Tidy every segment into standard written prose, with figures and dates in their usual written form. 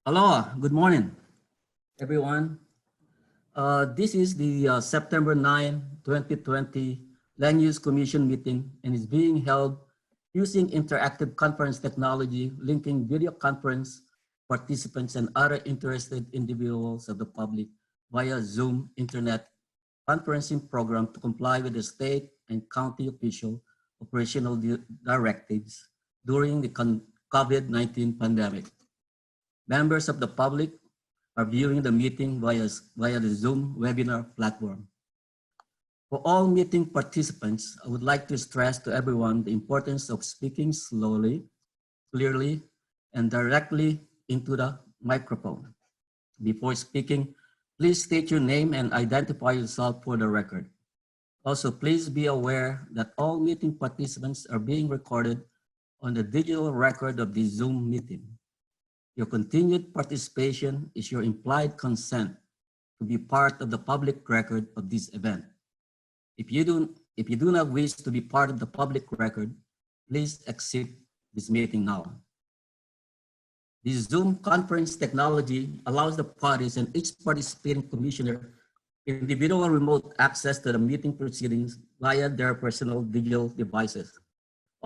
Aloha, good morning, everyone. This is the September 9, 2020 Land Use Commission meeting and is being held using interactive conference technology, linking video conference participants and other interested individuals of the public via Zoom internet conferencing program to comply with the state and county official operational directives during the COVID-19 pandemic. Members of the public are viewing the meeting via the Zoom webinar platform. For all meeting participants, I would like to stress to everyone the importance of speaking slowly, clearly, and directly into the microphone. Before speaking, please state your name and identify yourself for the record. Also, please be aware that all meeting participants are being recorded on the digital record of the Zoom meeting. Your continued participation is your implied consent to be part of the public record of this event. If you do not wish to be part of the public record, please exit this meeting now. This Zoom conference technology allows the parties and each participating commissioner individual remote access to the meeting proceedings via their personal digital devices.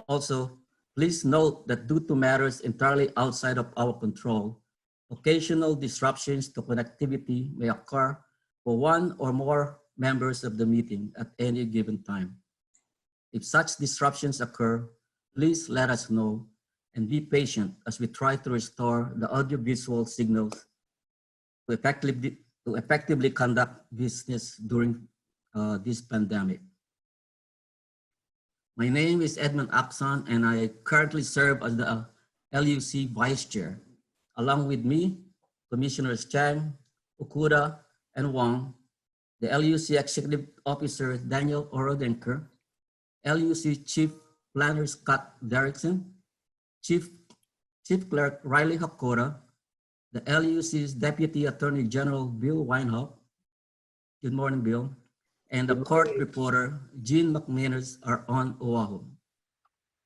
Also, please note that due to matters entirely outside of our control, occasional disruptions to connectivity may occur for one or more members of the meeting at any given time. If such disruptions occur, please let us know and be patient as we try to restore the audiovisual signals to effectively conduct business during this pandemic. My name is Edmund Akson, and I currently serve as the LUC Vice Chair. Along with me, Commissioners Chang, Okuda, and Wong, the LUC Executive Officer Daniel Orodenker, LUC Chief Planner Scott Derrickson, Chief Clerk Riley Hakora, the LUC's Deputy Attorney General Bill Weinhoff. Good morning, Bill. And the court reporter, Jean McManus, are on Oahu.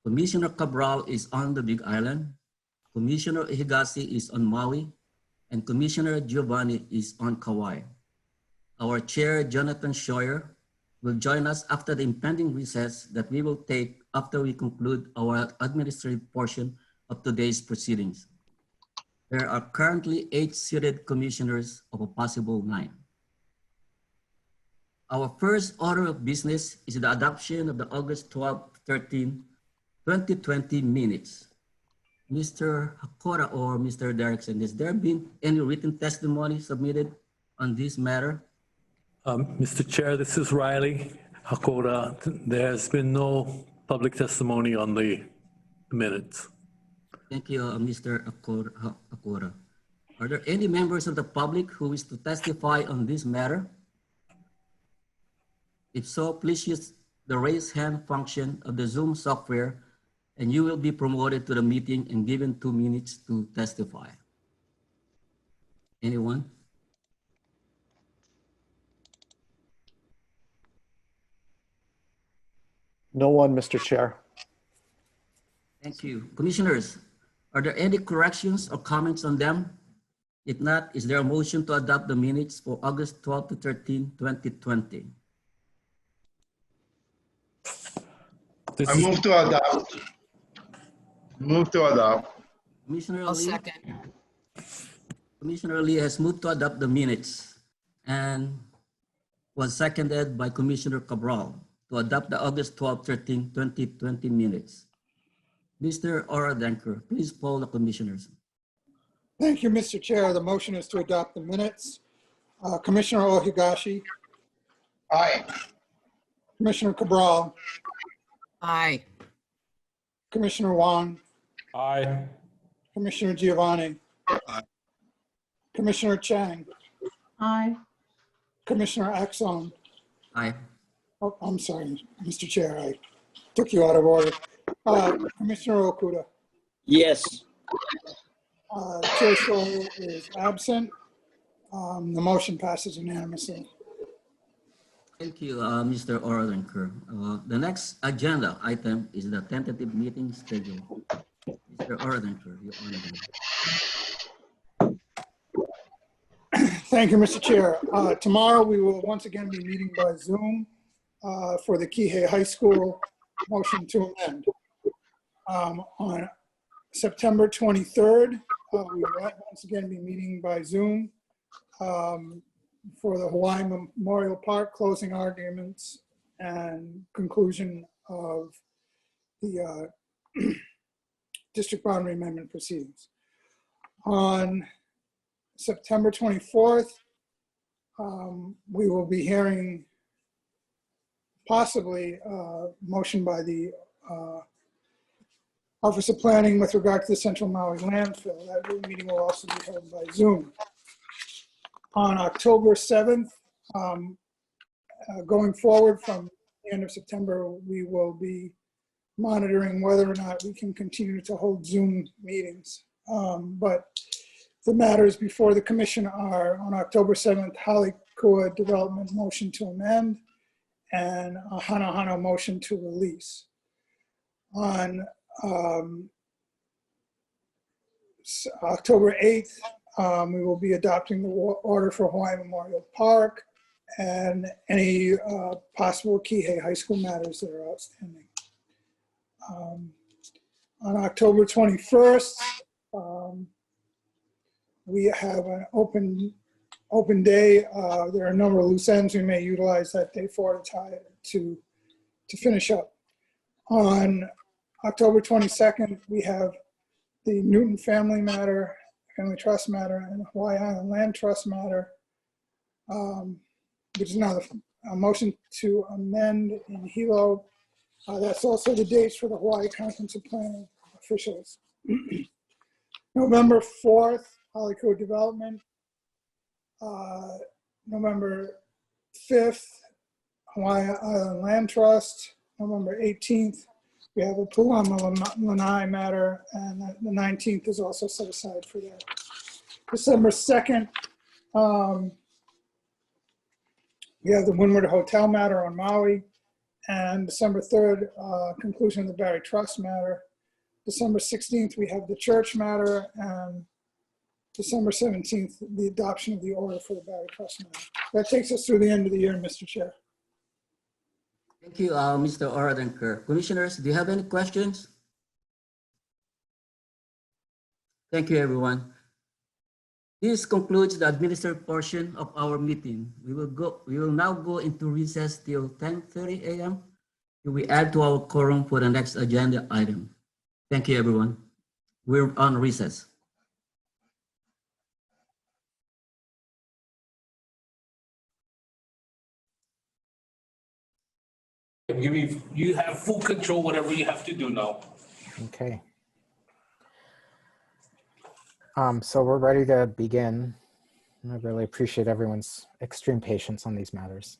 Commissioner Cabral is on the Big Island, Commissioner Higasi is on Maui, and Commissioner Giovanni is on Kauai. Our chair, Jonathan Scheuer, will join us after the impending recess that we will take after we conclude our administrative portion of today's proceedings. There are currently 8 seated commissioners of a possible 9. Our first order of business is the adoption of the August 12, 13, 2020 minutes. Mr. Hakora or Mr. Derrickson, has there been any written testimony submitted on this matter? Mr. Chair, this is Riley Hakora. There has been no public testimony on the minutes. Thank you, Mr. Hakora. Are there any members of the public who wish to testify on this matter? If so, please use the raise hand function of the Zoom software and you will be promoted to the meeting and given 2 minutes to testify. Anyone? No one, Mr. Chair. Thank you. Commissioners, are there any corrections or comments on them? If not, is there a motion to adopt the minutes for August 12 to 13, 2020? I move to adopt. Move to adopt. Commissioner I'll Lee? second. Commissioner Lee has moved to adopt the minutes and was seconded by Commissioner Cabral to adopt the August 12, 13, 2020 minutes. Mr. Orodenker, please poll the commissioners. Thank you, Mr. Chair. The motion is to adopt the minutes. Commissioner Ohigashi, Aye. Commissioner Cabral, Aye. Commissioner Wong, Aye. Commissioner Giovanni, Aye. Commissioner Chang, Aye. Commissioner Axon. Aye. Oh, I'm sorry, Mr. Chair, I took you out of order. Commissioner Okuda. Yes. Chair Scheuer is absent. The motion passes unanimously. Thank you, Mr. Orodenker. The next agenda item is the tentative meeting schedule. Mr. Orodenker, you're on again. Thank you, Mr. Chair. Tomorrow, we will once again be meeting by Zoom for the Kihei High School motion to amend. On September 23rd, we will once again be meeting by Zoom for the Hawaii Memorial Park closing arguments and conclusion of the district boundary amendment proceedings. On September 24th, we will be hearing possibly a motion by the Office of Planning with regard to the Central Maui landfill. That meeting will also be held by Zoom. On October 7th, going forward from the end of September, we will be monitoring whether or not we can continue to hold Zoom meetings. But the matters before the commission are on October 7th, Halikua development motion to amend and a Hana Hana motion to release. On October 8th, we will be adopting the order for Hawaii Memorial Park and any possible Kihei High School matters that are outstanding. On October 21st, we have an open day. There are a number of loose ends. We may utilize that day for to finish up. On October 22nd, we have the Newton family trust matter, and Hawaii Island Land Trust matter, which is now a motion to amend in Hilo. That's also the dates for the Hawaii Conference of Planning officials. November 4th, Halikua Development. November 5th, Hawaii Island Land Trust. November 18th, we have a Pulama Lanai matter, and the 19th is also set aside for that. December 2nd, we have the Windward Hotel matter on Maui, and December 3rd, conclusion of the Barry Trust matter. December 16th, we have the church matter, and December 17th, the adoption of the order for the Barry Trust matter. That takes us through the end of the year, Mr. Chair. Thank you, Mr. Oradenker. Commissioners, do you have any questions? Thank you, everyone. This concludes the administrative portion of our meeting. We will now go into recess till 10:30 a.m. We add to our quorum for the next agenda item. Thank you, everyone. We're on recess. You have full control, whatever you have to do now. Okay. So we're ready to begin. I really appreciate everyone's extreme patience on these matters.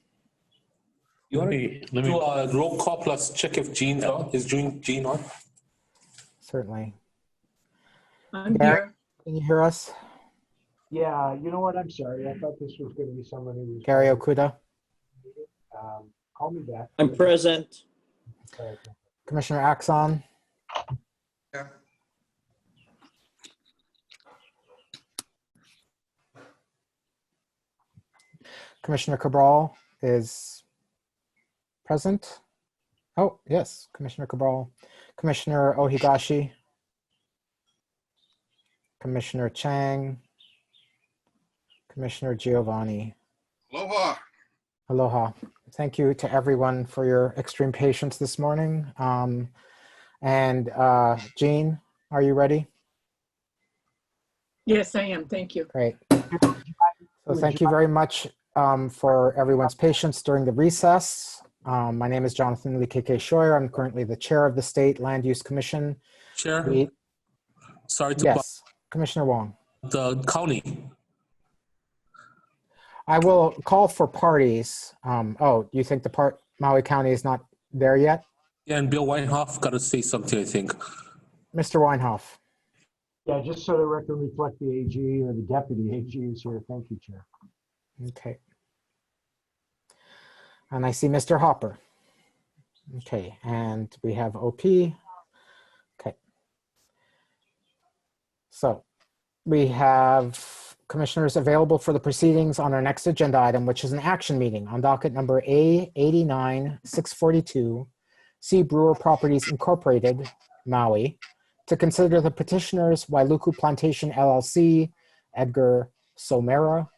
You want to do a roll call plus check if Jean's on? Is Jean on? Certainly. I'm Gary, here. can you hear us? Yeah, you know what? I'm sorry. I thought this was going to be someone who was. Gary Okuda? Call me back. I'm present. Commissioner Axon? Commissioner Cabral is present. Oh, yes, Commissioner Cabral. Commissioner Ohigashi. Commissioner Chang. Commissioner Giovanni. Aloha. Aloha. Thank you to everyone for your extreme patience this morning. Jean, are you ready? Yes, I am. Thank you. Great. So thank you very much for everyone's patience during the recess. My name is Jonathan Likeke Scheuer. I'm currently the chair of the State Land Use Commission. Chair, sorry to Yes, Commissioner Wong. the county. I will call for parties. Oh, you think Maui County is not there yet? Yeah, and Bill Weinhoff got to say something, I think. Mr. Weinhoff. Yeah, just so the record reflect the AG or the deputy AG is here. Thank you, Chair. Okay. And I see Mr. Hopper. Okay, and we have OP. Okay. So we have commissioners available for the proceedings on our next agenda item, which is an action meeting on docket number A89-642, C. Brewer Properties Incorporated, Maui, to consider the petitioners Wailuku Plantation LLC, Edgar Somera,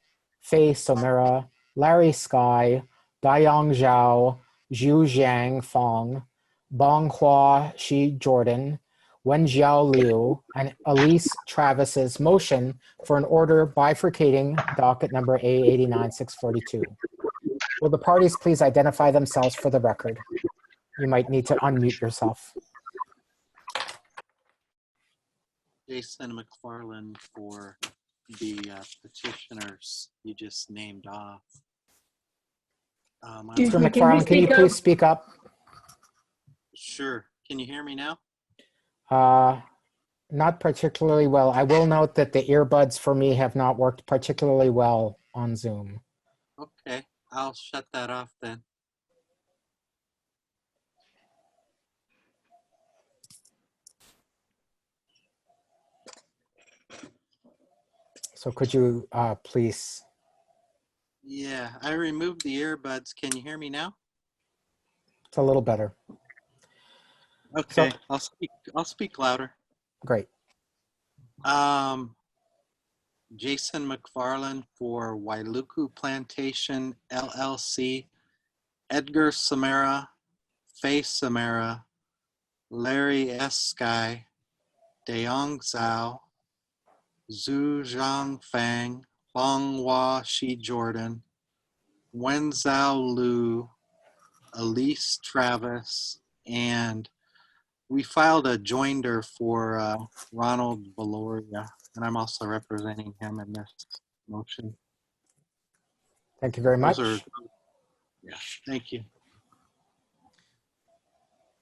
Fei Somera, Larry Sky, Dayong Zhao, Zhu Jiang Fong, Bong Hua Shi Jordan, Wenjiao Liu, and Elise Travis's motion for an order bifurcating docket number A89-642. Will the parties please identify themselves for the record? You might need to unmute yourself. Jason McFarland for the petitioners you just named off. Excuse Mr. me, can you McFarland, can you speak please up? speak up? Sure. Can you hear me now? Not particularly well. I will note that the earbuds for me have not worked particularly well on Zoom. Okay, I'll shut that off then. So could you please? Yeah, I removed the earbuds. Can you hear me now? It's a little better. Okay, I'll speak louder. Great. Jason McFarland for Wailuku Plantation LLC, Edgar Samara, Faye Samara, Larry S. Sky, Deong Zhao, Zhu Zhang Fang, Bong Hua Shi Jordan, Wen Zhao Lu, Elise Travis, and we filed a joinder for Ronald Valoria, and I'm also representing him in this motion. Thank you very much. Yeah, thank you.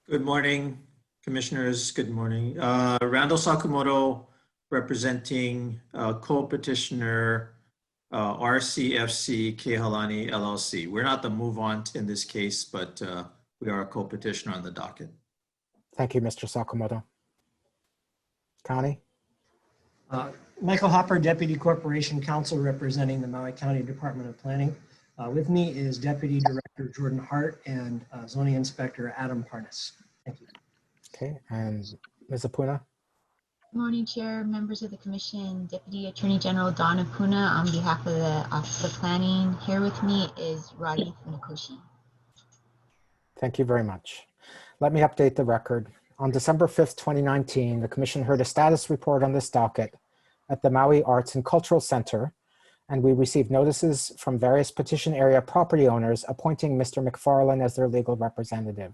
Good morning, commissioners. Good morning. Randall Sakamoto, representing co-petitioner RCFC Kehalani LLC. We're not the move-on in this case, but we are a co-petitioner on the docket. Thank you, Mr. Sakamoto. Connie? Michael Hopper, Deputy Corporation Counsel representing the Maui County Department of Planning. With me is Deputy Director Jordan Hart and Zoning Inspector Adam Parnas. Thank you. Okay, and Ms. Apuna? Good morning, Chair, members of the Commission, Deputy Attorney General Donna Puna on behalf of the Office of Planning. Here with me is Roddy Funakoshi. Thank you very much. Let me update the record. On December 5th, 2019, the Commission heard a status report on this docket at the Maui Arts and Cultural Center, and we received notices from various petition area property owners appointing Mr. McFarland as their legal representative.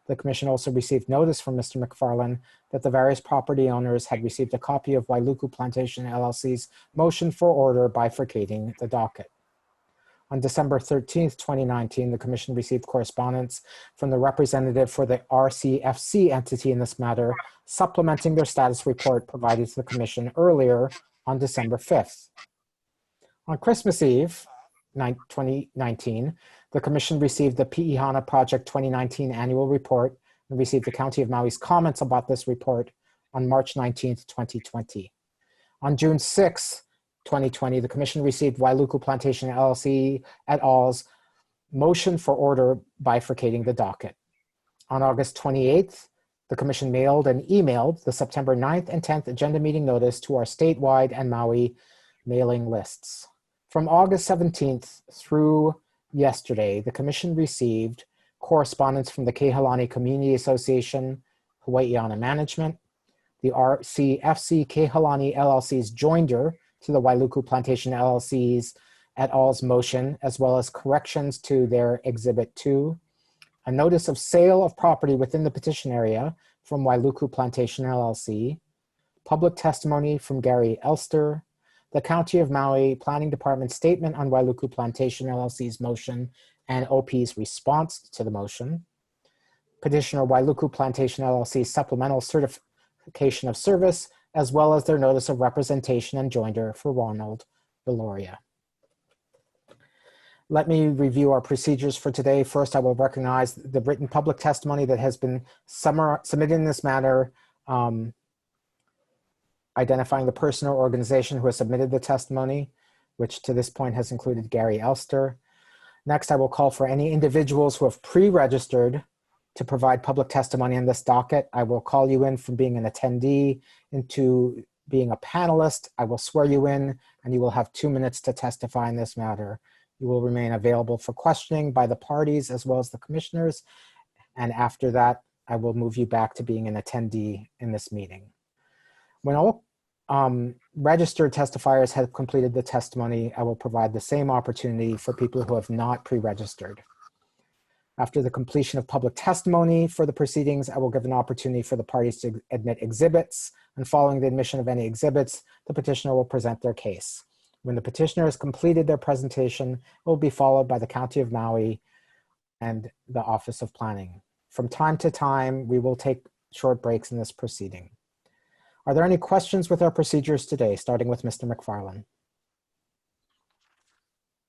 The Commission also received notice from Mr. McFarland that the various property owners had received a copy of Wailuku Plantation LLC's motion for order bifurcating the docket. On December 13th, 2019, the Commission received correspondence from the representative for the RCFC entity in this matter, supplementing their status report provided to the Commission earlier on December 5th. On Christmas Eve, 2019, the Commission received the Pi'ihana Project 2019 annual report and received the County of Maui's comments about this report on March 19th, 2020. On June 6th, 2020, the Commission received Wailuku Plantation LLC et al.'s motion for order bifurcating the docket. On August 28th, the Commission mailed and emailed the September 9th and 10th agenda meeting notice to our statewide and Maui mailing lists. From August 17th through yesterday, the Commission received correspondence from the Kehalani Community Association, Hawaiiana Management, the RCFC Kehalani LLC's joinder to the Wailuku Plantation LLC's et al.'s motion, as well as corrections to their Exhibit 2, a notice of sale of property within the petition area from Wailuku Plantation LLC, public testimony from Gary Elster, the County of Maui Planning Department statement on Wailuku Plantation LLC's motion and OP's response to the motion, petitioner Wailuku Plantation LLC's supplemental certification of service, as well as their notice of representation and joinder for Ronald Valoria. Let me review our procedures for today. First, I will recognize the written public testimony that has been submitted in this matter identifying the person or organization who has submitted the testimony, which to this point has included Gary Elster. Next, I will call for any individuals who have pre-registered to provide public testimony on this docket. I will call you in from being an attendee into being a panelist. I will swear you in, and you will have 2 minutes to testify in this matter. You will remain available for questioning by the parties as well as the commissioners. And after that, I will move you back to being an attendee in this meeting. When all registered testifiers have completed the testimony, I will provide the same opportunity for people who have not pre-registered. After the completion of public testimony for the proceedings, I will give an opportunity for the parties to admit exhibits, and following the admission of any exhibits, the petitioner will present their case. When the petitioner has completed their presentation, it will be followed by the County of Maui and the Office of Planning. From time to time, we will take short breaks in this proceeding. Are there any questions with our procedures today, starting with Mr. McFarland?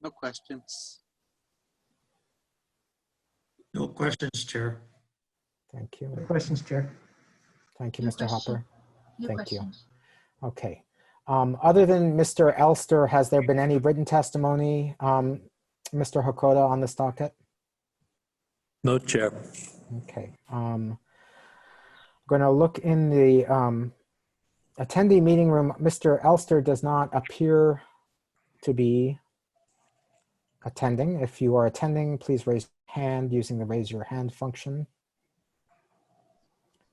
No questions. No questions, Chair. Thank you. No questions, Chair. Thank you, No Mr. Hopper. No Thank questions. you. Okay. Other than Mr. Elster, has there been any written testimony, Mr. Hakoda, on this docket? No, Chair. Okay. I'm going to look in the attendee meeting room. Mr. Elster does not appear to be attending. If you are attending, please raise your hand using the raise your hand function.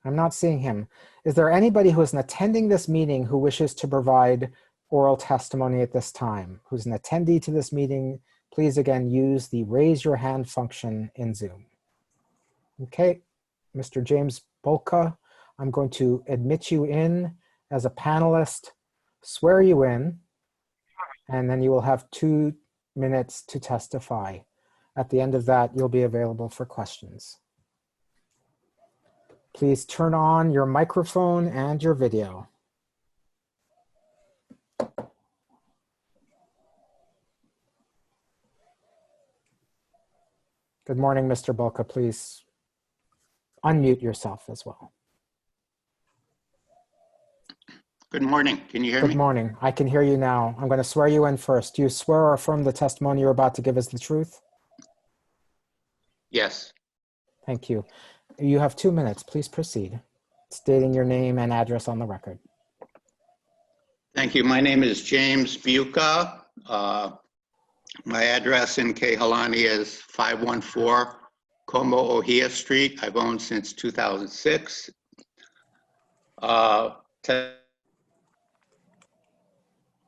I'm not seeing him. Is there anybody who is attending this meeting who wishes to provide oral testimony at this time? Who's an attendee to this meeting? Please again use the raise your hand function in Zoom. Okay, Mr. James Bolka, I'm going to admit you in as a panelist, swear you in, and then you will have 2 minutes to testify. At the end of that, you'll be available for questions. Please turn on your microphone and your video. Good morning, Mr. Bolka. Please unmute yourself as well. Good morning. Can you hear me? Good morning. I can hear you now. I'm going to swear you in first. Do you swear or affirm the testimony you're about to give is the truth? Yes. Thank you. You have 2 minutes. Please proceed. Stating your name and address on the record. Thank you. My name is James Buca. My address in Kehalani is 514 Como Ohia Street. I've owned since 2006.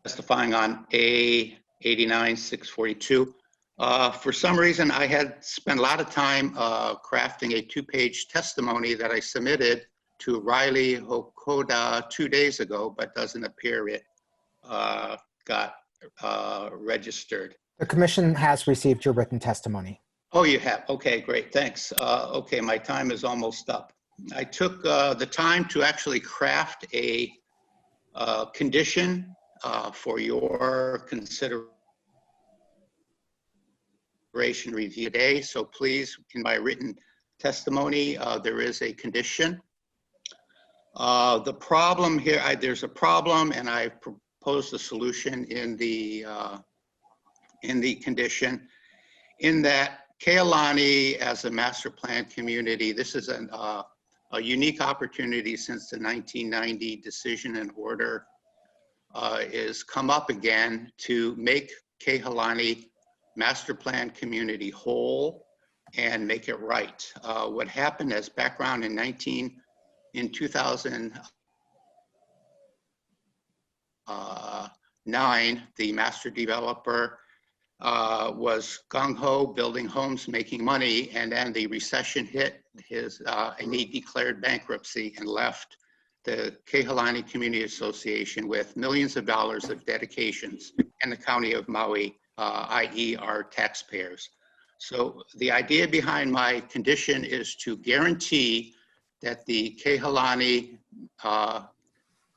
Testifying on A89-642. For some reason, I had spent a lot of time crafting a 2-page testimony that I submitted to Riley Hakoda 2 days ago, but doesn't appear it got registered. The commission has received your written testimony. Oh, you have? Okay, great, thanks. Okay, my time is almost up. I took the time to actually craft a condition for your consideration review today. So please, in my written testimony, there is a condition. The problem here, there's a problem, and I proposed a solution in the condition, in that Kehalani, as a master plan community, this is a unique opportunity since the 1990 decision and order is come up again to make Kehalani master plan community whole and make it right. What happened as background in 2009, the master developer was gung-ho building homes, making money, and then the recession hit and he declared bankruptcy and left the Kehalani Community Association with millions of dollars of dedications and the County of Maui, i.e. our taxpayers. So the idea behind my condition is to guarantee that the Kehalani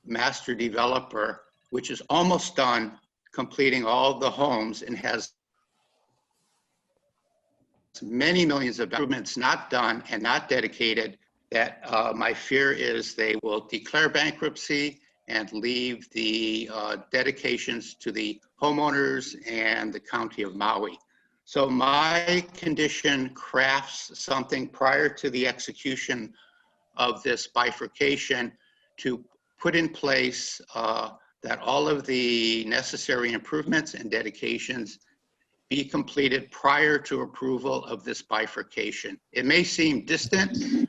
master developer, which is almost done completing all the homes and has many millions of improvements not done and not dedicated, that my fear is they will declare bankruptcy and leave the dedications to the homeowners and the county of Maui. So my condition crafts something prior to the execution of this bifurcation to put in place that all of the necessary improvements and dedications be completed prior to approval of this bifurcation. It may seem distant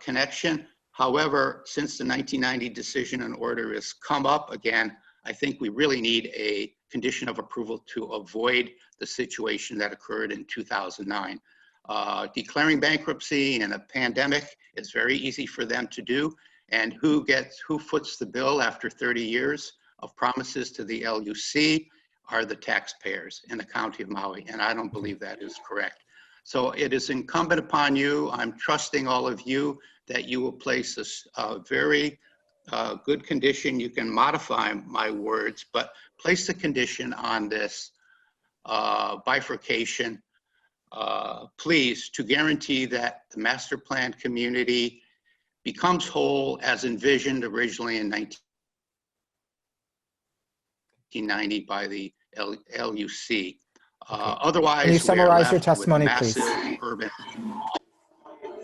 connection. However, since the 1990 decision and order has come up again, I think we really need a condition of approval to avoid the situation that occurred in 2009. Declaring bankruptcy in a pandemic is very easy for them to do. And who foots the bill after 30 years of promises to the LUC are the taxpayers in the county of Maui. And I don't believe that is correct. So it is incumbent upon you, I'm trusting all of you, that you will place a very good condition. You can modify my words, but place the condition on this bifurcation, please, to guarantee that the master plan community becomes whole as envisioned originally in 1990 by the LUC. Otherwise, Can you summarize your we are left with testimony, please? massive urban.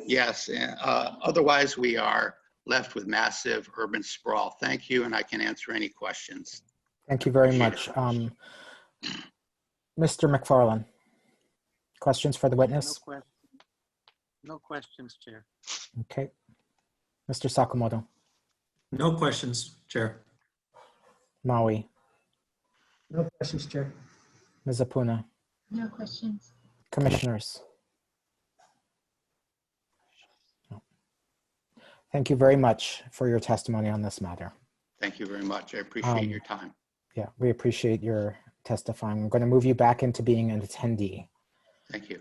Yes, otherwise we are left with massive urban sprawl. Thank you, and I can answer any questions. Thank you very much. Mr. McFarland, questions for the witness? No questions, Chair. Okay. Mr. Sakamoto, No questions, Chair. Maui, No questions, Chair. Ms. Apuna, No questions. commissioners. No. Thank you very much for your testimony on this matter. Thank you very much. I appreciate your time. Yeah, we appreciate your testifying. I'm going to move you back into being an attendee. Thank you.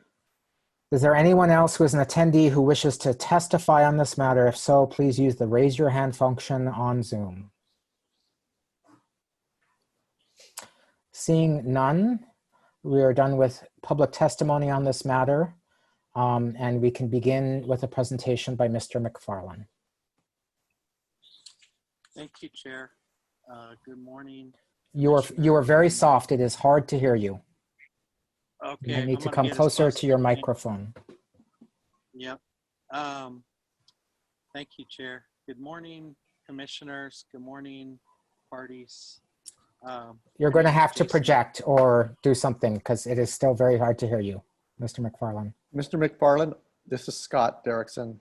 Is there anyone else who is an attendee who wishes to testify on this matter? If so, please use the raise your hand function on Zoom. Seeing none, we are done with public testimony on this matter, and we can begin with a presentation by Mr. McFarland. Thank you, Chair. Good morning. You are very soft. It is hard to hear you. Okay. You need I'm to gonna come get as closer close to your as I can. microphone. Yep. Thank you, Chair. Good morning, commissioners. Good morning, parties. You're My going to name is have to Jason. project or do something because it is still very hard to hear you, Mr. McFarland. Mr. McFarland, this is Scott Derrickson,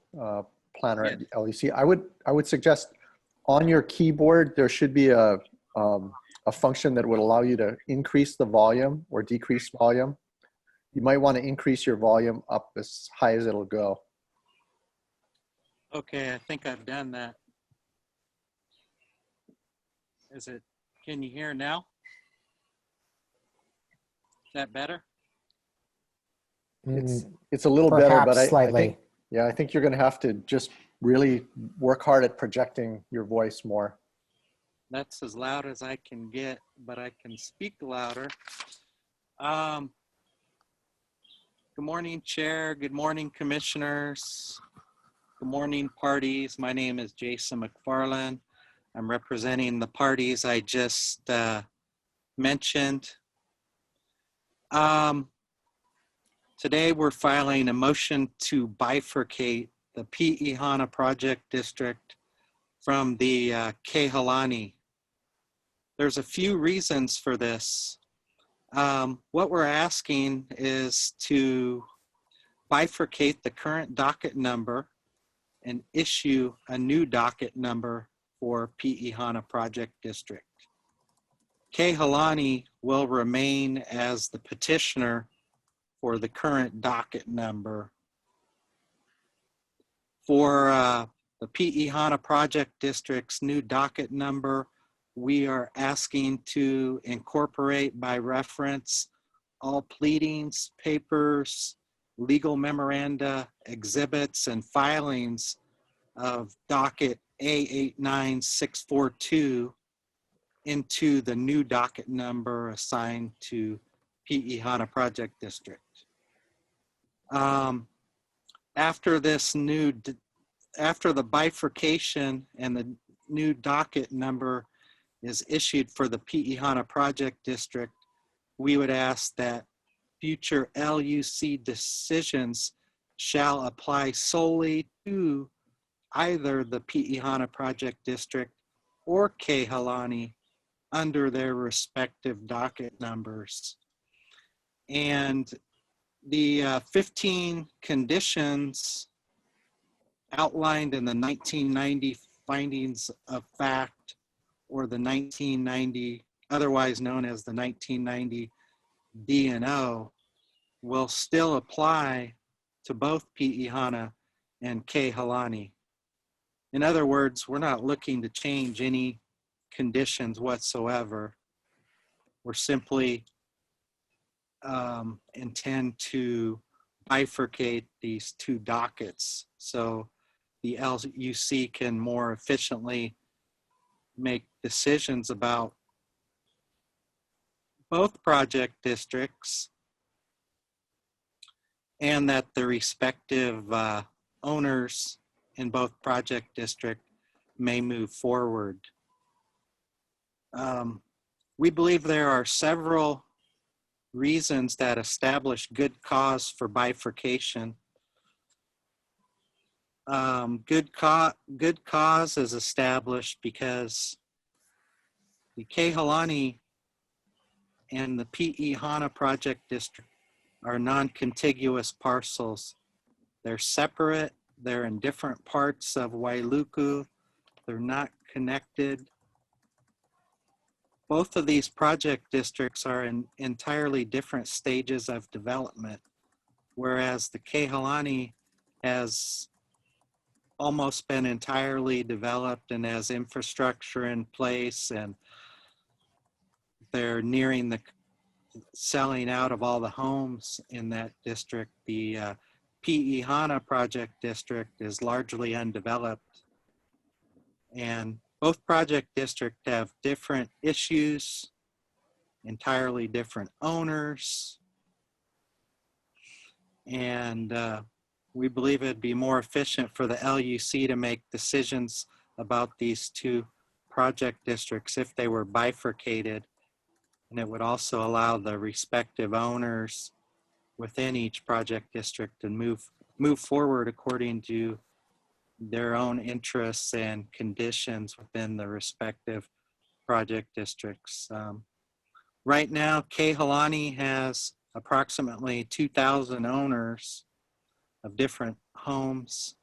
planner at LEC. I would suggest on your keyboard, there should be a function that would allow you to increase the volume or decrease volume. You might want to increase your volume up as high as it'll go. Okay, I think I've done that. Can you hear now? Is that better? It's a little better, but slightly. I think you're going to have to just really work hard at projecting your voice more. That's as loud as I can get, but I can speak louder. Good morning, Chair. Good morning, commissioners. Good morning, parties. My name is Jason McFarland. I'm representing the parties I just mentioned. Today we're filing a motion to bifurcate the Pi'ihana Project District from the Kehalani. There's a few reasons for this. What we're asking is to bifurcate the current docket number and issue a new docket number for Pi'ihana Project District. Kehalani will remain as the petitioner for the current docket number. For the Pi'ihana Project District's new docket number, we are asking to incorporate by reference all pleadings, papers, legal memoranda, exhibits, and filings of docket A89642 into the new docket number assigned to Pi'ihana Project District. After this new after the bifurcation and the new docket number is issued for the Pi'ihana Project District, we would ask that future LUC decisions shall apply solely to either the Pi'ihana Project District or Kehalani under their respective docket numbers. And the 15 conditions outlined in the 1990 findings of fact, or the 1990, otherwise known as the 1990 D&O, will still apply to both Pi'ihana and Kehalani. In other words, we're not looking to change any conditions whatsoever. We're simply intend to bifurcate these two dockets so the LUC can more efficiently make decisions about both project districts, and that the respective owners in both project district may move forward. We believe there are several reasons that establish good cause for bifurcation. Good cause is established because the Kehalani and the Pi'ihana Project District are non-contiguous parcels. They're separate, they're in different parts of Wailuku, they're not connected. Both of these project districts are in entirely different stages of development, whereas the Kehalani has almost been entirely developed and has infrastructure in place, and they're nearing the selling out of all the homes in that district. The Pi'ihana Project District is largely undeveloped, and both project districts have different issues, entirely different owners, and we believe it'd be more efficient for the LUC to make decisions about these two project districts if they were bifurcated, and it would also allow the respective owners within each project district to move forward according to their own interests and conditions within the respective project districts. Right now, Kehalani has approximately 2,000 owners of different homes,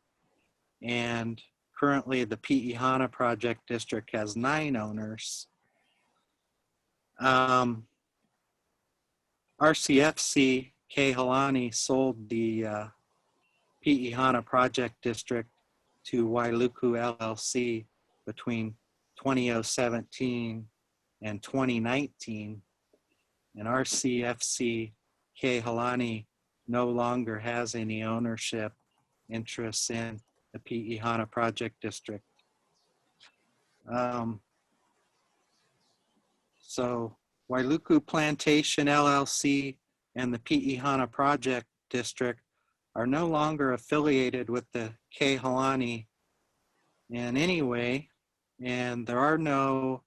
and currently the Pi'ihana Project District has 9 owners. RCFC Kehalani sold the Pi'ihana Project District to Wailuku LLC between 2017 and 2019, and RCFC Kehalani no longer has any ownership interests in the Pi'ihana Project District. So Wailuku Plantation LLC and the Pi'ihana Project District are no longer affiliated with the Kehalani in any way, and there are no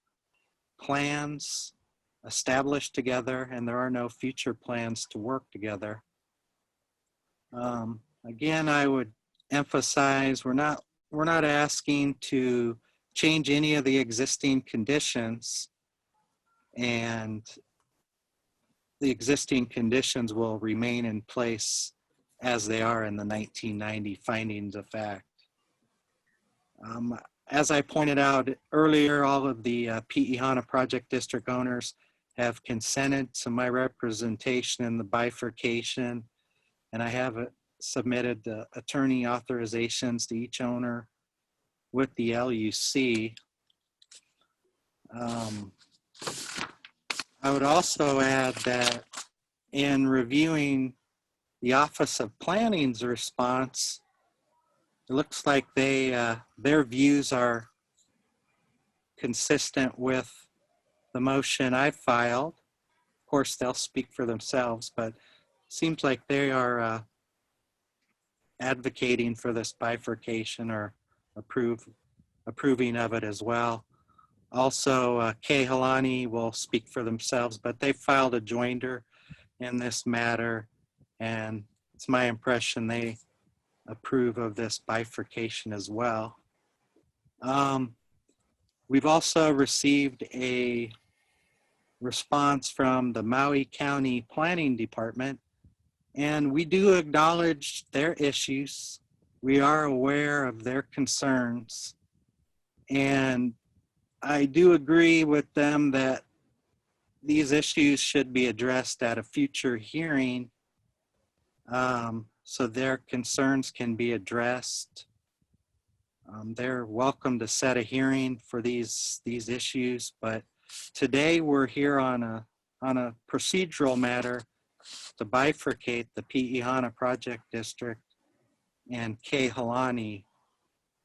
plans established together, and there are no future plans to work together. Again, I would emphasize we're not asking to change any of the existing conditions, and the existing conditions will remain in place as they are in the 1990 findings of fact. As I pointed out earlier, all of the Pi'ihana Project District owners have consented to my representation in the bifurcation, and I have submitted the attorney authorizations to each owner with the LUC. I would also add that in reviewing the Office of Planning's response, it looks like their views are consistent with the motion I filed. Of course, they'll speak for themselves, but it seems like they are advocating for this bifurcation or approving of it as well. Also, Kehalani will speak for themselves, but they filed a joinder in this matter, and it's my impression they approve of this bifurcation as well. We've also received a response from the Maui County Planning Department, and we do acknowledge their issues. We are aware of their concerns, and I do agree with them that these issues should be addressed at a future hearing, so their concerns can be addressed. They're welcome to set a hearing for these issues, but today we're here on a procedural matter to bifurcate the Pi'ihana Project District and Kehalani.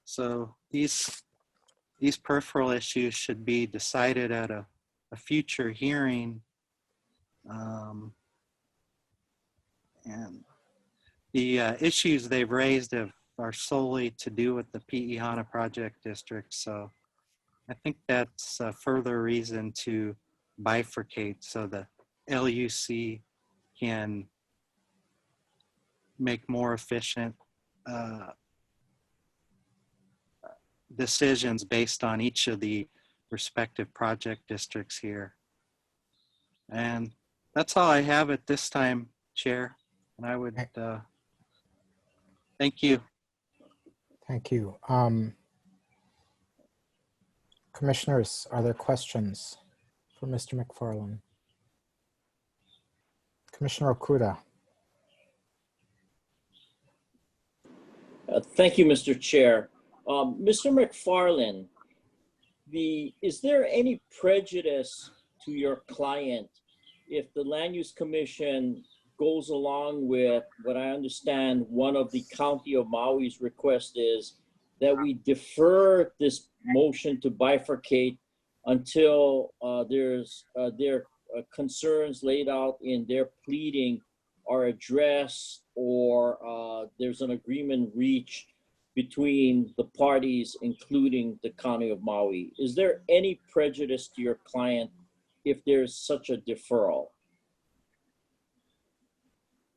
So these peripheral issues should be decided at a future hearing. And the issues they've raised are solely to do with the Pi'ihana Project District. So I think that's a further reason to bifurcate so the LUC can make more efficient decisions based on each of the respective project districts here. And that's all I have at this time, Chair. And I would thank you. Thank you. Commissioners, are there questions for Mr. McFarland? Commissioner Okuda. Thank you, Mr. Chair. Mr. McFarland, is there any prejudice to your client if the Land Use Commission goes along with what I understand one of the County of Maui's request is that we defer this motion to bifurcate until their concerns laid out in their pleading are addressed or there's an agreement reached between the parties, including the County of Maui? Is there any prejudice to your client if there's such a deferral?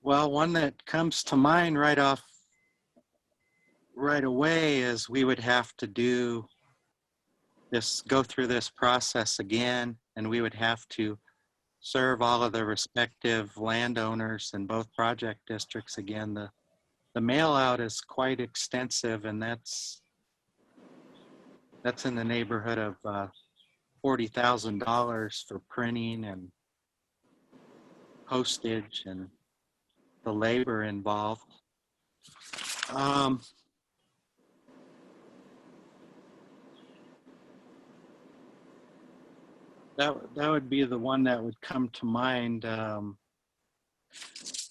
Well, one that comes to mind right away is we would have to go through this process again, and we would have to serve all of the respective landowners in both project districts again. The mail out is quite extensive, and that's in the neighborhood of $40,000 for printing and postage and the labor involved. That would be the one that would come to mind.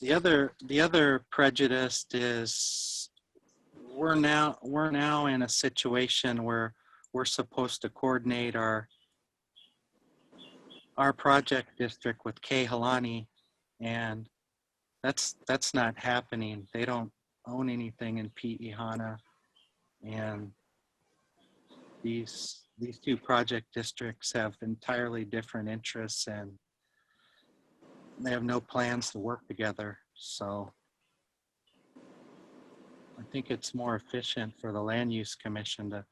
The other prejudice is we're now in a situation where we're supposed to coordinate our project district with Kehalani, and that's not happening. They don't own anything in Pi'ihana, and these two project districts have entirely different interests, and they have no plans to work together. So I think it's more efficient for the Land Use Commission to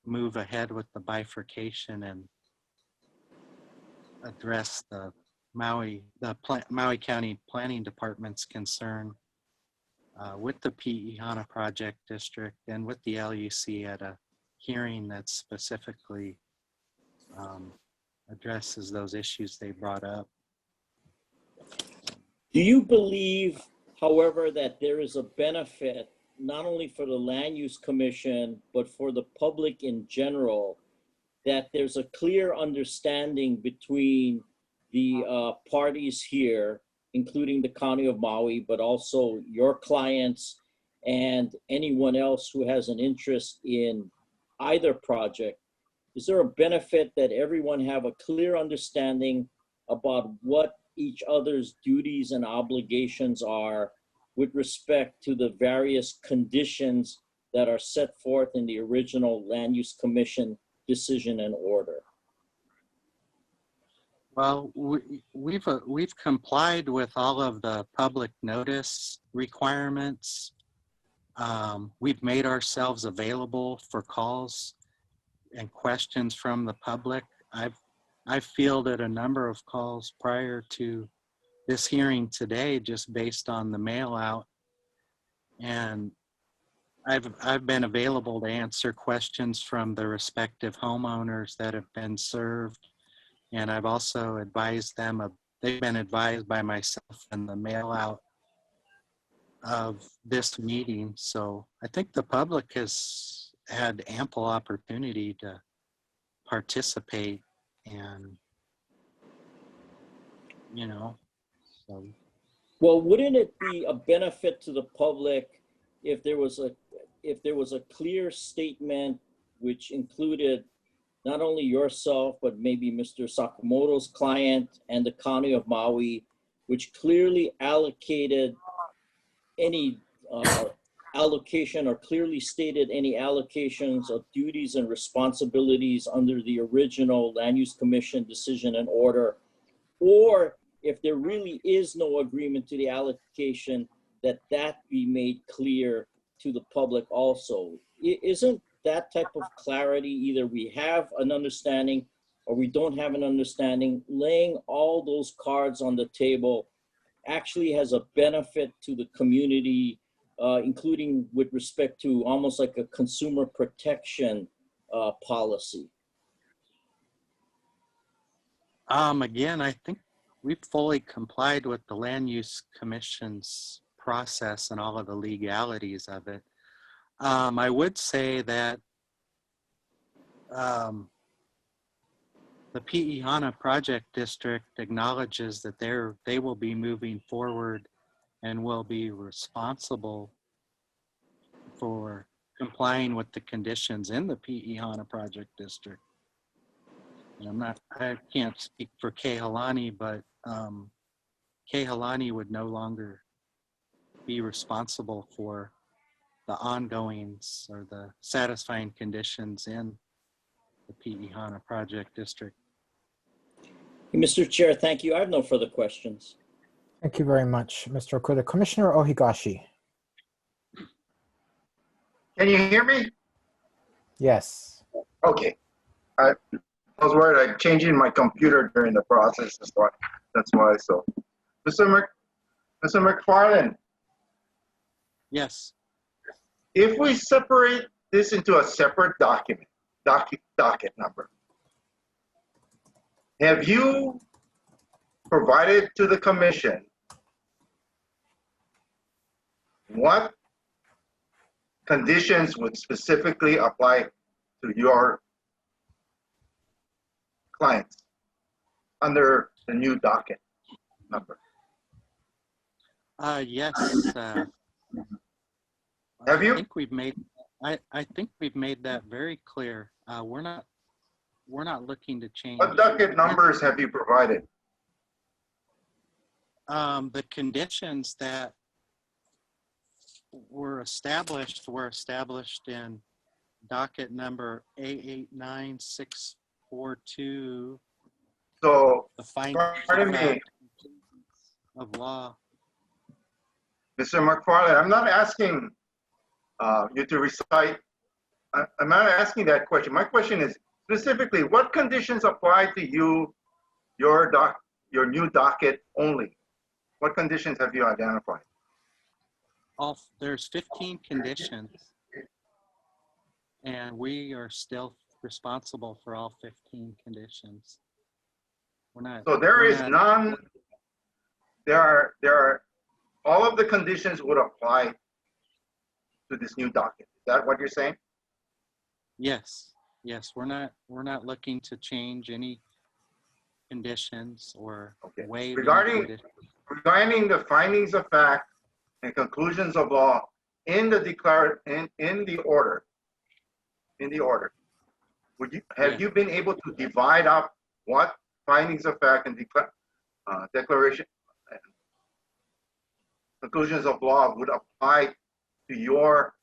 move ahead with the bifurcation and address the Maui County Planning Department's concern with the Pi'ihana Project District and with the LUC at a hearing that specifically addresses those issues they brought up. Do you believe, however, that there is a benefit not only for the Land Use Commission, but for the public in general, that there's a clear understanding between the parties here, including the County of Maui, but also your clients and anyone else who has an interest in either project? Is there a benefit that everyone have a clear understanding about what each other's duties and obligations are with respect to the various conditions that are set forth in the original Land Use Commission decision and order? Well, we've complied with all of the public notice requirements. We've made ourselves available for calls and questions from the public. I've fielded a number of calls prior to this hearing today, just based on the mail out, and I've been available to answer questions from the respective homeowners that have been served. And I've also advised them they've been advised by myself and the mail out of this meeting. So I think the public has had ample opportunity to participate, and, so. Well, wouldn't it be a benefit to the public if there was a clear statement which included not only yourself, but maybe Mr. Sakamoto's client and the County of Maui, which clearly allocated any allocation or clearly stated any allocations of duties and responsibilities under the original Land Use Commission decision and order, or if there really is no agreement to the allocation, that be made clear to the public also. Isn't that type of clarity, either we have an understanding or we don't have an understanding, laying all those cards on the table actually has a benefit to the community, including with respect to almost like a consumer protection policy? Again, I think we've fully complied with the Land Use Commission's process and all of the legalities of it. I would say that the Pi'ihana Project District acknowledges that they will be moving forward and will be responsible for complying with the conditions in the Pi'ihana Project District. And I can't speak for Kehalani, but Kehalani would no longer be responsible for the ongoings or the satisfying conditions in the Pi'ihana Project District. Mr. Chair, thank you. I have no further questions. Thank you very much, Mr. Okuda. Commissioner Ohigashi. Can you hear me? Yes. Okay. I was worried I'd changing my computer during the process. That's why. So, Mr. McFarland. Yes. If we separate this into a separate document, docket number, have you provided to the commission what conditions would specifically apply to your clients under the new docket number? Yes. Have you? I think we've made that very clear. We're not looking to change. What docket numbers have you provided? The conditions that were established in docket number A89642. So, the findings pardon me, of law. Mr. McFarland, I'm not asking you to recite. I'm not asking that question. My question is specifically, what conditions apply to you, your new docket only? What conditions have you identified? There's 15 conditions, and we are still responsible for all 15 conditions. So there is none. There are all of the conditions would apply to this new docket. Is that what you're saying? Yes. We're not looking to change any conditions or waive Regarding the findings of fact and conclusions of law in the order. Have you been able to divide up what findings of fact and declaration conclusions of law would apply to your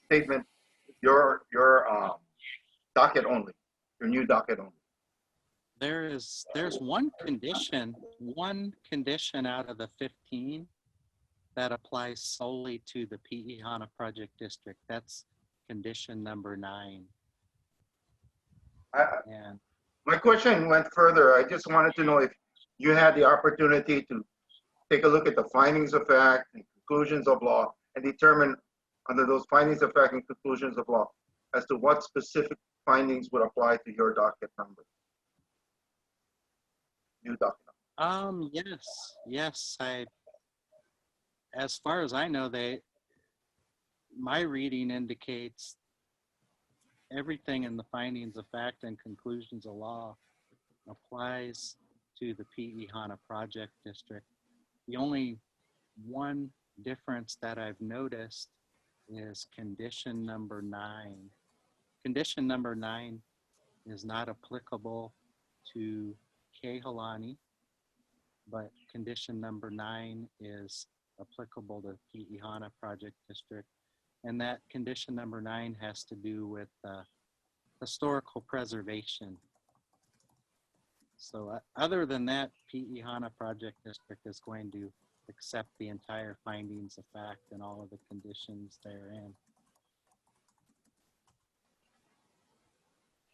statement, your docket only, your new docket only. There's one condition out of the 15 that applies solely to the PE Hana Project District. That's condition number 9. And My question went further. I just wanted to know if you had the opportunity to take a look at the findings of fact and conclusions of law and determine under those findings of fact and conclusions of law as to what specific findings would apply to your docket number. New docket number. yes, as far as I know, my reading indicates everything in the findings of fact and conclusions of law applies to the PE Hana Project District. The only one difference that I've noticed is condition number 9. Condition number 9 is not applicable to Kehalani, but condition number 9 is applicable to PE Hana Project District. And that condition number 9 has to do with historical preservation. So other than that, PE Hana Project District is going to accept the entire findings of fact and all of the conditions therein.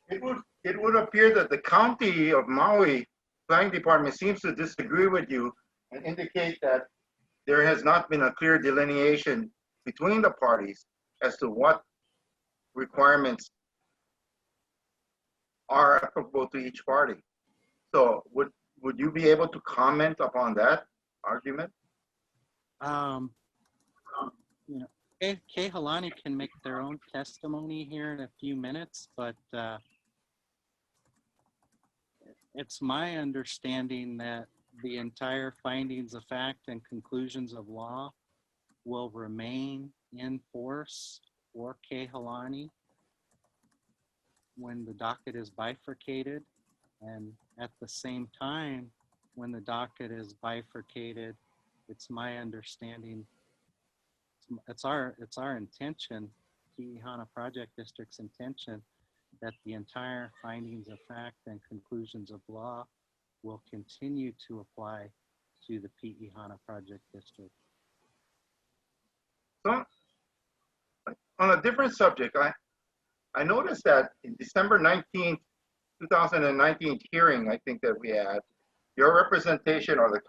It would appear that the County of Maui Planning Department seems to disagree with you and indicate that there has not been a clear delineation between the parties as to what requirements are applicable to each party. So would you be able to comment upon that argument? You know, Kehalani can make their own testimony here in a few minutes, but it's my understanding that the entire findings of fact and conclusions of law will remain in force for Kehalani when the docket is bifurcated. And at the same time, when the docket is bifurcated, it's my understanding, it's our intention, PE Hana Project District's intention, that the entire findings of fact and conclusions of law will continue to apply to the PE Hana Project District. So, on a different subject, I noticed that in December 19th, 2019 hearing, I think that we had, your representation or the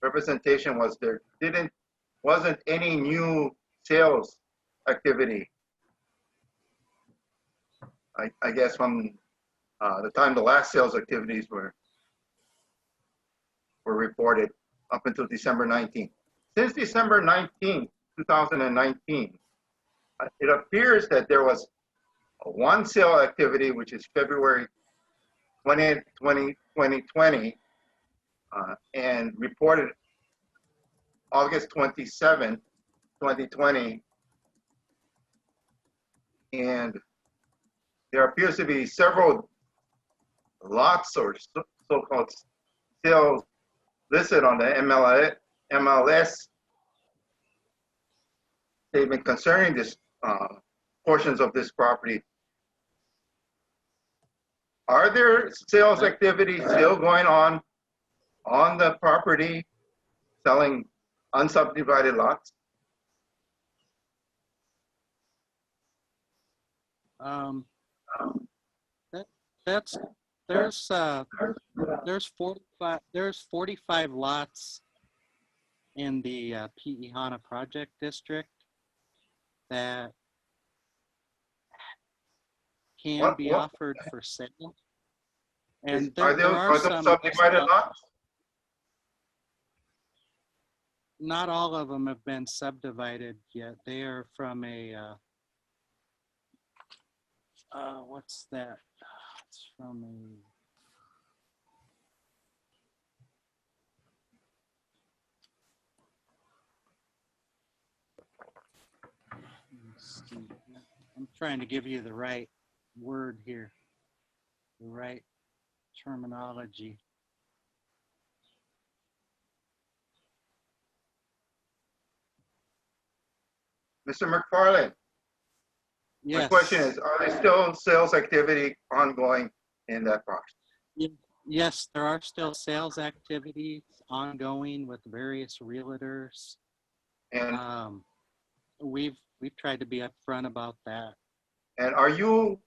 representation was there wasn't any new sales activity. I guess from the time the last sales activities were reported up until December 19th. Since December 19th, 2019, it appears that there was one sale activity, which is February 20th, 2020, and reported August 27th, 2020. And there appears to be several lots or so-called sales listed on the MLS statement concerning this portions of this property. Are there sales activities still going on the property, selling unsubdivided lots? There's 45 lots in the PE Hana Project District that can be offered for sale. And are those subdivided lots? Not all of them have been subdivided yet. They are from a, what's that? It's from a, let's see. I'm trying to give you the right word here, the right terminology. Mr. McFarland, my Yes. question is, are there still sales activity ongoing in that property? Yes, there are still sales activities ongoing with various realtors. And We've tried to be upfront about that. and are you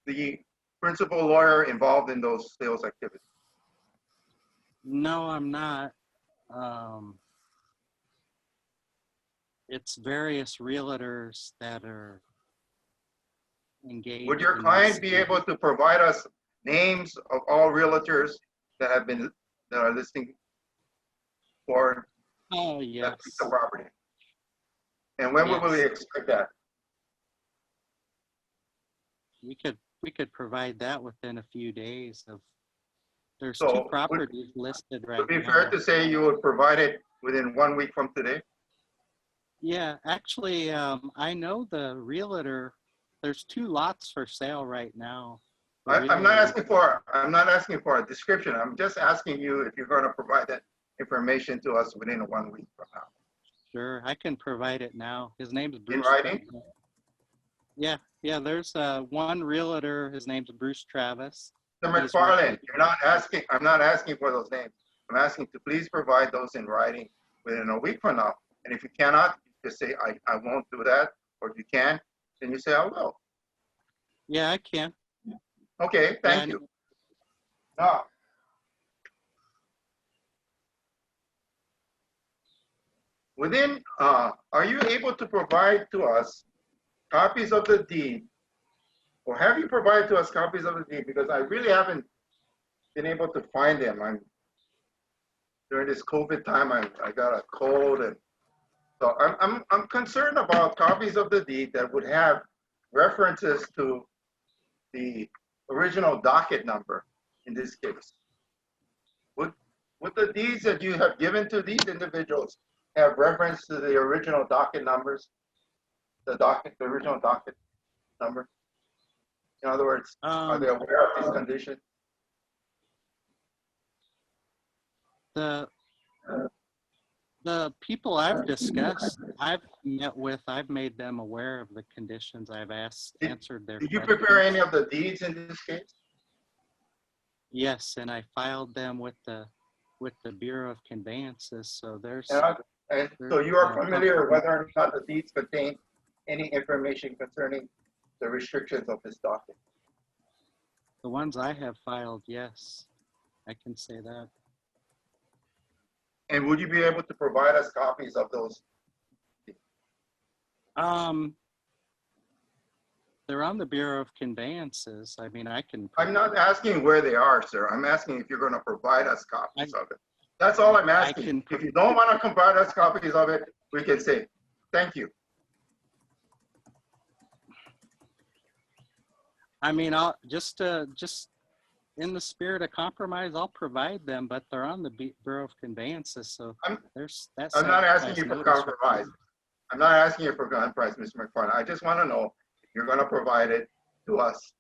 the principal lawyer involved in those sales activities? No, I'm not. It's various realtors that are engaged. Would your in client this. be able to provide us names of all realtors that are listing for Oh, that yes. piece of property? And when will we Yes. expect that? We could provide that within a few days of, there's So, two properties listed right Would it be now. fair to say you would provide it within 1 week from today? Yeah, actually, I know the realtor, there's 2 lots for sale right now. The I'm not realtor- asking for a description. I'm just asking you if you're going to provide that information to us within 1 week from now. Sure, I can provide it now. His name's Bruce. In writing? Yeah, there's one realtor, his name's Bruce Travis. Mr. He's McFarland, I'm not asking for those names. I'm asking to please provide those in writing within a week from now. And if you cannot, just say, I won't do that. Or if you can, then you say, I will. Yeah, I can. Okay, thank you. Now, are you able to provide to us copies of the deed? Or have you provided to us copies of the deed? Because I really haven't been able to find them. During this COVID time, I got a cold, and so I'm concerned about copies of the deed that would have references to the original docket number in this case. Would the deeds that you have given to these individuals have reference to the original docket numbers? The original docket number? In other words, are they aware of this condition? The people I've discussed, I've met with, I've made them aware of the conditions. I've answered their Did you questions. prepare any of the deeds in this case? Yes, and I filed them with the Bureau of Conveyances. So there's. And so you are familiar whether or not the deeds contain any information concerning the restrictions of this docket? The ones I have filed, yes, I can say that. And would you be able to provide us copies of those? They're on the Bureau of Conveyances. I mean, I can. I'm not asking where they are, sir. I'm asking if you're going to provide us copies of it. That's all I'm asking. If you don't want to provide us copies of it, we can say, thank you. I mean, I'll just in the spirit of compromise, I'll provide them, but they're on the Bureau of Conveyances, so there's that's. I'm not asking you for compromise. I'm not asking you for compromise, Mr. McFarland. I just want to know if you're going to provide it to us.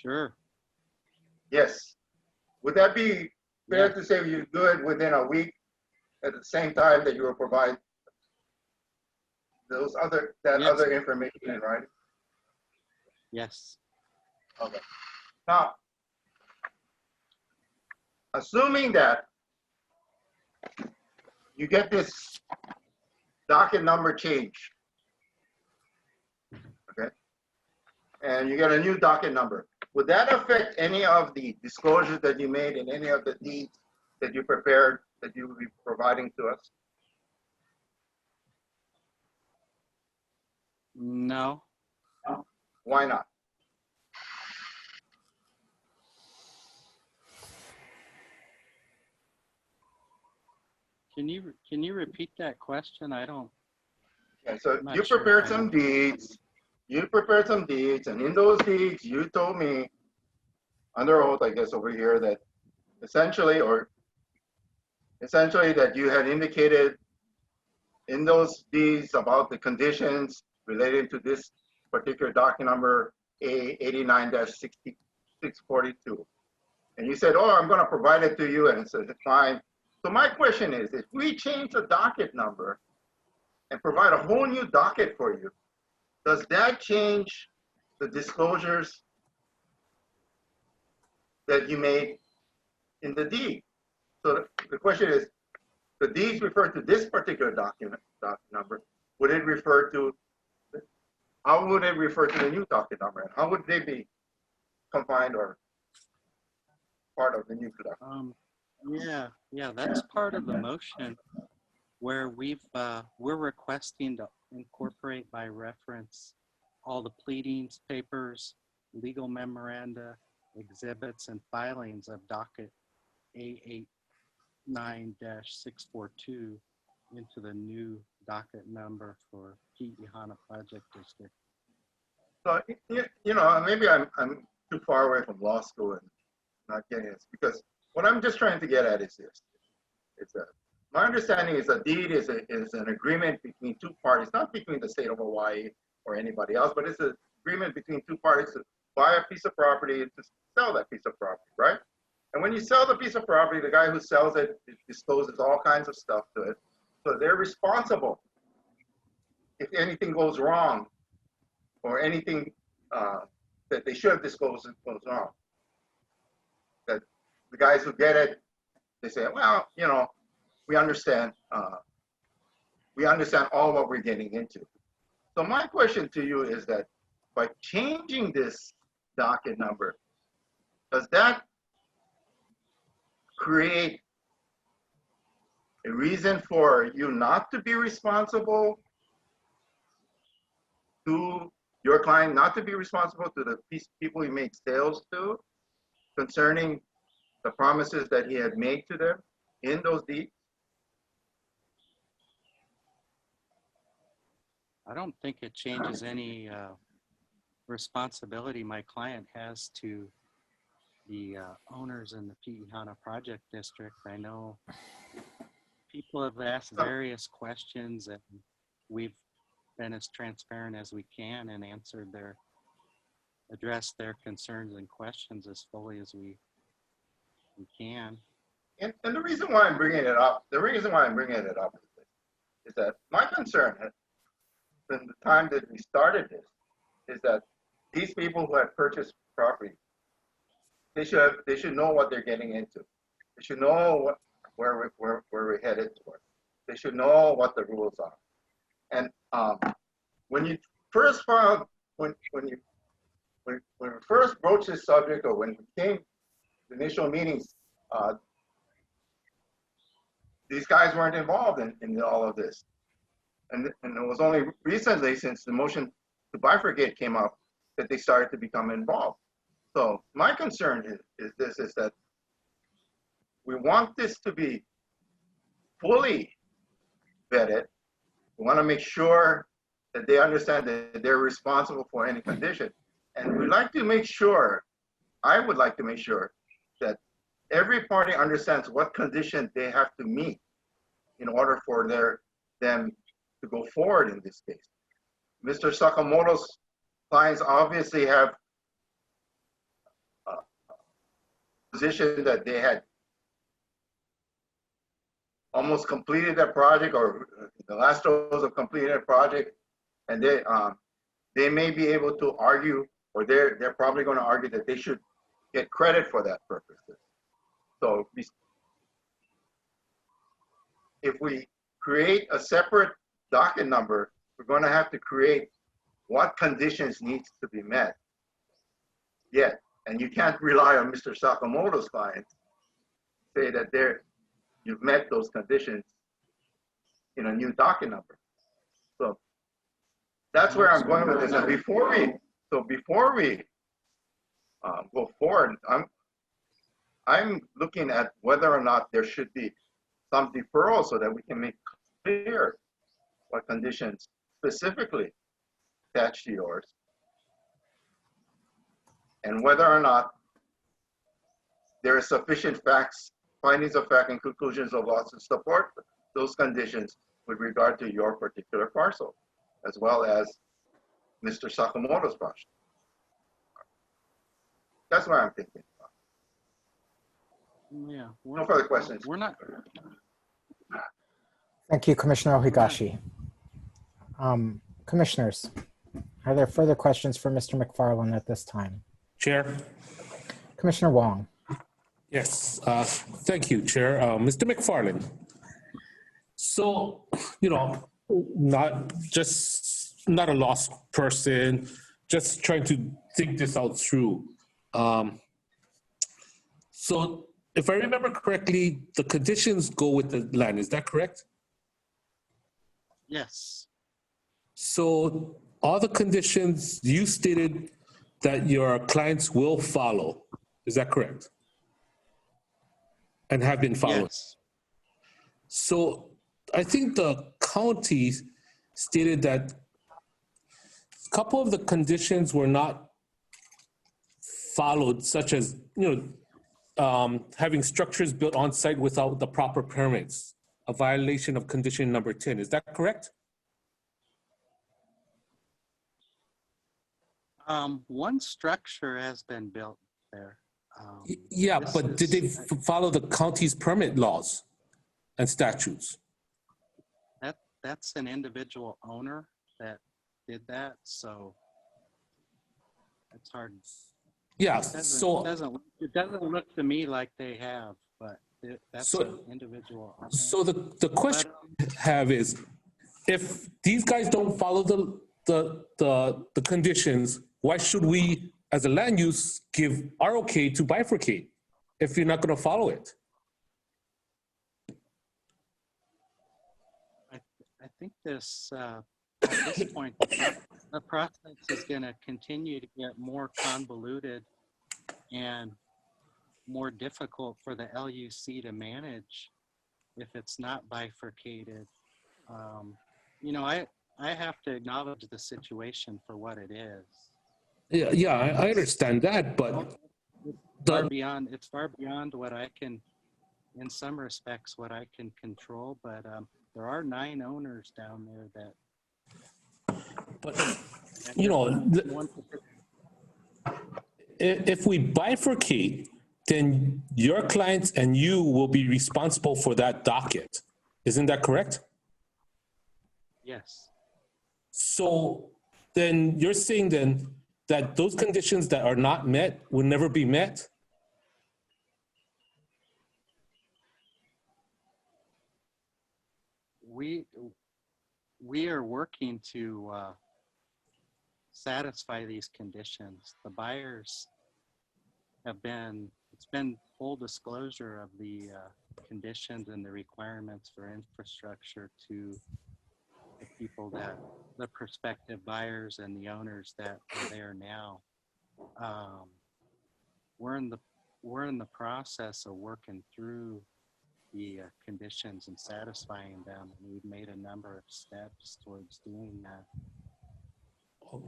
Sure. Yes. Would that be fair to say you do it within a week at the same time that you will provide those other information in writing? Yes. Okay. Now, assuming that you get this docket number change, okay, and you get a new docket number, would that affect any of the disclosures that you made in any of the deeds that you prepared that you will be providing to us? No. Why not? Can you repeat that question? I don't. Okay, so you prepared some deeds. You prepared some deeds, and in those deeds, you told me under oath, I guess, over here, that essentially that you had indicated in those deeds about the conditions related to this particular docket number A89-6642. And you said, oh, I'm going to provide it to you, and it says it's fine. So my question is, if we change the docket number and provide a whole new docket for you, does that change the disclosures that you made in the deed? So the question is, the deeds refer to this particular document number. Would it refer to, how would it refer to the new docket number? And how would they be confined or part of the new document? Yeah, that's part of the motion where we're requesting to incorporate by reference all the pleadings, papers, legal memoranda, exhibits, and filings of docket A89-642 into the new docket number for Pi'ihana Project District. So, you know, maybe I'm too far away from law school and not getting this, because what I'm just trying to get at is this. It's that my understanding is a deed is an agreement between two parties, not between the state of Hawaii or anybody else, but it's an agreement between two parties to buy a piece of property and to sell that piece of property, right? And when you sell the piece of property, the guy who sells it discloses all kinds of stuff to it. So they're responsible if anything goes wrong or anything that they should have disclosed goes wrong. That the guys who get it, they say, well, you know, we understand all what we're getting into. So my question to you is that by changing this docket number, does that create a reason for you not to be responsible to your client, not to be responsible to the people he makes sales to concerning the promises that he had made to them in those deeds? I don't think it changes any responsibility my client has to the owners in the Pi'ihana Project District. I know people have asked various questions and we've been as transparent as we can and addressed their concerns and questions as fully as we can. And the reason why I'm bringing it up, is that my concern from the time that we started this is that these people who have purchased property, they should know what they're getting into. They should know where we're headed toward. They should know what the rules are. And when you first filed, when we first broached this subject, or when we came to initial meetings, these guys weren't involved in all of this. And it was only recently, since the motion to bifurcate came up, that they started to become involved. So my concern is that we want this to be fully vetted. We want to make sure that they understand that they're responsible for any condition. And we'd like to make sure, I would like to make sure that every party understands what condition they have to meet in order for them to go forward in this case. Mr. Sakamoto's clients obviously have a position that they had almost completed that project, or the last throes of completing that project, and they may be able to argue, or they're probably going to argue that they should get credit for that purpose. So if we create a separate docket number, we're going to have to create what conditions needs to be met yet. And you can't rely on Mr. Sakamoto's clients to say that you've met those conditions in a new docket number. So that's where I'm going with this. And before we go forward, I'm looking at whether or not there should be some deferral so that we can make clear what conditions specifically attach to yours, and whether or not there are sufficient facts, findings of fact, and conclusions of law to support those conditions with regard to your particular parcel, as well as Mr. Sakamoto's parcel. That's what I'm thinking about. Yeah. No further questions. We're not. Thank you, Commissioner Ohigashi. Commissioners, are there further questions for Mr. McFarland at this time? Chair. Commissioner Wong. Yes, thank you, Chair. Mr. McFarland. So, not a lost person, just trying to think this out through. So if I remember correctly, the conditions go with the land, is that correct? Yes. So all the conditions you stated that your clients will follow, is that correct? And have been followed? Yes. So I think the county stated that a couple of the conditions were not followed, such as, having structures built on site without the proper permits, a violation of condition number 10. Is that correct? One structure has been built there. Yeah, but did they follow the county's permit laws and statutes? That's an individual owner that did that, so it's hard. Yeah, it doesn't look to me like they have, but that's an individual owner. So the question I have is, if these guys don't follow the conditions, why should we, as a land use, give our okay to bifurcate if you're not going to follow it? I think this, at this point, the process is going to continue to get more convoluted and more difficult for the LUC to manage if it's not bifurcated. I have to acknowledge the situation for what it is. Yeah, I understand that, but it's far beyond what I can, in some respects, what I can control. But there are 9 owners down there that. But if we bifurcate, then your clients and you will be responsible for that docket. Isn't that correct? Yes. So then you're saying then that those conditions that are not met will never be met? We are working to satisfy these conditions. The buyers it's been full disclosure of the conditions and the requirements for infrastructure to the people the prospective buyers and the owners that are there now. We're in the process of working through the conditions and satisfying them. And we've made a number of steps towards doing that.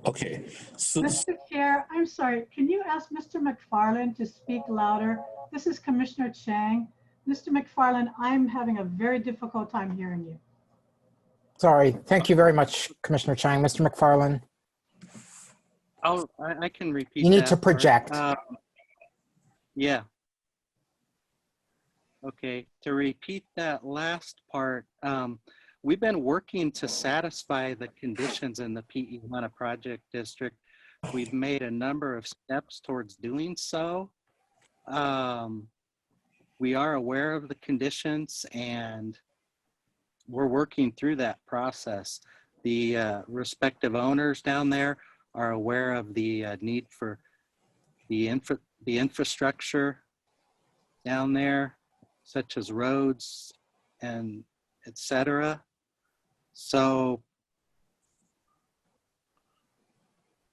Okay. So, Mr. Chair, I'm sorry. Can you ask Mr. McFarland to speak louder? This is Commissioner Chang. Mr. McFarland, I'm having a very difficult time hearing you. Sorry. Thank you very much, Commissioner Chang. Mr. McFarland. I can repeat. You need to project. Yeah. Okay. To repeat that last part, we've been working to satisfy the conditions in the P.E. Hana Project District. We've made a number of steps towards doing so. We are aware of the conditions and we're working through that process. The respective owners down there are aware of the need for the infrastructure down there, such as roads and etc. So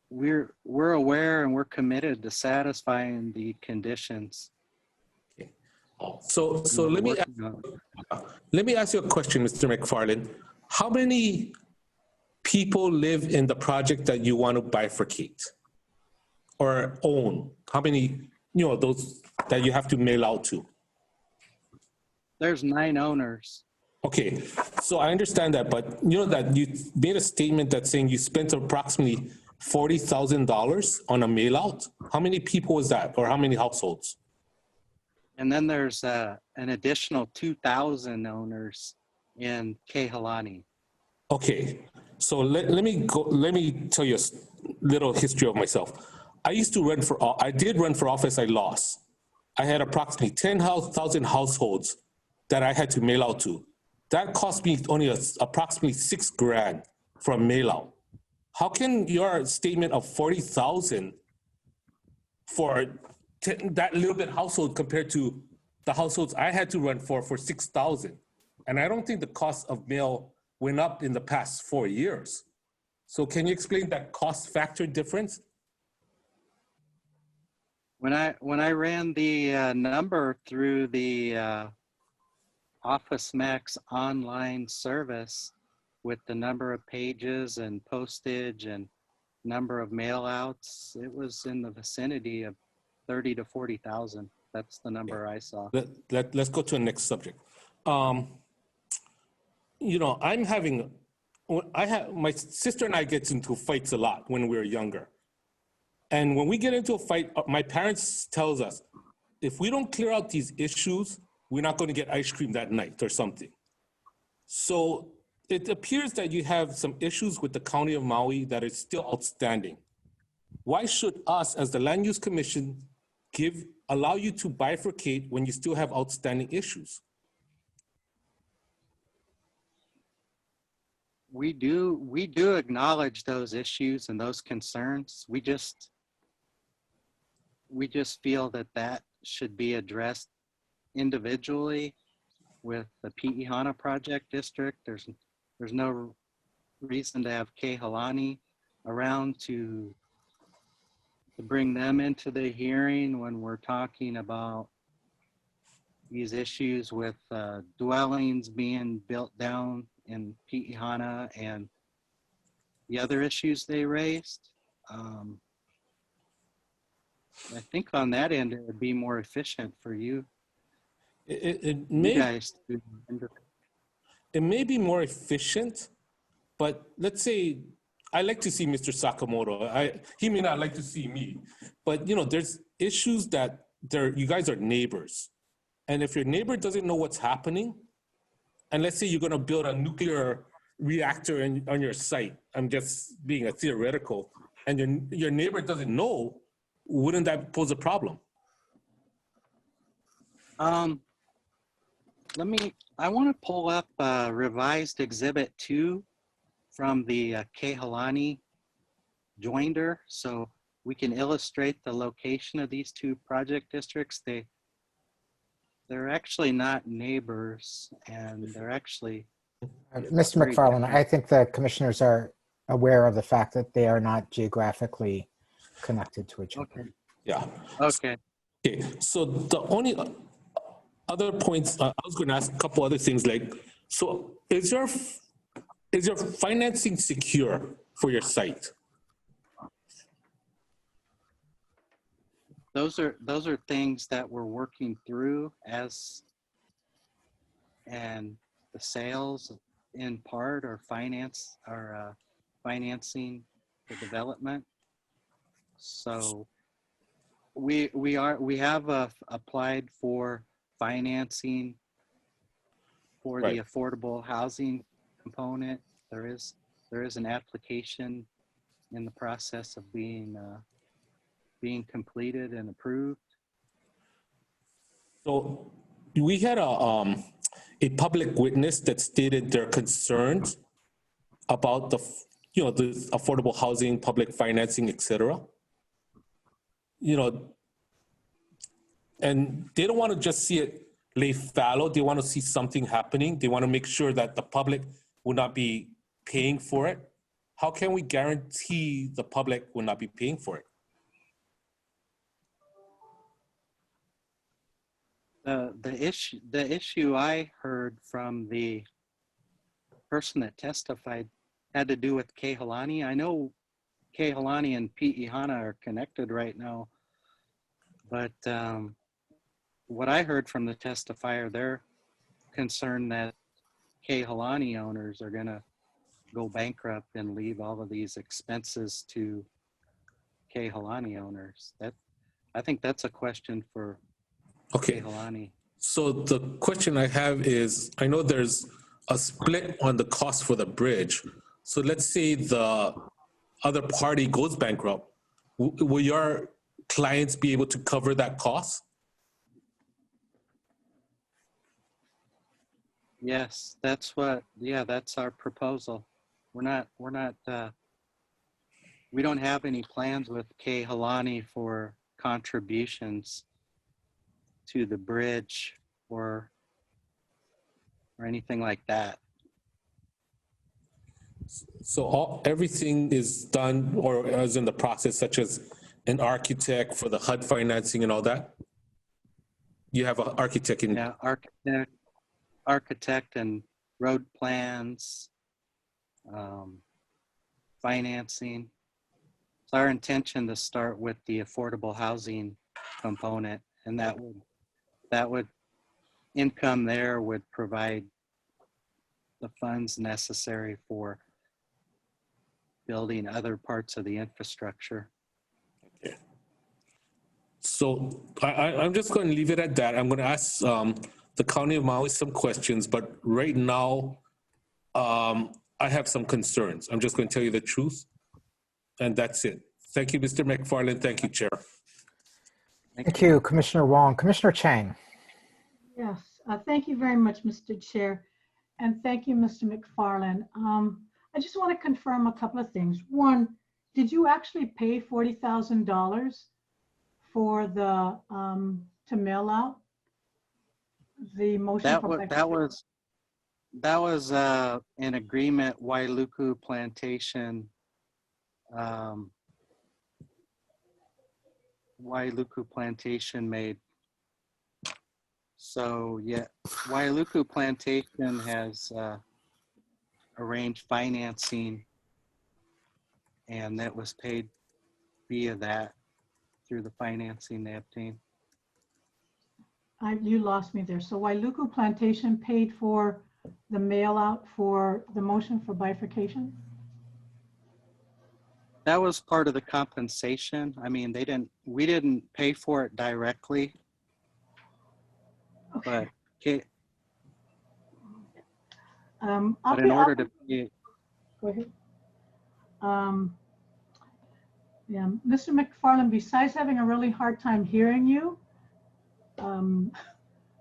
we're aware and we're committed to satisfying the conditions. So let me ask you a question, Mr. McFarland. How many people live in the project that you want to bifurcate or own? How many, those that you have to mail out to? There's 9 owners. Okay, so I understand that, but that you made a statement that saying you spent approximately $40,000 on a mail out. How many people was that, or how many households? And then there's an additional 2,000 owners in Kehalani. Okay, So let me tell you a little history of myself. I did run for office, I lost. I had approximately 10,000 households that I had to mail out to. That cost me only approximately $6,000 for a mail out. How can your statement of 40,000 for that little bit household compared to the households I had to run for 6,000? And I don't think the cost of mail went up in the past 4 years. So can you explain that cost factor difference? When I ran the number through the Office Max online service with the number of pages and postage and number of mail outs, it was in the vicinity of 30 to 40,000. That's the number I saw. Let's go to the next subject. You know, my sister and I get into fights a lot when we were younger. And when we get into a fight, my parents tells us, if we don't clear out these issues, we're not going to get ice cream that night or something. So it appears that you have some issues with the County of Maui that is still outstanding. Why should us, as the Land Use Commission, allow you to bifurcate when you still have outstanding issues? We do acknowledge those issues and those concerns. We just feel that should be addressed individually with the Pi'ihana Project District. There's no reason to have Kehalani around to bring them into the hearing when we're talking about these issues with dwellings being built down in Pi'ihana and the other issues they raised. I think on that end, it would be more efficient for you. It may be more efficient, but let's say I like to see Mr. Sakamoto. He may not like to see me, but you know, there's issues that you guys are neighbors. And if your neighbor doesn't know what's happening, and let's say you're going to build a nuclear reactor on your site, I'm just being a theoretical, and your neighbor doesn't know, wouldn't that pose a problem? I want to pull up revised Exhibit 2 from the Kehalani joinder so we can illustrate the location of these two project districts. They're actually not neighbors, and they're actually... Mr. McFarland, I think the commissioners are aware of the fact that they are not geographically connected to each other. Okay. Yeah. Okay. Okay, so the only other points, I was going to ask a couple other things like, so is your financing secure for your site? Those are things that we're working through and the sales in part are financing the development. So we have applied for financing for the affordable housing component. There is an application in the process of being completed and approved. So we had a public witness that stated their concerns about the affordable housing, public financing, et cetera. You know, and they don't want to just see it lay fallow. They want to see something happening. They want to make sure that the public will not be paying for it. How can we guarantee the public will not be paying for it? The issue I heard from the person that testified had to do with Kehalani. I know Kehalani and Pi'ihana are connected right now, but what I heard from the testifier, they're concerned that Kehalani owners are gonna go bankrupt and leave all of these expenses to Kehalani owners. I think that's a question for Kehalani. So the question I have is, I know there's a split on the cost for the bridge. So let's say the other party goes bankrupt. Will your clients be able to cover that cost? Yes, that's what, yeah, that's our proposal. We don't have any plans with Kehalani for contributions to the bridge or anything like that. So everything is done or is in the process, such as an architect for the HUD financing and all that? You have an architect in? Yeah, architect and road plans, financing. It's our intention to start with the affordable housing component, and that would income there would provide the funds necessary for building other parts of the infrastructure. Okay. So I'm just going to leave it at that. I'm going to ask the County of Maui some questions, but right now I have some concerns. I'm just going to tell you the truth, and that's it. Thank you, Mr. McFarland. Thank you, Chair. Thank you, Commissioner Wong. Commissioner Chang. Yes, thank you very much, Mr. Chair. And thank you, Mr. McFarland. I just want to confirm a couple of things. One, did you actually pay $40,000 for the, to mail out the motion? That was an agreement Wailuku Plantation made. So yeah, Wailuku Plantation has arranged financing, and that was paid via that through the financing they obtained. You lost me there. So Wailuku Plantation paid for the mail out for the motion for bifurcation? That was part of the compensation. I mean, we didn't pay for it directly, okay. But in order to pay, go ahead. Yeah, Mr. McFarland, besides having a really hard time hearing you, I'm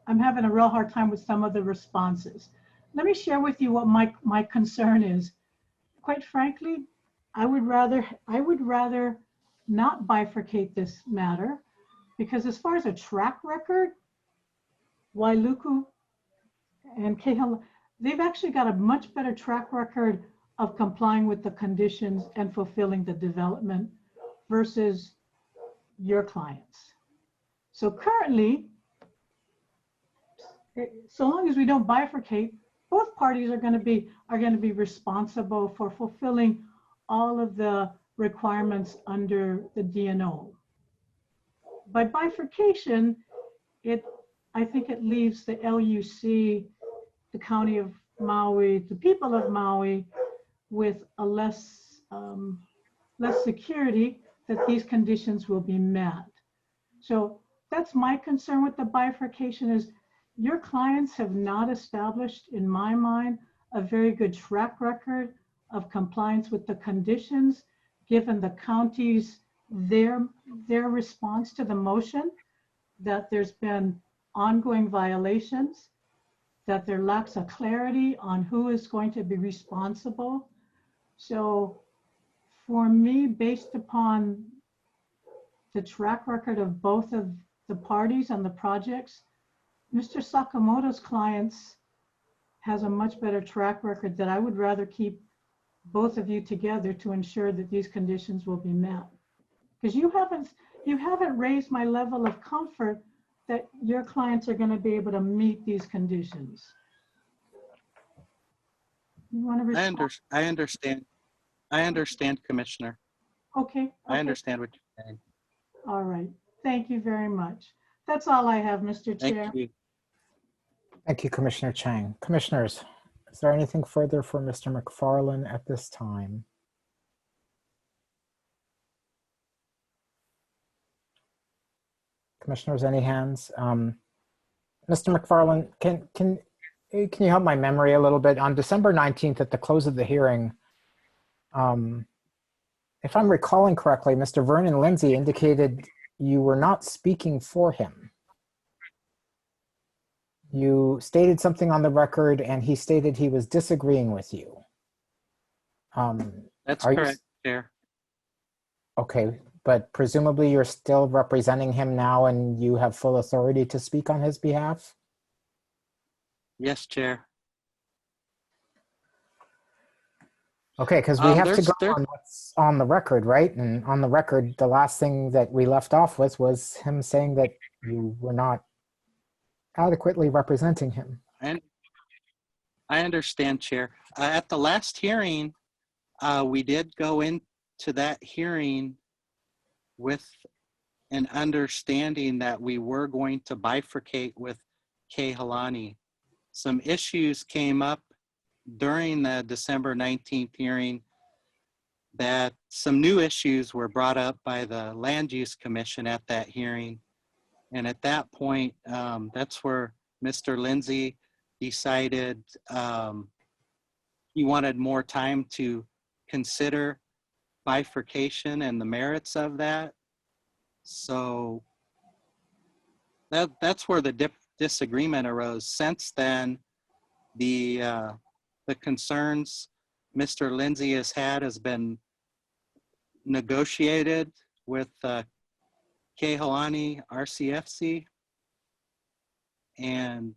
having a real hard time with some of the responses. Let me share with you what my concern is. Quite frankly, I would rather not bifurcate this matter, because as far as a track record, Wailuku and Kehala, they've actually got a much better track record of complying with the conditions and fulfilling the development versus your clients. So currently, so long as we don't bifurcate, both parties are going to be responsible for fulfilling all of the requirements under the DNO. By bifurcation, I think it leaves the LUC, the County of Maui, the people of Maui, with a less security that these conditions will be met. So that's my concern with the bifurcation is your clients have not established, in my mind, a very good track record of compliance with the conditions, given the county's, their response to the motion, that there's been ongoing violations, that there lacks a clarity on who is going to be responsible. So for me, based upon the track record of both of the parties and the projects, Mr. Sakamoto's clients has a much better track record that I would rather keep both of you together to ensure that these conditions will be met. Because you haven't raised my level of comfort that your clients are going to be able to meet these conditions. You want to respond? I understand, Commissioner. Okay. I understand what you're saying. All right. Thank you very much. That's all I have, Mr. Chair. Thank you. Thank you, Commissioner Chang. Commissioners, is there anything further for Mr. McFarland at this time? Commissioners, any hands? Mr. McFarland, can you help my memory a little bit? On December 19th, at the close of the hearing, If I'm recalling correctly, Mr. Vernon Lindsay indicated you were not speaking for him. You stated something on the record and he stated he was disagreeing with you. That's Are you- correct, Chair. Okay, but presumably you're still representing him now and you have full authority to speak on his behalf? Yes, Chair. Okay, because we have to go There- on what's on the record, right? And on the record, the last thing that we left off with was him saying that you were not adequately representing him. And I understand, Chair. At the last hearing, we did go into that hearing with an understanding that we were going to bifurcate with Kehalani. Some issues came up during the December 19th hearing that some new issues were brought up by the Land Use Commission at that hearing. And at that point, that's where Mr. Lindsay decided he wanted more time to consider bifurcation and the merits of that. So that's where the disagreement arose. Since then, the concerns Mr. Lindsay has had has been negotiated with Kehalani RCFC, and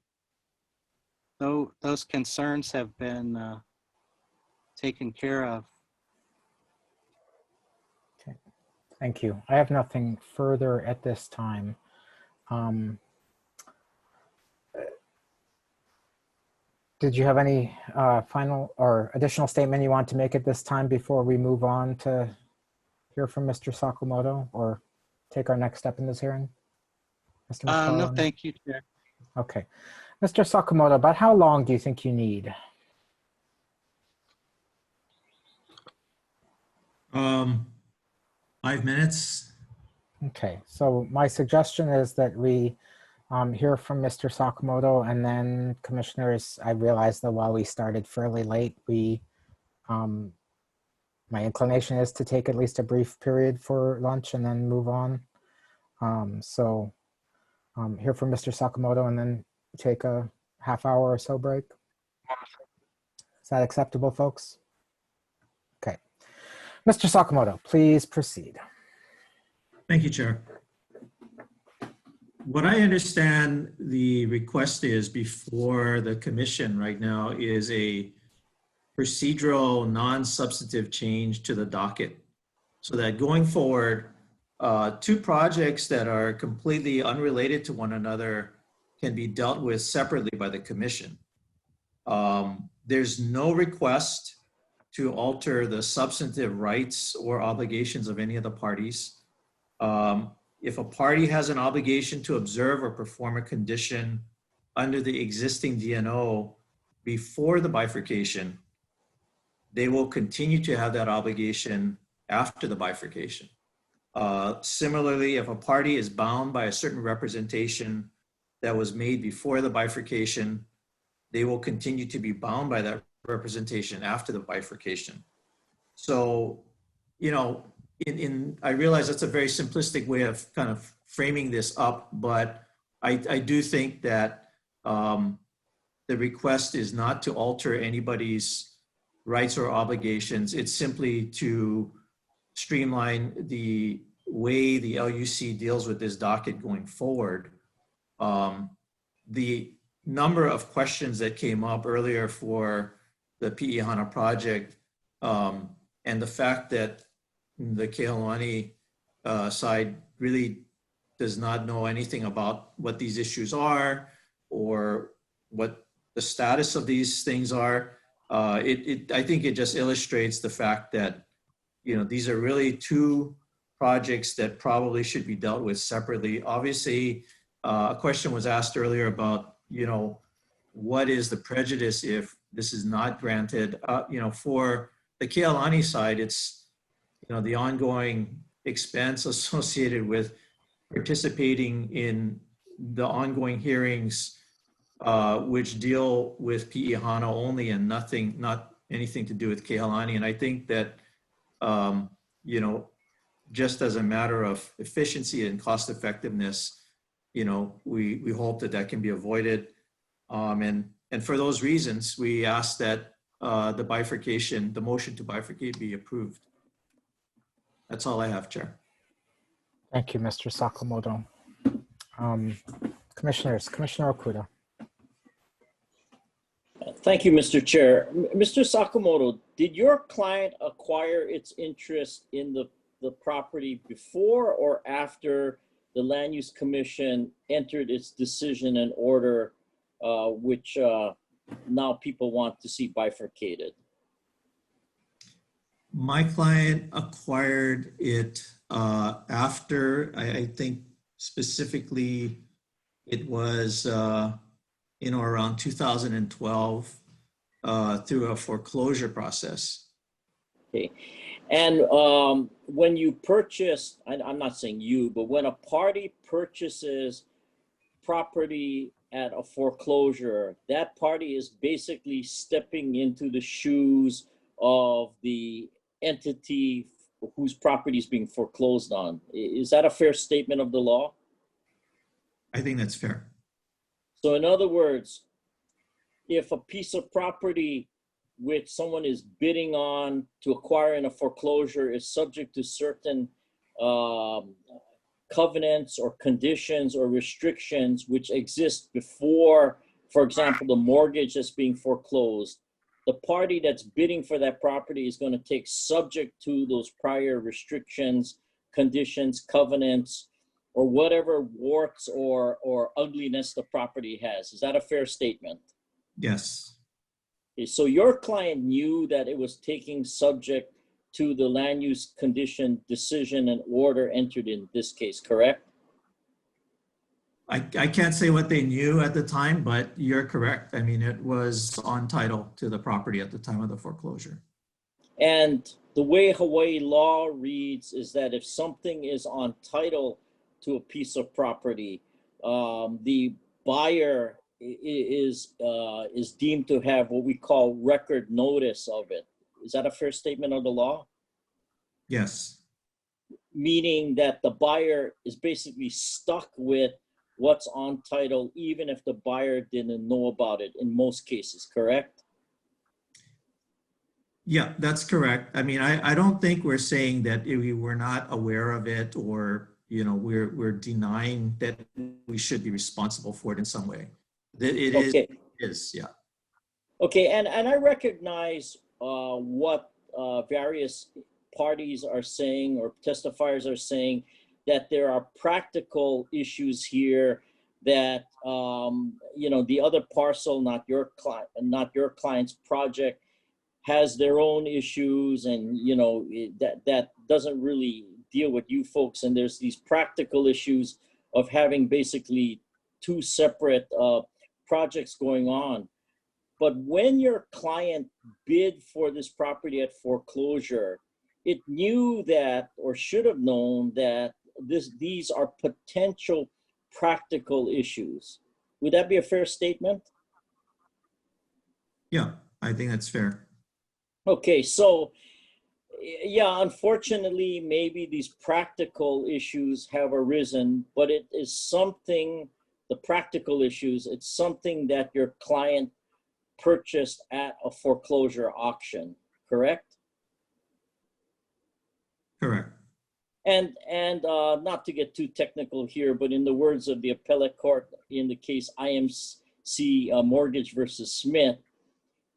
those concerns have been taken care of. Okay, thank you. I have nothing further at this time. Did you have any final or additional statement you want to make at this time before we move on to hear from Mr. Sakamoto or take our next step in this hearing? Mr. No, McFarland? thank you, Chair. Okay. Mr. Sakamoto, about how long do you think you need? 5 minutes. Okay, so my suggestion is that we hear from Mr. Sakamoto, and then commissioners, I realize that while we started fairly late, my inclination is to take at least a brief period for lunch and then move on. Hear from Mr. Sakamoto and then take a half-hour or so break. Is that acceptable, folks? Okay. Mr. Sakamoto, please proceed. Thank you, Chair. What I understand the request is before the commission right now is a procedural non-substantive change to the docket so that going forward, two projects that are completely unrelated to one another can be dealt with separately by the commission. There's no request to alter the substantive rights or obligations of any of the parties. If a party has an obligation to observe or perform a condition under the existing DNO before the bifurcation, they will continue to have that obligation after the bifurcation. Similarly, if a party is bound by a certain representation that was made before the bifurcation, they will continue to be bound by that representation after the bifurcation. So, you know, I realize that's a very simplistic way of kind of framing this up, but I do think that the request is not to alter anybody's rights or obligations. It's simply to streamline the way the LUC deals with this docket going forward. The number of questions that came up earlier for the PE HANA project and the fact that the Kehalani side really does not know anything about what these issues are or what the status of these things are. I think it just illustrates the fact that, you know, these are really two projects that probably should be dealt with separately. Obviously, a question was asked earlier about, you know, what is the prejudice if this is not granted? You know, for the Kehalani side, it's, you know, the ongoing expense associated with participating in the ongoing hearings, which deal with PE HANA only and not anything to do with Kehalani. And I think that you know, just as a matter of efficiency and cost effectiveness, you know, we hope that that can be avoided. And for those reasons, we ask that the bifurcation, the motion to bifurcate be approved. That's all I have, Chair. Thank you, Mr. Sakamoto. Commissioners, Commissioner Okuda. Thank you, Mr. Chair. Mr. Sakamoto, did your client acquire its interest in the property before or after the Land Use Commission entered its decision and order, which now people want to see bifurcated? My client acquired it after, I think specifically it was around 2012 through a foreclosure process. Okay. And when you purchase, I'm not saying you, but when a party purchases property at a foreclosure, that party is basically stepping into the shoes of the entity whose property is being foreclosed on. Is that a fair statement of the law? I think that's fair. So in other words, if a piece of property which someone is bidding on to acquire in a foreclosure is subject to certain covenants or conditions or restrictions which exist before, for example, the mortgage that's being foreclosed, the party that's bidding for that property is going to take subject to those prior restrictions, conditions, covenants, or whatever warts or ugliness the property has. Is that a fair statement? Yes. Okay, so your client knew that it was taking subject to the land use condition decision and order entered in this case, correct? I can't say what they knew at the time, but you're correct. I mean, it was on title to the property at the time of the foreclosure. And the way Hawaii law reads is that if something is on title to a piece of property, the buyer is deemed to have what we call record notice of it. Is that a fair statement of the law? Yes. Meaning that the buyer is basically stuck with what's on title, even if the buyer didn't know about it in most cases, correct? Yeah, that's correct. I mean, I don't think we're saying that we were not aware of it or, you know, we're denying that we should be responsible for it in some way. It is, yeah. Okay, and I recognize what various parties are saying or testifiers are saying, that there are practical issues here that you know, the other parcel, not your client's project, has their own issues, and you know that doesn't really deal with you folks. And there's these practical issues of having basically two separate projects going on. But when your client bid for this property at foreclosure, it knew that, or should have known that, these are potential practical issues. Would that be a fair statement? Yeah, I think that's fair. Okay, so yeah, unfortunately, maybe these practical issues have arisen, but it is something, the practical issues, it's something that your client purchased at a foreclosure auction, correct? Correct. And not to get too technical here, but in the words of the appellate court in the case IMC Mortgage versus Smith,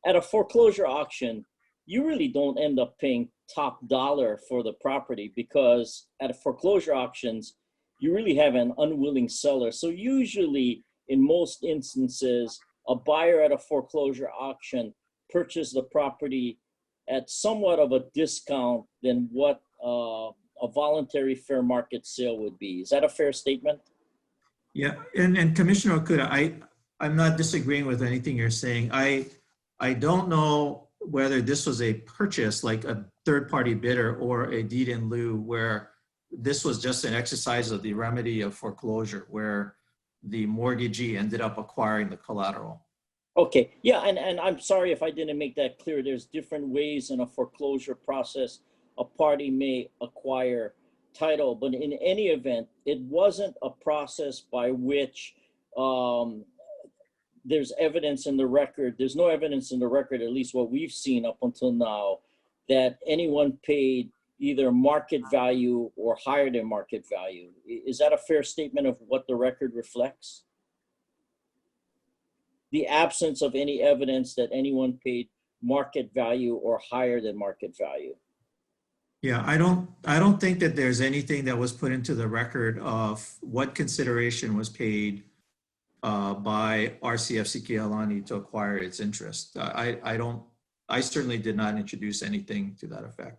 at a foreclosure auction, you really don't end up paying top dollar for the property, because at a foreclosure auctions, you really have an unwilling seller. So usually, in most instances, a buyer at a foreclosure auction purchased the property at somewhat of a discount than what a voluntary fair market sale would be. Is that a fair statement? Yeah, and Commissioner Okuda, I'm not disagreeing with anything you're saying. I don't know whether this was a purchase, like a third-party bidder, or a deed in lieu, where this was just an exercise of the remedy of foreclosure, where the mortgagee ended up acquiring the collateral. Okay, yeah, and I'm sorry if I didn't make that clear. There's different ways in a foreclosure process a party may acquire title, but in any event, it wasn't a process by which there's evidence in the record. There's no evidence in the record, at least what we've seen up until now, that anyone paid either market value or higher than market value. Is that a fair statement of what the record reflects? The absence of any evidence that anyone paid market value or higher than market value. Yeah, I don't think that there's anything that was put into the record of what consideration was paid by RCFC Kehalani to acquire its interest. I certainly did not introduce anything to that effect.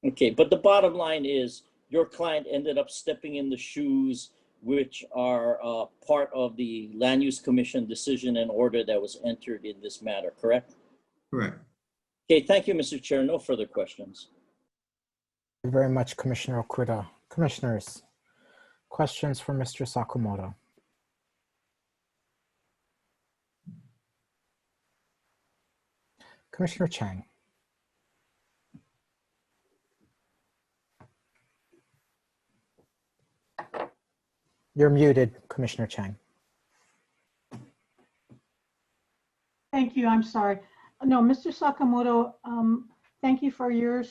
Okay, but the bottom line is your client ended up stepping in the shoes which are part of the Land Use Commission decision and order that was entered in this matter, correct? Correct. Okay, thank you, Mr. Chair. No further questions. Thank you very much, Commissioner Okuda. Commissioners, questions for Mr. Sakamoto? Commissioner Chang. You're muted, Commissioner Chang. Thank you. I'm sorry. No, Mr. Sakamoto, thank you for your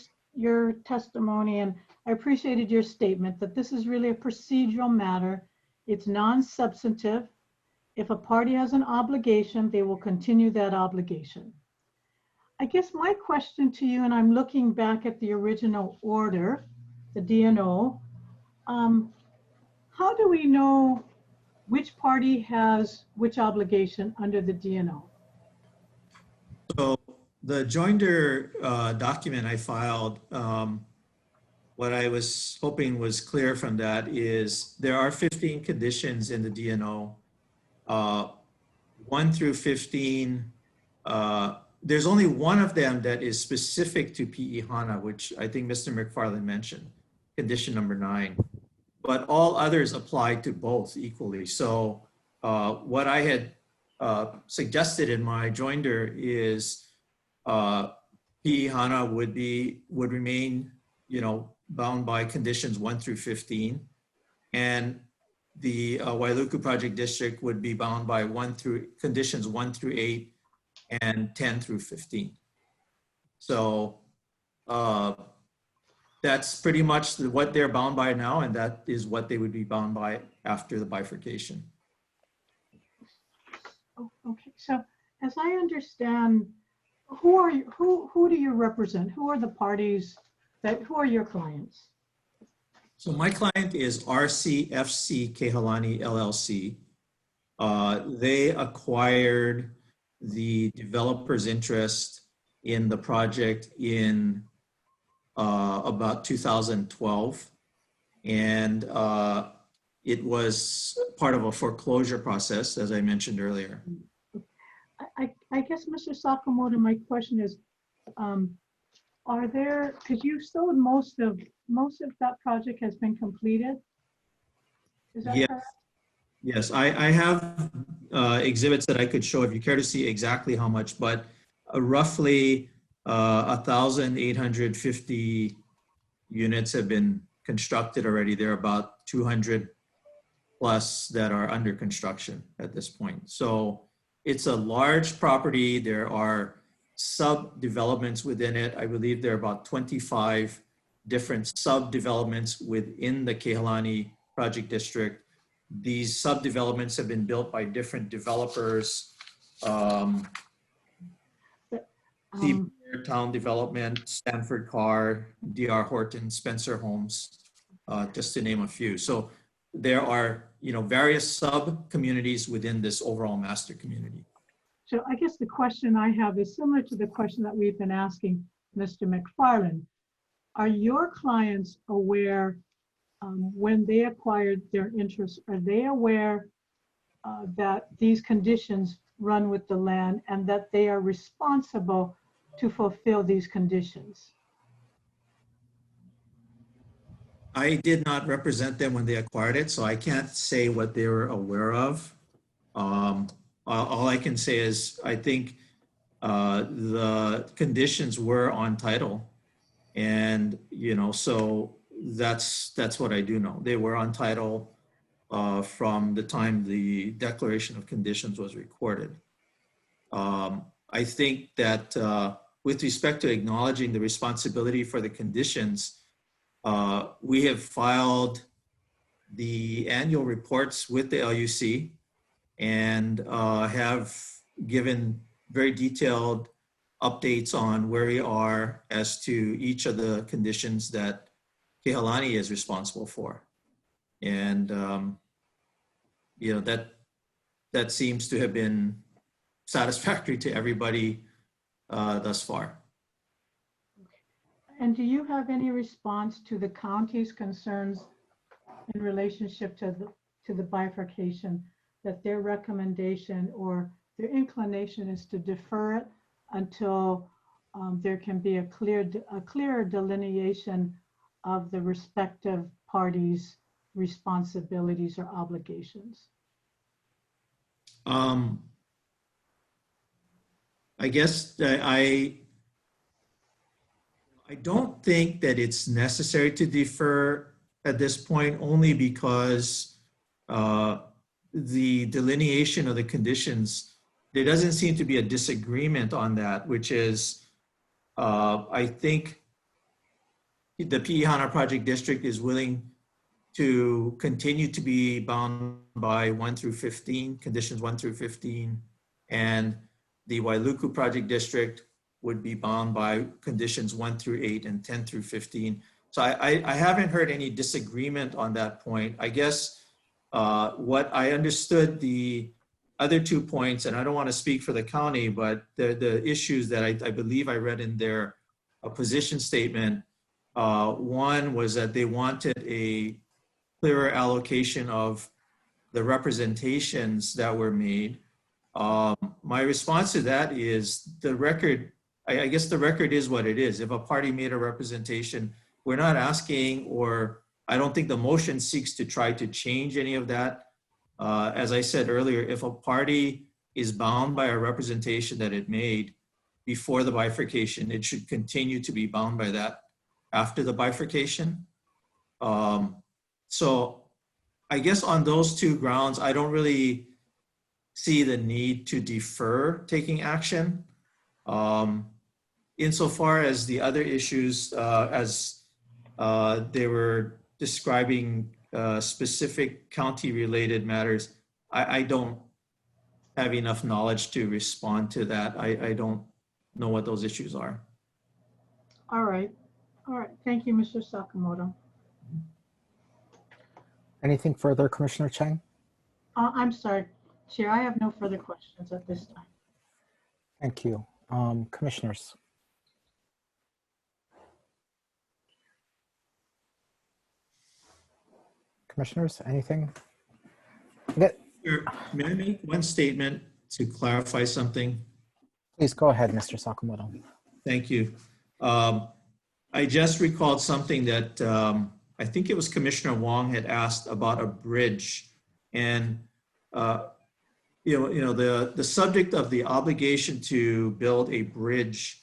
testimony, and I appreciated your statement that this is really a procedural matter. It's non-substantive. If a party has an obligation, they will continue that obligation. I guess my question to you, and I'm looking back at the original order, the DNO, how do we know which party has which obligation under the DNO? So the joinder document I filed, what I was hoping was clear from that is there are 15 conditions in the DNO. 1 through 15, there's only one of them that is specific to PE HANA, which I think Mr. McFarland mentioned, condition number 9. But all others apply to both equally. So what I had suggested in my joinder is PE HANA would remain, bound by conditions 1 through 15, and the Wailuku Project District would be bound by conditions 1 through 8 and 10 through 15. So that's pretty much what they're bound by now, and that is what they would be bound by after the bifurcation. Oh, okay, so as I understand, who do you represent? Who are the parties who are your clients? So my client is RCFC Kehalani LLC. They acquired the developer's interest in the project in about 2012. And it was part of a foreclosure process, as I mentioned earlier. I guess, Mr. Sakamoto, my question is, because you sold most of that project has been completed? Is that correct? Yes, I have exhibits that I could show if you care to see exactly how much, but roughly 1,850 units have been constructed already. There are about 200 plus that are under construction at this point. So it's a large property. There are sub-developments within it. I believe there are about 25 different sub-developments within the Kehalani Project District. These sub-developments have been built by different developers. Town Development, Stanford Carr, D.R. Horton, Spencer Homes, just to name a few. So there are, various sub-communities within this overall master community. So I guess the question I have is similar to the question that we've been asking Mr. McFarland. Are your clients aware when they acquired their interest, are they aware that these conditions run with the land and that they are responsible to fulfill these conditions? I did not represent them when they acquired it, so I can't say what they were aware of. All I can say is I think the conditions were on title, And, so that's what I do know. They were on title from the time the declaration of conditions was recorded. I think that with respect to acknowledging the responsibility for the conditions, we have filed the annual reports with the LUC and have given very detailed updates on where we are as to each of the conditions that Kehalani is responsible for. And, that seems to have been satisfactory to everybody thus far. And do you have any response to the county's concerns in relationship to the bifurcation, that their recommendation or their inclination is to defer it until there can be a clearer delineation of the respective parties' responsibilities or obligations? I guess that I don't think that it's necessary to defer at this point, only because the delineation of the conditions, there doesn't seem to be a disagreement on that, which is, I think the Pi'ihana Project District is willing to continue to be bound by 1 through 15, conditions 1 through 15, and the Wailuku Project District would be bound by conditions 1 through 8 and 10 through 15. So I haven't heard any disagreement on that point. I guess what I understood the other 2 points, and I don't want to speak for the county, but the issues that I believe I read in their position statement, one was that they wanted a clearer allocation of the representations that were made. My response to that is the record, I guess the record is what it is. If a party made a representation, we're not asking, or I don't think the motion seeks to try to change any of that. As I said earlier, if a party is bound by a representation that it made before the bifurcation, it should continue to be bound by that after the bifurcation. So I guess on those 2 grounds, I don't really see the need to defer taking action. Insofar as the other issues, as they were describing specific county-related matters, I don't have enough knowledge to respond to that. I don't know what those issues are. All right. Thank you, Mr. Sakamoto. Anything further, Commissioner Chang? I'm sorry, Chair, I have no further questions at this time. Thank you. Commissioners. Commissioners, anything? May I make one statement to clarify something? Please go ahead, Mr. Sakamoto. Thank you. I just recalled something that I think it was Commissioner Wong had asked about a bridge, and the subject of the obligation to build a bridge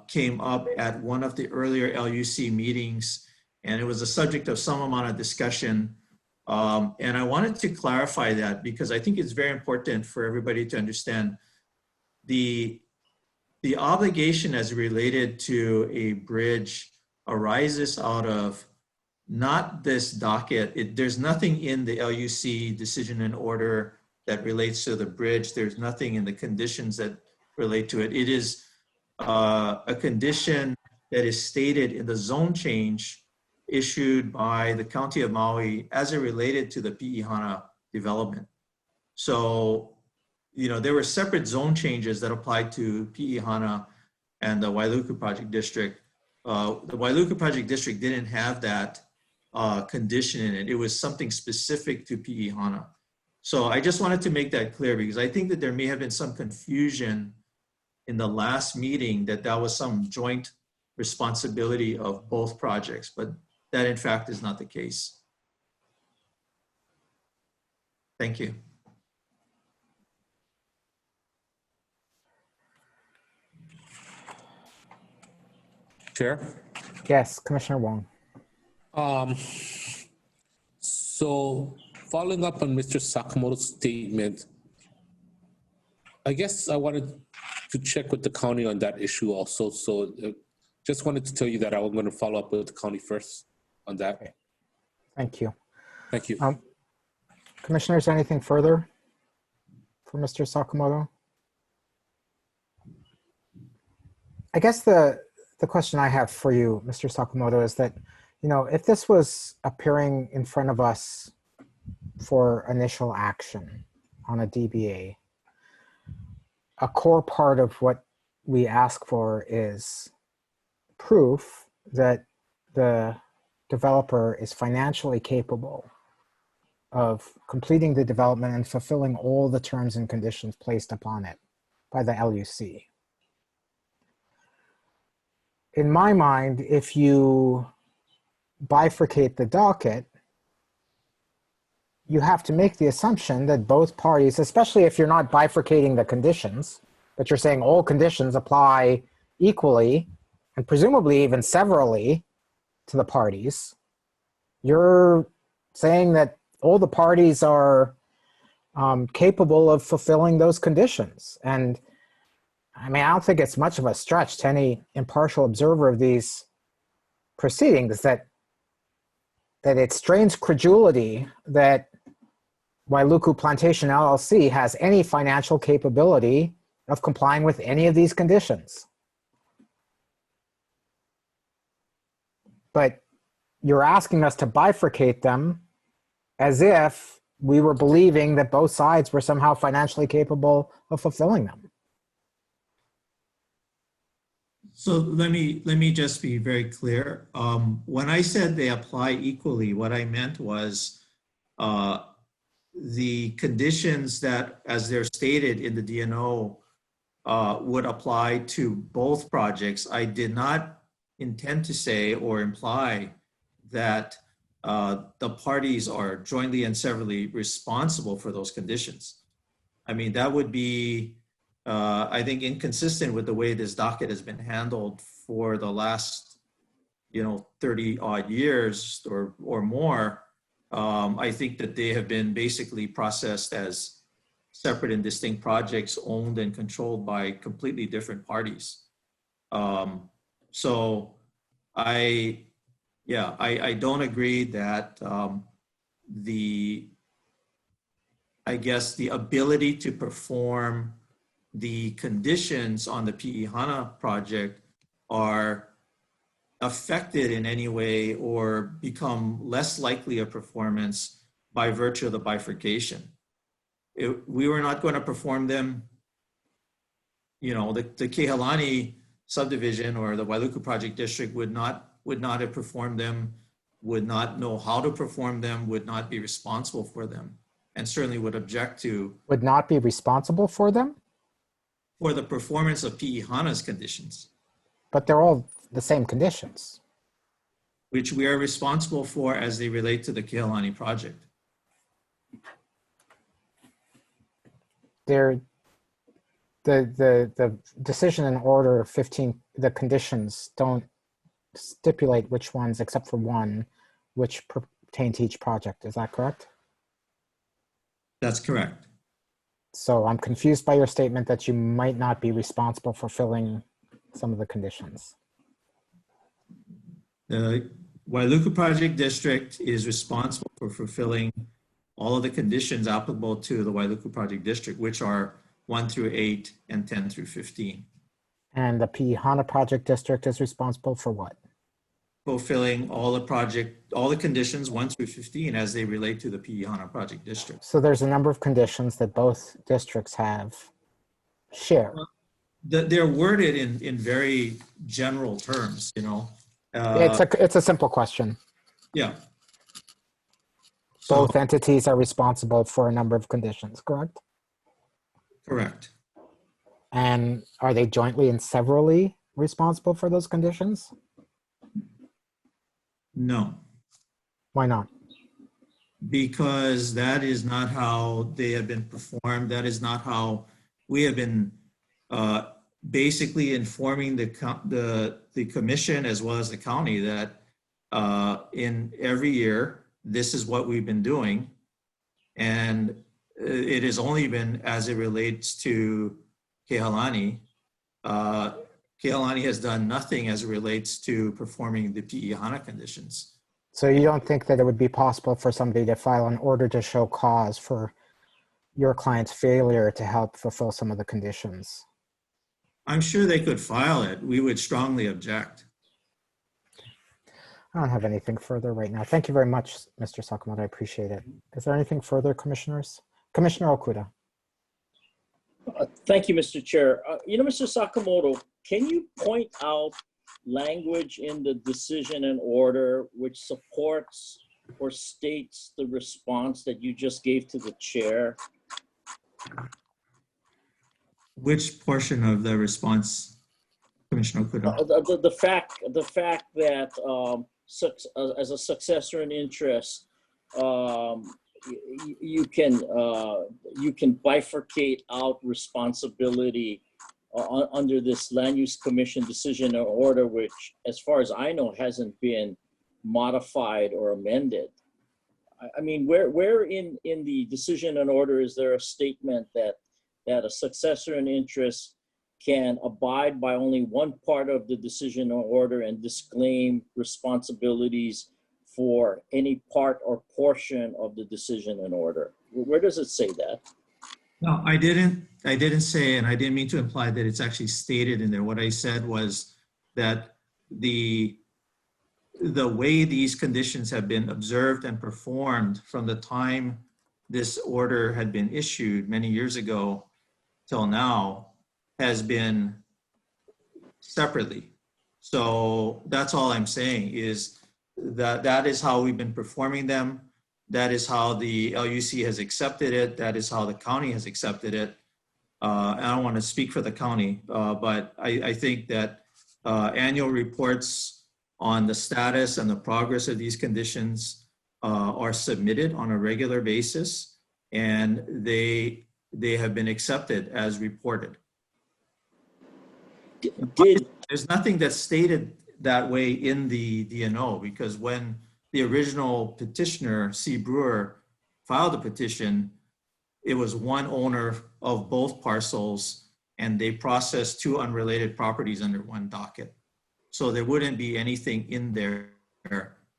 came up at one of the earlier LUC meetings, and it was a subject of some amount of discussion. And I wanted to clarify that because I think it's very important for everybody to understand the obligation as related to a bridge arises out of not this docket. There's nothing in the LUC decision and order that relates to the bridge. There's nothing in the conditions that relate to it. It is a condition that is stated in the zone change issued by the County of Maui as it related to the Pi'ihana development. So, there were separate zone changes that applied to Pi'ihana and the Wailuku Project District. The Wailuku Project District didn't have that condition in it. It was something specific to Pi'ihana. So I just wanted to make that clear because I think that there may have been some confusion in the last meeting that was some joint responsibility of both projects, but that in fact is not the case. Thank you. Chair? Yes, Commissioner Wong. So following up on Mr. Sakamoto's statement, I guess I wanted to check with the county on that issue also. So just wanted to tell you that I'm going to follow up with the county first on that. Okay. Thank you. Thank you. Commissioners, anything further for Mr. Sakamoto? I guess the question I have for you, Mr. Sakamoto, is that, you know, if this was appearing in front of us for initial action on a DBA, a core part of what we ask for is proof that the developer is financially capable of completing the development and fulfilling all the terms and conditions placed upon it by the LUC. In my mind, if you bifurcate the docket, you have to make the assumption that both parties, especially if you're not bifurcating the conditions, but you're saying all conditions apply equally and presumably even severally to the parties, you're saying that all the parties are capable of fulfilling those conditions. And I mean, I don't think it's much of a stretch to any impartial observer of these proceedings that it strains credulity that Wailuku Plantation LLC has any financial capability of complying with any of these conditions. But you're asking us to bifurcate them as if we were believing that both sides were somehow financially capable of fulfilling them. So let me just be very clear. When I said they apply equally, what I meant was the conditions that, as they're stated in the DNO, would apply to both projects. I did not intend to say or imply that the parties are jointly and severally responsible for those conditions. I mean, that would be, I think, inconsistent with the way this docket has been handled for the last, 30 odd years or more. I think that they have been basically processed as separate and distinct projects owned and controlled by completely different parties. So I don't agree that I guess the ability to perform the conditions on the PE HANA project are affected in any way or become less likely of performance by virtue of the bifurcation. We were not going to perform them, the Kehalani subdivision or the Wailuku Project District would not have performed them, would not know how to perform them, would not be responsible for them, and certainly would object to. Would not be responsible for them? For the performance of PE HANA's conditions. But they're all the same conditions. Which we are responsible for as they relate to the Kehalani project. The decision in order 15, the conditions don't stipulate which ones, except for one, which pertain to each project. Is that correct? That's correct. So I'm confused by your statement that you might not be responsible for filling some of the conditions. The Wailuku Project District is responsible for fulfilling all of the conditions applicable to the Wailuku Project District, which are 1 through 8 and 10 through 15. And the PE HANA Project District is responsible for what? Fulfilling all the conditions 1 through 15 as they relate to the PE HANA Project District. So there's a number of conditions that both districts have share. Well, they're worded in very general terms, It's a simple question. Yeah. Both entities are responsible for a number of conditions, correct? Correct. And are they jointly and severally responsible for those conditions? No. Why not? Because that is not how they have been performed. That is not how we have been basically informing the commission as well as the county that in every year, this is what we've been doing. And it has only been as it relates to Kehalani. Kehalani has done nothing as it relates to performing the PE HANA conditions. So you don't think that it would be possible for somebody to file an order to show cause for your client's failure to help fulfill some of the conditions? I'm sure they could file it. We would strongly object. I don't have anything further right now. Thank you very much, Mr. Sakamoto. I appreciate it. Is there anything further, commissioners? Commissioner Okuda. Thank you, Mr. Chair. Mr. Sakamoto, can you point out language in the decision and order which supports or states the response that you just gave to the chair? Which portion of the response, Commissioner Okuda? The fact that as a successor in interest, you can bifurcate out responsibility under this land use commission decision or order, which, as far as I know, hasn't been modified or amended. I mean, where in the decision and order is there a statement that a successor in interest can abide by only one part of the decision or order and disclaim responsibilities for any part or portion of the decision and order? Where does it say that? No, I didn't say, and I didn't mean to imply that it's actually stated in there. What I said was that the way these conditions have been observed and performed from the time this order had been issued many years ago till now has been separately. So that's all I'm saying is that is how we've been performing them. That is how the LUC has accepted it. That is how the county has accepted it. I don't want to speak for the county, but I think that annual reports on the status and the progress of these conditions are submitted on a regular basis, and they have been accepted as reported. There's nothing that's stated that way in the DNO, because when the original petitioner, C. Brewer, filed the petition, it was one owner of both parcels, and they processed two unrelated properties under one docket. So there wouldn't be anything in there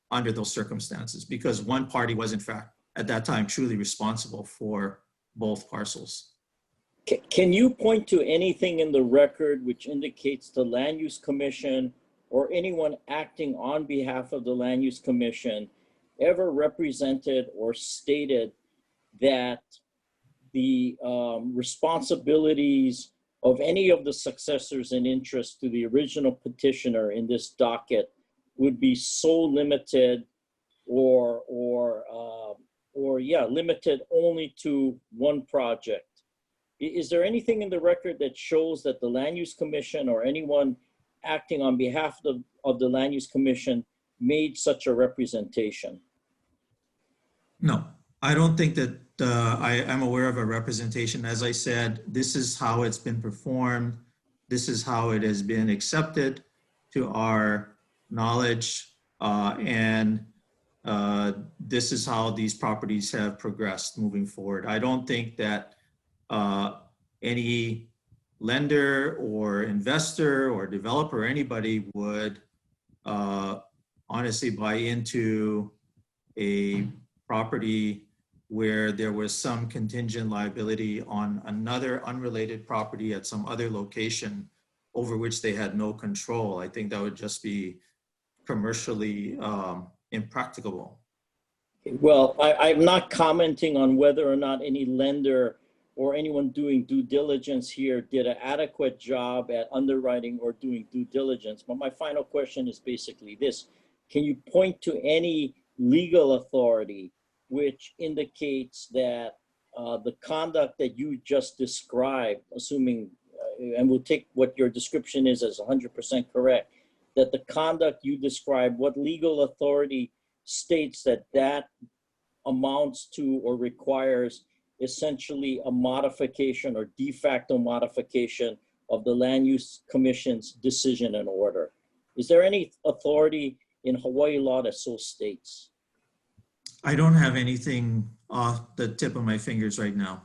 under those circumstances, because one party was, in fact, at that time, truly responsible for both parcels. Can you point to anything in the record which indicates the Land Use Commission or anyone acting on behalf of the Land Use Commission ever represented or stated that the responsibilities of any of the successors in interest to the original petitioner in this docket would be so limited or limited only to one project? Is there anything in the record that shows that the Land Use Commission or anyone acting on behalf of the Land Use Commission made such a representation? No, I don't think that I'm aware of a representation. As I said, this is how it's been performed. This is how it has been accepted to our knowledge. And this is how these properties have progressed moving forward. I don't think that any lender or investor or developer or anybody would honestly buy into a property where there was some contingent liability on another unrelated property at some other location over which they had no control. I think that would just be commercially impracticable. Well, I'm not commenting on whether or not any lender or anyone doing due diligence here did an adequate job at underwriting or doing due diligence. But my final question is basically this. Can you point to any legal authority which indicates that the conduct that you just described, assuming, and we'll take what your description is as 100% correct, that the conduct you described, what legal authority states that that amounts to or requires essentially a modification or de facto modification of the Land Use Commission's decision and order? Is there any authority in Hawaii law that so states? I don't have anything off the tip of my fingers right now.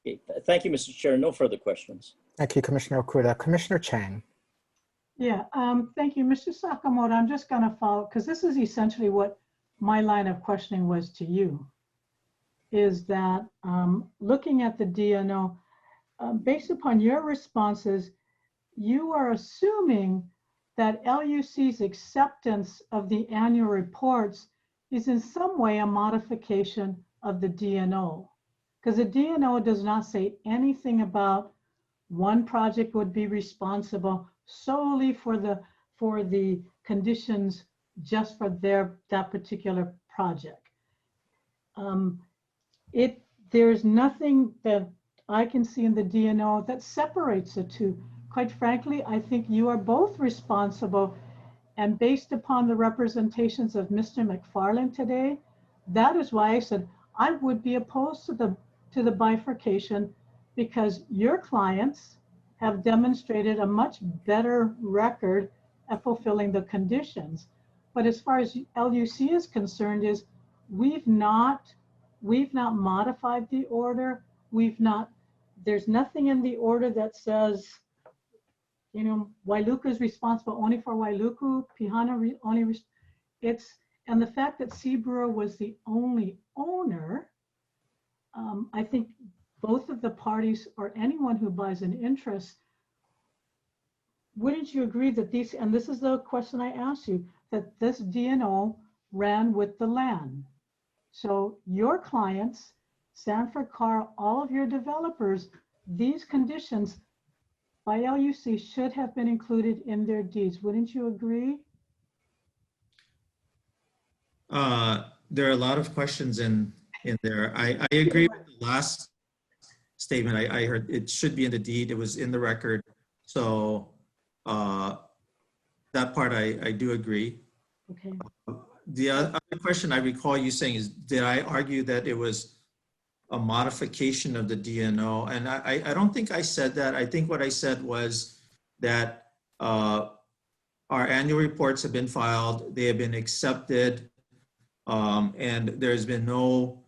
Okay, thank you, Mr. Chair. No further questions. Thank you, Commissioner Okuda. Commissioner Chang. Yeah, thank you, Mr. Sakamoto. I'm just going to follow, because this is essentially what my line of questioning was to you, is that looking at the DNO, based upon your responses, you are assuming that LUC's acceptance of the annual reports is in some way a modification of the DNO, because the DNO does not say anything about one project would be responsible solely for the conditions just for that particular project. There's nothing that I can see in the DNO that separates the two. Quite frankly, I think you are both responsible, and based upon the representations of Mr. McFarland today, that is why I said I would be opposed to the bifurcation, because your clients have demonstrated a much better record at fulfilling the conditions. But as far as LUC is concerned, is we've not modified the order. There's nothing in the order that says, you know, Wailuku is responsible only for Wailuku, Pihana and the fact that BREWER was the only owner, I think both of the parties or anyone who buys an interest, wouldn't you agree that these, and this is the question I asked you, that this DNO ran with the land? So your clients, Sanford Carr, all of your developers, these conditions by LUC should have been included in their deeds. Wouldn't you agree? There are a lot of questions in there. I agree with the last statement. I heard it should be in the deed. It was in the record. So that part I do agree. Okay. The other question I recall you saying is, did I argue that it was a modification of the DNO? And I don't think I said that. I think what I said was that our annual reports have been filed, they have been accepted, and there's been no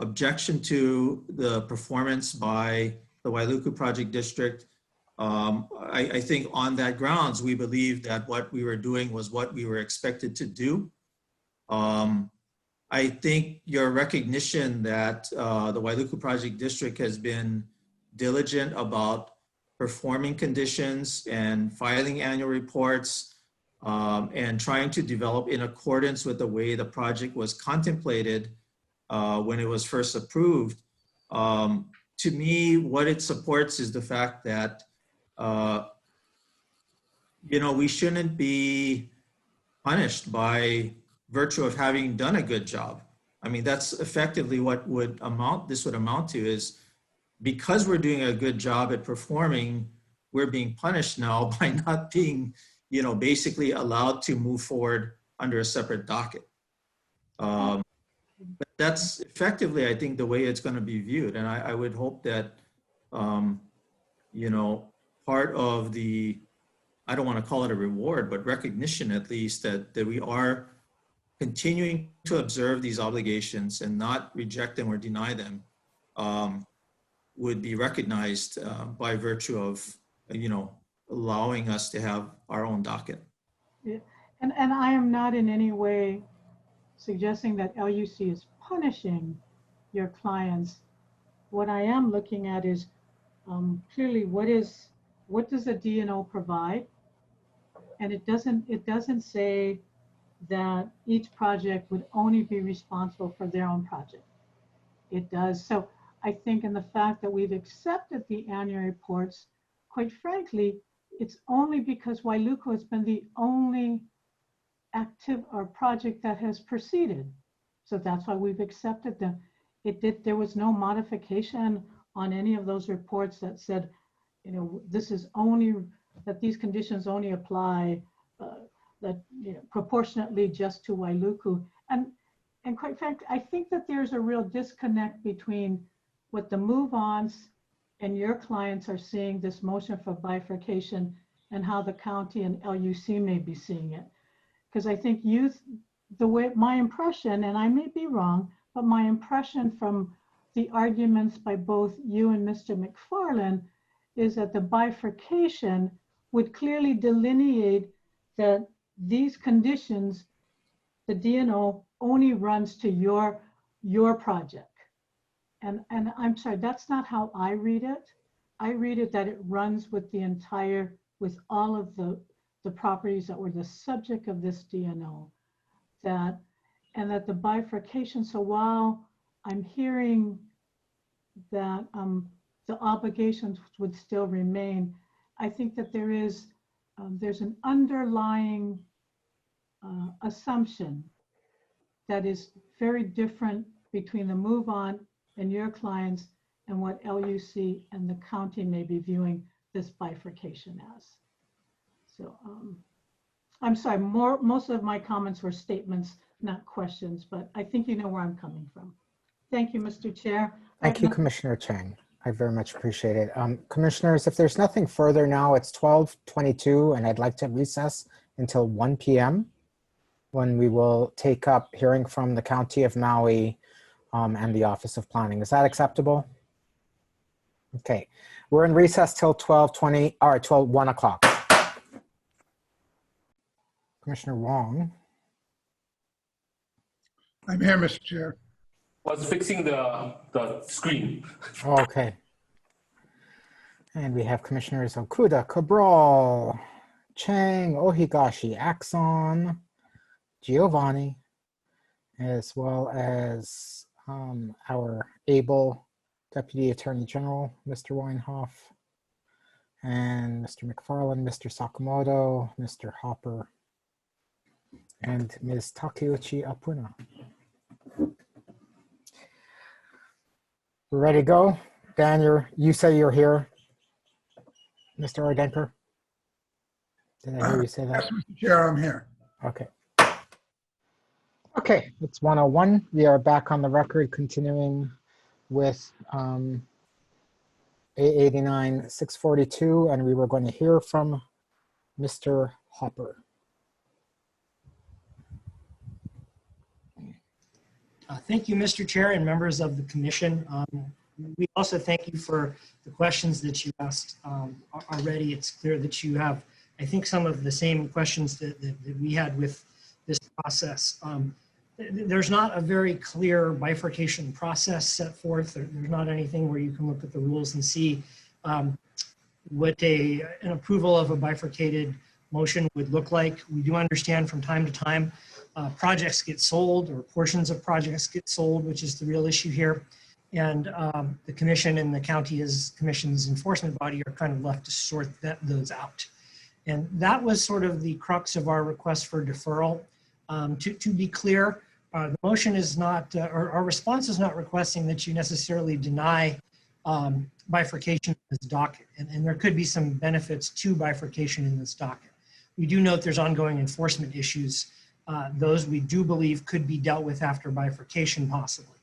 objection to the performance by the Wailuku Project District. I think on that grounds, we believe that what we were doing was what we were expected to do. I think your recognition that the Wailuku Project District has been diligent about performing conditions and filing annual reports and trying to develop in accordance with the way the project was contemplated when it was first approved. To me, what it supports is the fact that you know, we shouldn't be punished by virtue of having done a good job. I mean, that's effectively what this would amount to, is because we're doing a good job at performing, we're being punished now by not being, you know, basically allowed to move forward under a separate docket. But that's effectively, I think, the way it's going to be viewed. And I would hope that, you know, part of the, I don't want to call it a reward, but recognition at least that we are continuing to observe these obligations and not reject them or deny them would be recognized by virtue of, you know, allowing us to have our own docket. Yeah. And I am not in any way suggesting that LUC is punishing your clients. What I am looking at is clearly what does the DNO provide? And it doesn't say that each project would only be responsible for their own project. It does. So I think in the fact that we've accepted the annual reports, quite frankly, it's only because Wailuku has been the only active or project that has proceeded. So that's why we've accepted them. There was no modification on any of those reports that said, you know, this is only, that these conditions only apply that, you know, proportionately just to Wailuku. And quite frankly, I think that there's a real disconnect between what the move-ons and your clients are seeing this motion for bifurcation and how the county and LUC may be seeing it. Because I think the way, my impression, and I may be wrong, but my impression from the arguments by both you and Mr. McFarland is that the bifurcation would clearly delineate that these conditions, the DNO only runs to your project. And I'm sorry, that's not how I read it. I read it that it runs with the entire, with all of the properties that were the subject of this DNO. And that the bifurcation, so while I'm hearing that the obligations would still remain, I think that there's an underlying assumption that is very different between the move on and your clients and what LUC and the county may be viewing this bifurcation as. So I'm sorry, most of my comments were statements, not questions, but I think you know where I'm coming from. Thank you, Mr. Chair. Thank you, Commissioner Chang. I very much appreciate it. Commissioners, if there's nothing further now, it's 12:22 and I'd like to recess until 1 p.m. when we will take up hearing from the County of Maui and the Office of Planning. Is that acceptable? Okay, we're in recess till 12:20, all right, 1 o'clock. Commissioner Wong. I'm here, Mr. Chair. Was fixing the screen. Okay. And we have Commissioners Okuda, Cabral, Chang, Ohigashi, Axon, Giovanni, as well as our able Deputy Attorney General, Mr. Weinhoff, and Mr. McFarland, Mr. Sakamoto, Mr. Hopper, and Ms. Takeuchi Apuna. We're ready to go. Dan, you say you're here. Mr. Ardenker? Did I hear you say that? Yes, Mr. Chair, I'm here. Okay. Okay, it's 1:01. We are back on the record, continuing with A89-642, and we were going to hear from Mr. Hopper. Thank you, Mr. Chair and members of the commission. We also thank you for the questions that you asked already. It's clear that you have, I think, some of the same questions that we had with this process. There's not a very clear bifurcation process set forth. There's not anything where you can look at the rules and see what an approval of a bifurcated motion would look like. We do understand from time to time projects get sold or portions of projects get sold, which is the real issue here. And the commission and the county as commission's enforcement body are kind of left to sort those out. And that was sort of the crux of our request for deferral. To be clear, the motion is not, or our response is not requesting that you necessarily deny bifurcation in this docket. And there could be some benefits to bifurcation in this docket. We do note there's ongoing enforcement issues. Those we do believe could be dealt with after bifurcation possibly.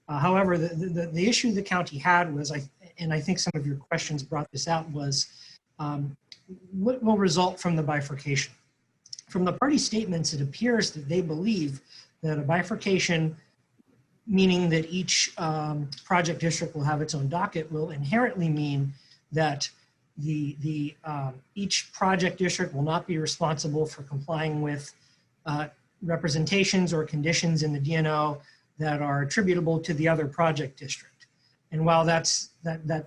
However, the issue the county had was, and I think some of your questions brought this out, was what will result from the bifurcation? From the party statements, it appears that they believe that a bifurcation, meaning that each project district will have its own docket, will inherently mean that each project district will not be responsible for complying with representations or conditions in the DNO that are attributable to the other project district. And while that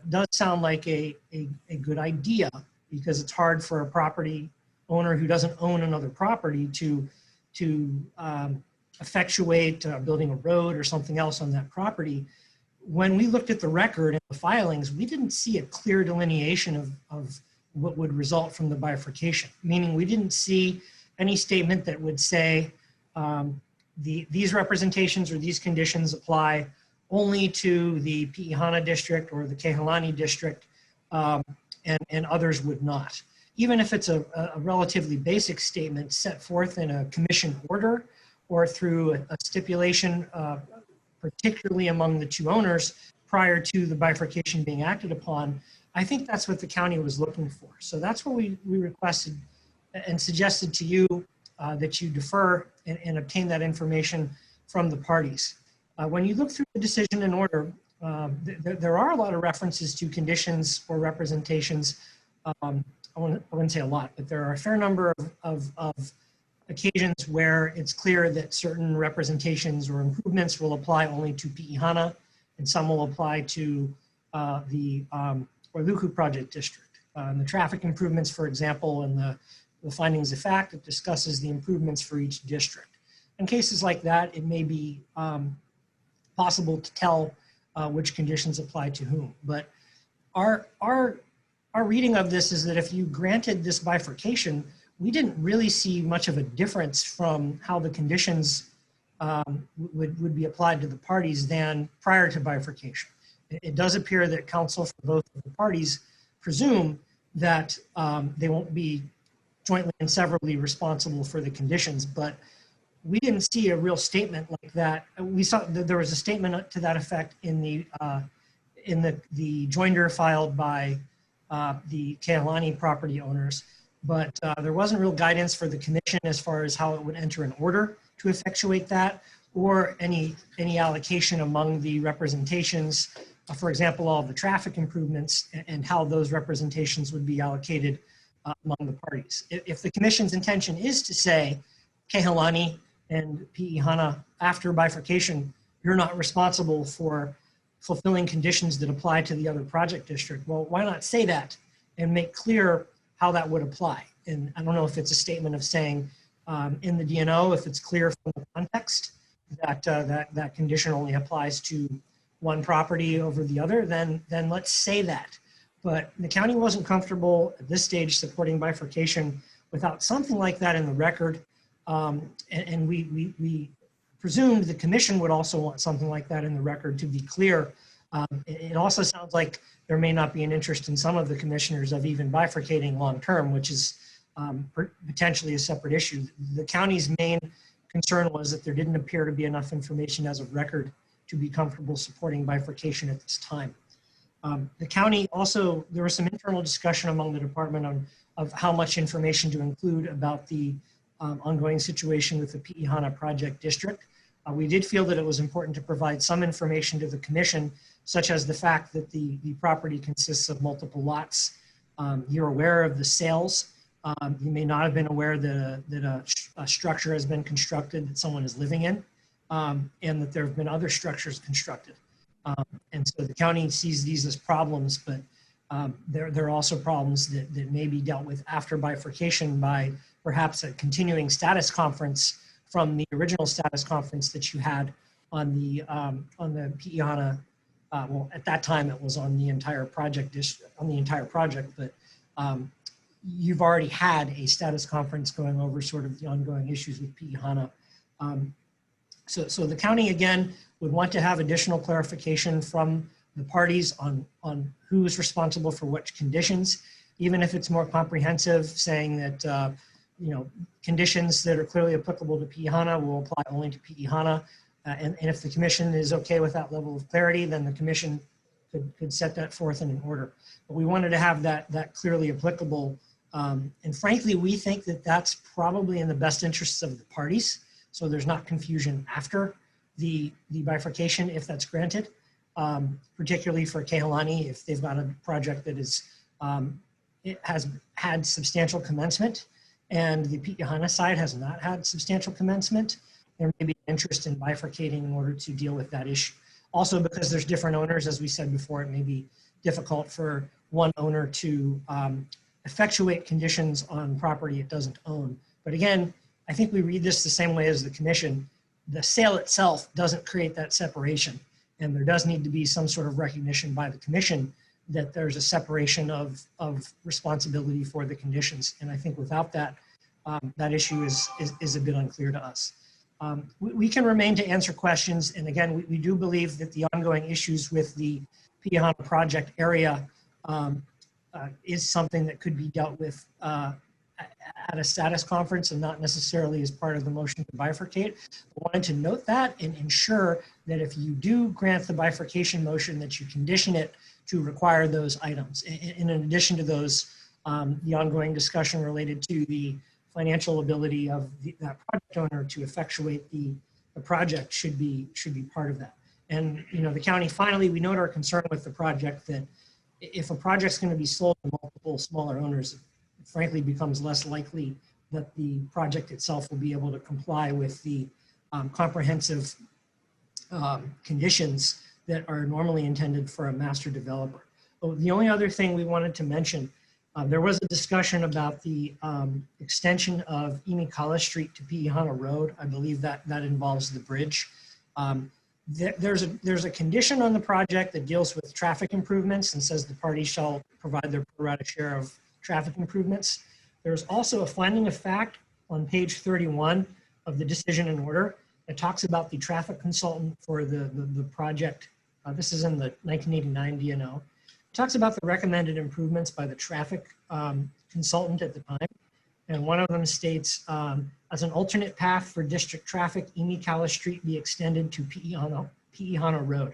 does sound like a good idea, because it's hard for a property owner who doesn't own another property to effectuate building a road or something else on that property, when we looked at the record and the filings, we didn't see a clear delineation of what would result from the bifurcation, meaning we didn't see any statement that would say these representations or these conditions apply only to the Pi'ihana district or the Kehalani district, and others would not. Even if it's a relatively basic statement set forth in a commission order or through a stipulation, particularly among the two owners, prior to the bifurcation being acted upon, I think that's what the county was looking for. So that's what we requested and suggested to you that you defer and obtain that information from the parties. When you look through the decision in order, there are a lot of references to conditions or representations. I wouldn't say a lot, but there are a fair number of occasions where it's clear that certain representations or improvements will apply only to Pi'ihana, and some will apply to the Oiluku Project District. The traffic improvements, for example, and the findings of fact, it discusses the improvements for each district. In cases like that, it may be possible to tell which conditions apply to whom. But our reading of this is that if you granted this bifurcation, we didn't really see much of a difference from how the conditions would be applied to the parties than prior to bifurcation. It does appear that counsel for both of the parties presume that they won't be jointly and severally responsible for the conditions, but we didn't see a real statement like that. We saw that there was a statement to that effect in the joinder filed by the Kealani property owners, but there wasn't real guidance for the commission as far as how it would enter an order to effectuate that, or any allocation among the representations. For example, all of the traffic improvements and how those representations would be allocated among the parties. If the commission's intention is to say, Kehalani and Pi'ihana, after bifurcation, you're not responsible for fulfilling conditions that apply to the other project district, well, why not say that and make clear how that would apply? And I don't know if it's a statement of saying in the DNO, if it's clear from the context that that condition only applies to one property over the other, then let's say that. But the county wasn't comfortable at this stage supporting bifurcation without something like that in the record. And we presumed the commission would also want something like that in the record to be clear. It also sounds like there may not be an interest in some of the commissioners of even bifurcating long-term, which is potentially a separate issue. The county's main concern was that there didn't appear to be enough information as of record to be comfortable supporting bifurcation at this time. The county also, there was some internal discussion among the department of how much information to include about the ongoing situation with the Pi'ihana Project District. We did feel that it was important to provide some information to the commission, such as the fact that the property consists of multiple lots. You're aware of the sales. You may not have been aware that a structure has been constructed that someone is living in, and that there have been other structures constructed. And so the county sees these as problems, but there are also problems that may be dealt with after bifurcation by perhaps a continuing status conference from the original status conference that you had on the Pi'ihana. Well, at that time it was on the entire project but you've already had a status conference going over sort of the ongoing issues with Pi'ihana. So the county, again, would want to have additional clarification from the parties on who is responsible for which conditions, even if it's more comprehensive, saying that conditions that are clearly applicable to Pi'ihana will apply only to Pi'ihana. And if the commission is okay with that level of clarity, then the commission could set that forth in an order. But we wanted to have that clearly applicable. And frankly, we think that that's probably in the best interests of the parties. So there's not confusion after the bifurcation if that's granted, particularly for Kehalani, if they've got a project that it has had substantial commencement and the Pi'ihana side has not had substantial commencement, there may be interest in bifurcating in order to deal with that issue. Also, because there's different owners, as we said before, it may be difficult for one owner to effectuate conditions on property it doesn't own. But again, I think we read this the same way as the commission. The sale itself doesn't create that separation. And there does need to be some sort of recognition by the commission that there's a separation of responsibility for the conditions. And I think without that, that issue is a bit unclear to us. We can remain to answer questions. And again, we do believe that the ongoing issues with the Pi'ihana project area is something that could be dealt with at a status conference and not necessarily as part of the motion to bifurcate. I wanted to note that and ensure that if you do grant the bifurcation motion, that you condition it to require those items. In addition to those, the ongoing discussion related to the financial ability of that project owner to effectuate the project should be part of that. And the county, finally, we note our concern with the project that if a project's going to be sold to multiple smaller owners, it frankly becomes less likely that the project itself will be able to comply with the comprehensive conditions that are normally intended for a master developer. The only other thing we wanted to mention, there was a discussion about the extension of Imikala Street to Pi'ihana Road. I believe that involves the bridge. There's a condition on the project that deals with traffic improvements and says the parties shall provide their pro rata share of traffic improvements. There's also a finding of fact on page 31 of the decision and order that talks about the traffic consultant for the project. This is in the 1989 DNO. It talks about the recommended improvements by the traffic consultant at the time. And one of them states, as an alternate path for district traffic, Imikala Street be extended to Pi'ihana Road.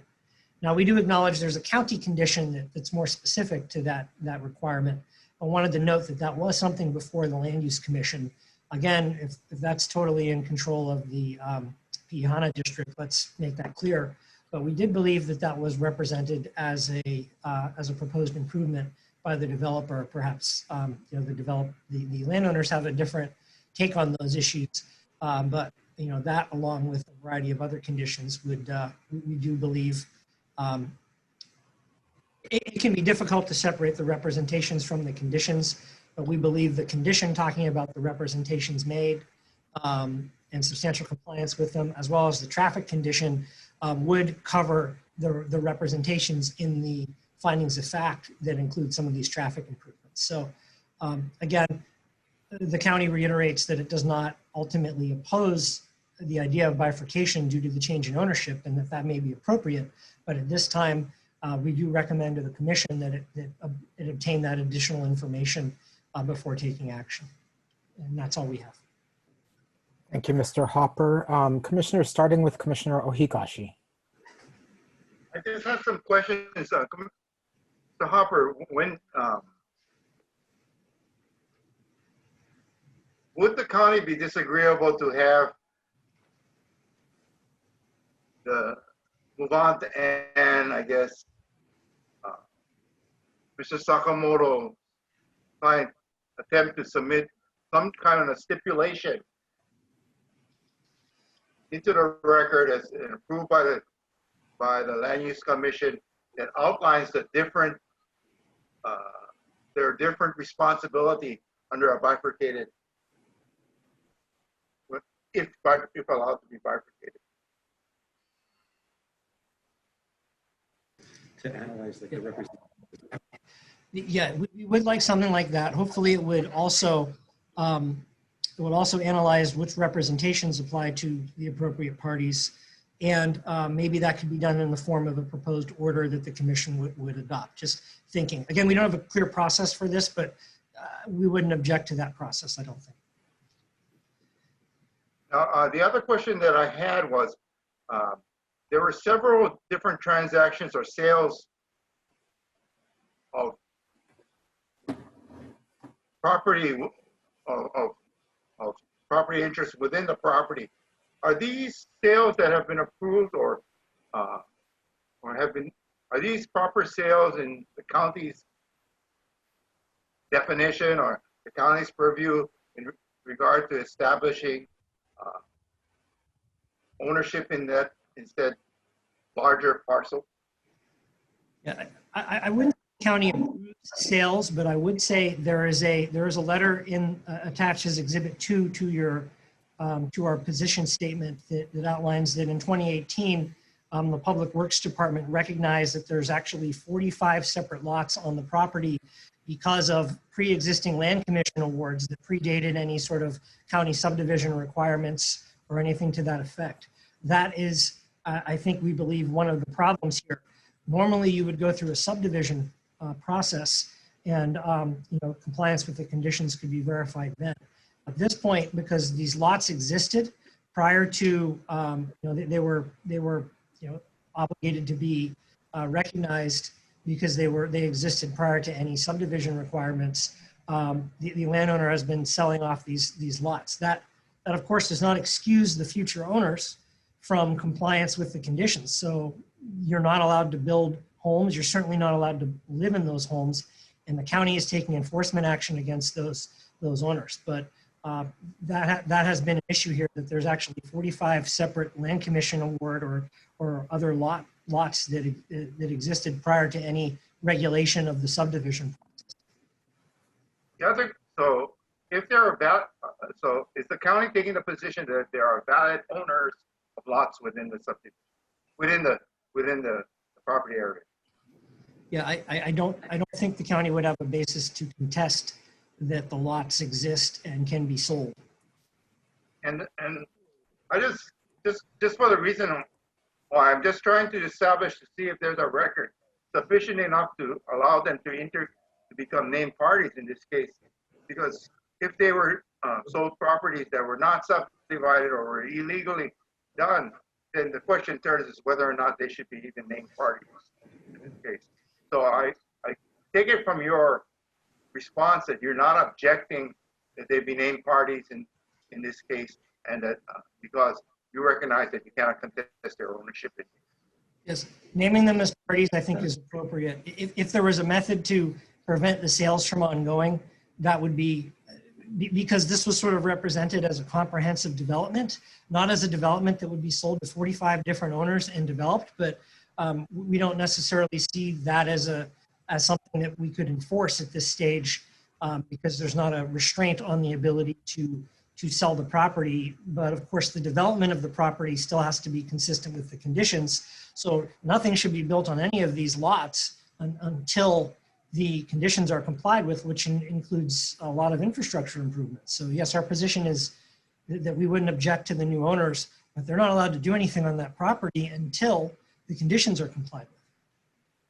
Now, we do acknowledge there's a county condition that's more specific to that requirement. I wanted to note that that was something before the Land Use Commission. Again, if that's totally in control of the Pi'ihana district, let's make that clear. But we did believe that that was represented as a proposed improvement by the developer. Perhaps the landowners have a different take on those issues, but that along with a variety of other conditions would we do believe it can be difficult to separate the representations from the conditions, but we believe the condition talking about the representations made and substantial compliance with them, as well as the traffic condition, would cover the representations in the findings of fact that include some of these traffic improvements. So again, the county reiterates that it does not ultimately oppose the idea of bifurcation due to the change in ownership and that may be appropriate. But at this time, we do recommend to the commission that it obtain that additional information before taking action. And that's all we have. Thank you, Mr. Hopper. Commissioner, starting with Commissioner Ohigashi. I just have some questions. Mr. Hopper, when would the county be disagreeable to have the move on to and I guess Mr. Sakamoto client attempt to submit some kind of a stipulation into the record as approved by the Land Use Commission that outlines the different their different responsibility under a bifurcated, if allowed to be bifurcated. To analyze like the representation. Yeah, we would like something like that. Hopefully, it would also analyze which representations apply to the appropriate parties, and maybe that could be done in the form of a proposed order that the commission would adopt. Just thinking. Again, we don't have a clear process for this, but we wouldn't object to that process, I don't think. Now, the other question that I had was, there were several different transactions or sales of property of property interests within the property. Are these sales that have been approved or have been, are these proper sales in the county's definition or the county's purview in regard to establishing ownership in that instead larger parcel? Yeah, I wouldn't say county approves sales, but I would say there is a letter in attached as Exhibit 2 to your to our position statement that outlines that in 2018 the Public Works Department recognized that there's actually 45 separate lots on the property because of pre-existing land commission awards that predated any sort of county subdivision requirements or anything to that effect. That is, I think we believe, one of the problems here. Normally you would go through a subdivision process and compliance with the conditions could be verified then. At this point, because these lots existed prior to, they were obligated to be recognized because they existed prior to any subdivision requirements. The landowner has been selling off these lots. That of course does not excuse the future owners from compliance with the conditions. So you're not allowed to build homes. You're certainly not allowed to live in those homes, and the county is taking enforcement action against those owners. But that has been an issue here, that there's actually 45 separate land commission award or other lots that existed prior to any regulation of the subdivision. So if there are so is the county taking the position that there are valid owners of lots within the subdivision, within the property area? Yeah, I don't think the county would have a basis to contest that the lots exist and can be sold. And I just for the reason why I'm just trying to establish to see if there's a record sufficient enough to allow them to become named parties in this case. Because if they were sold properties that were not subdivided or were illegally done, then the question turns is whether or not they should be even named parties in this case. So I take it from your response that you're not objecting that they be named parties in this case, and that because you recognize that you cannot contest their ownership. Yes, naming them as parties I think is appropriate. If there was a method to prevent the sales from ongoing, that would be, because this was sort of represented as a comprehensive development, not as a development that would be sold to 45 different owners and developed, but we don't necessarily see that as something that we could enforce at this stage, because there's not a restraint on the ability to sell the property. But of course, the development of the property still has to be consistent with the conditions. So nothing should be built on any of these lots until the conditions are complied with, which includes a lot of infrastructure improvements. So yes, our position is that we wouldn't object to the new owners, but they're not allowed to do anything on that property until the conditions are complied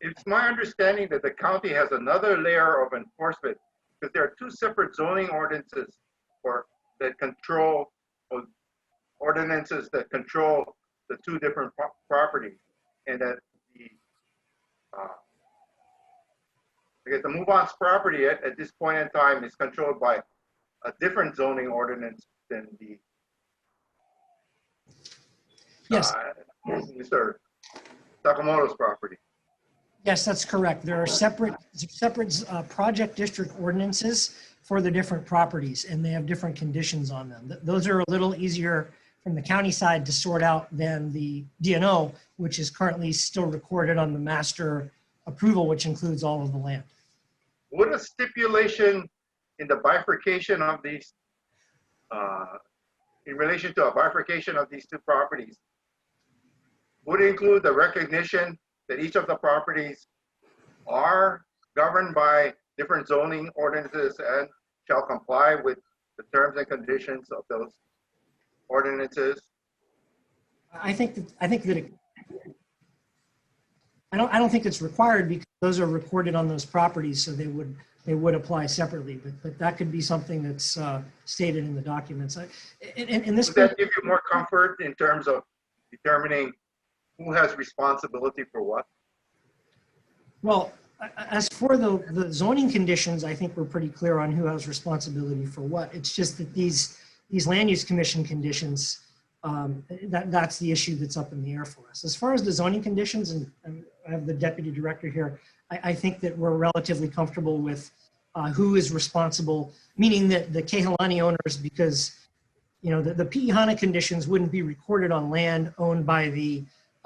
with. It's my understanding that the county has another layer of enforcement, because there are two separate zoning ordinances that control the two different properties, and that the move-on's property at this point in time is controlled by a different zoning ordinance than the Mr. Sakamoto's property. Yes, that's correct. There are separate project district ordinances for the different properties, and they have different conditions on them. Those are a little easier from the county side to sort out than the DNO, which is currently still recorded on the master approval, which includes all of the land. Would a stipulation in the bifurcation of these, in relation to a bifurcation of these two properties, would include the recognition that each of the properties are governed by different zoning ordinances and shall comply with the terms and conditions of those ordinances? I don't think it's required, because those are recorded on those properties, so they would apply separately. But that could be something that's stated in the documents. Would that give you more comfort in terms of determining who has responsibility for what? Well, as for the zoning conditions, I think we're pretty clear on who has responsibility for what. It's just that these land use commission conditions, that's the issue that's up in the air for us. As far as the zoning conditions, and I have the deputy director here, I think that we're relatively comfortable with who is responsible, meaning that the Kehalani owners, because the Pi'ihana conditions wouldn't be recorded on land owned by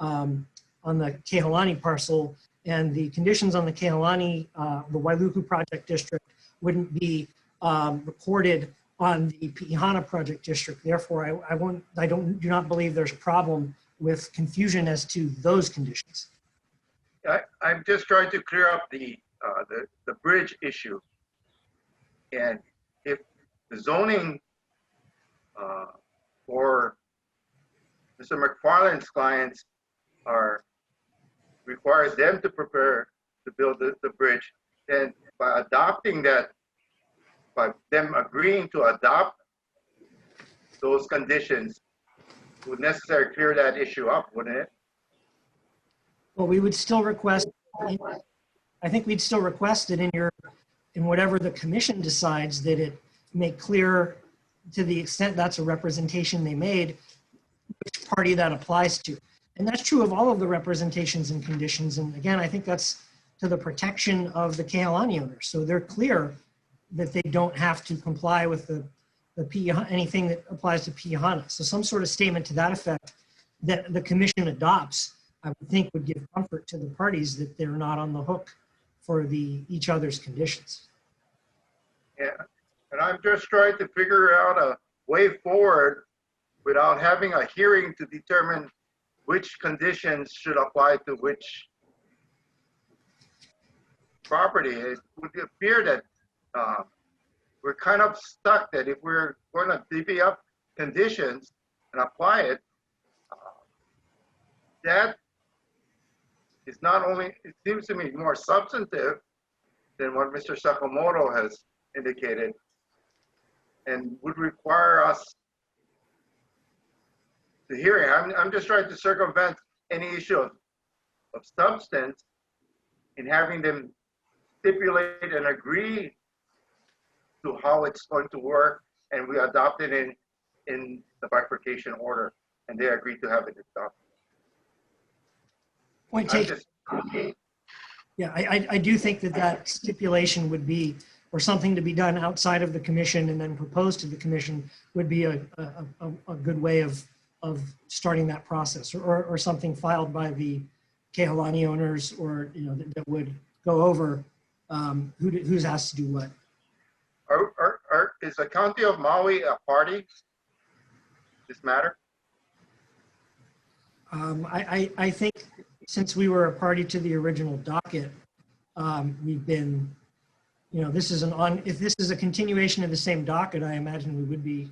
on the Kehalani parcel, and the conditions on the Kehalani, the Wailuku Project District, wouldn't be recorded on the Pi'ihana Project District. Therefore, I do not believe there's a problem with confusion as to those conditions. I'm just trying to clear up the bridge issue. And if the zoning for Mr. McFarland's clients requires them to prepare to build the bridge, then by adopting that, by them agreeing to adopt those conditions, would necessarily clear that issue up, wouldn't it? Well, we would still request, I think we'd still request it in whatever the commission decides, that it make clear, to the extent that's a representation they made, which party that applies to. And that's true of all of the representations and conditions. And again, I think that's to the protection of the Kehalani owners. So they're clear that they don't have to comply with anything that applies to Pi'ihana. So some sort of statement to that effect that the commission adopts, I would think would give comfort to the parties that they're not on the hook for each other's conditions. Yeah, and I'm just trying to figure out a way forward without having a hearing to determine which conditions should apply to which property. It would appear that we're kind of stuck, that if we're going to divvy up conditions and apply it, that is not only, it seems to me, more substantive than what Mr. Sakamoto has indicated, and would require us to hearing. I'm just trying to circumvent any issue of substance in having them stipulate and agree to how it's going to work, and we adopt it in the bifurcation order, and they agree to have it adopted. Point taken. Yeah, I do think that stipulation would be, or something to be done outside of the commission and then proposed to the commission, would be a good way of starting that process, or something filed by the Kehalani owners, or that would go over who's asked to do what. Is the County of Maui a party? This matter? I think since we were a party to the original docket, we've been, this is if this is a continuation of the same docket, I imagine we would be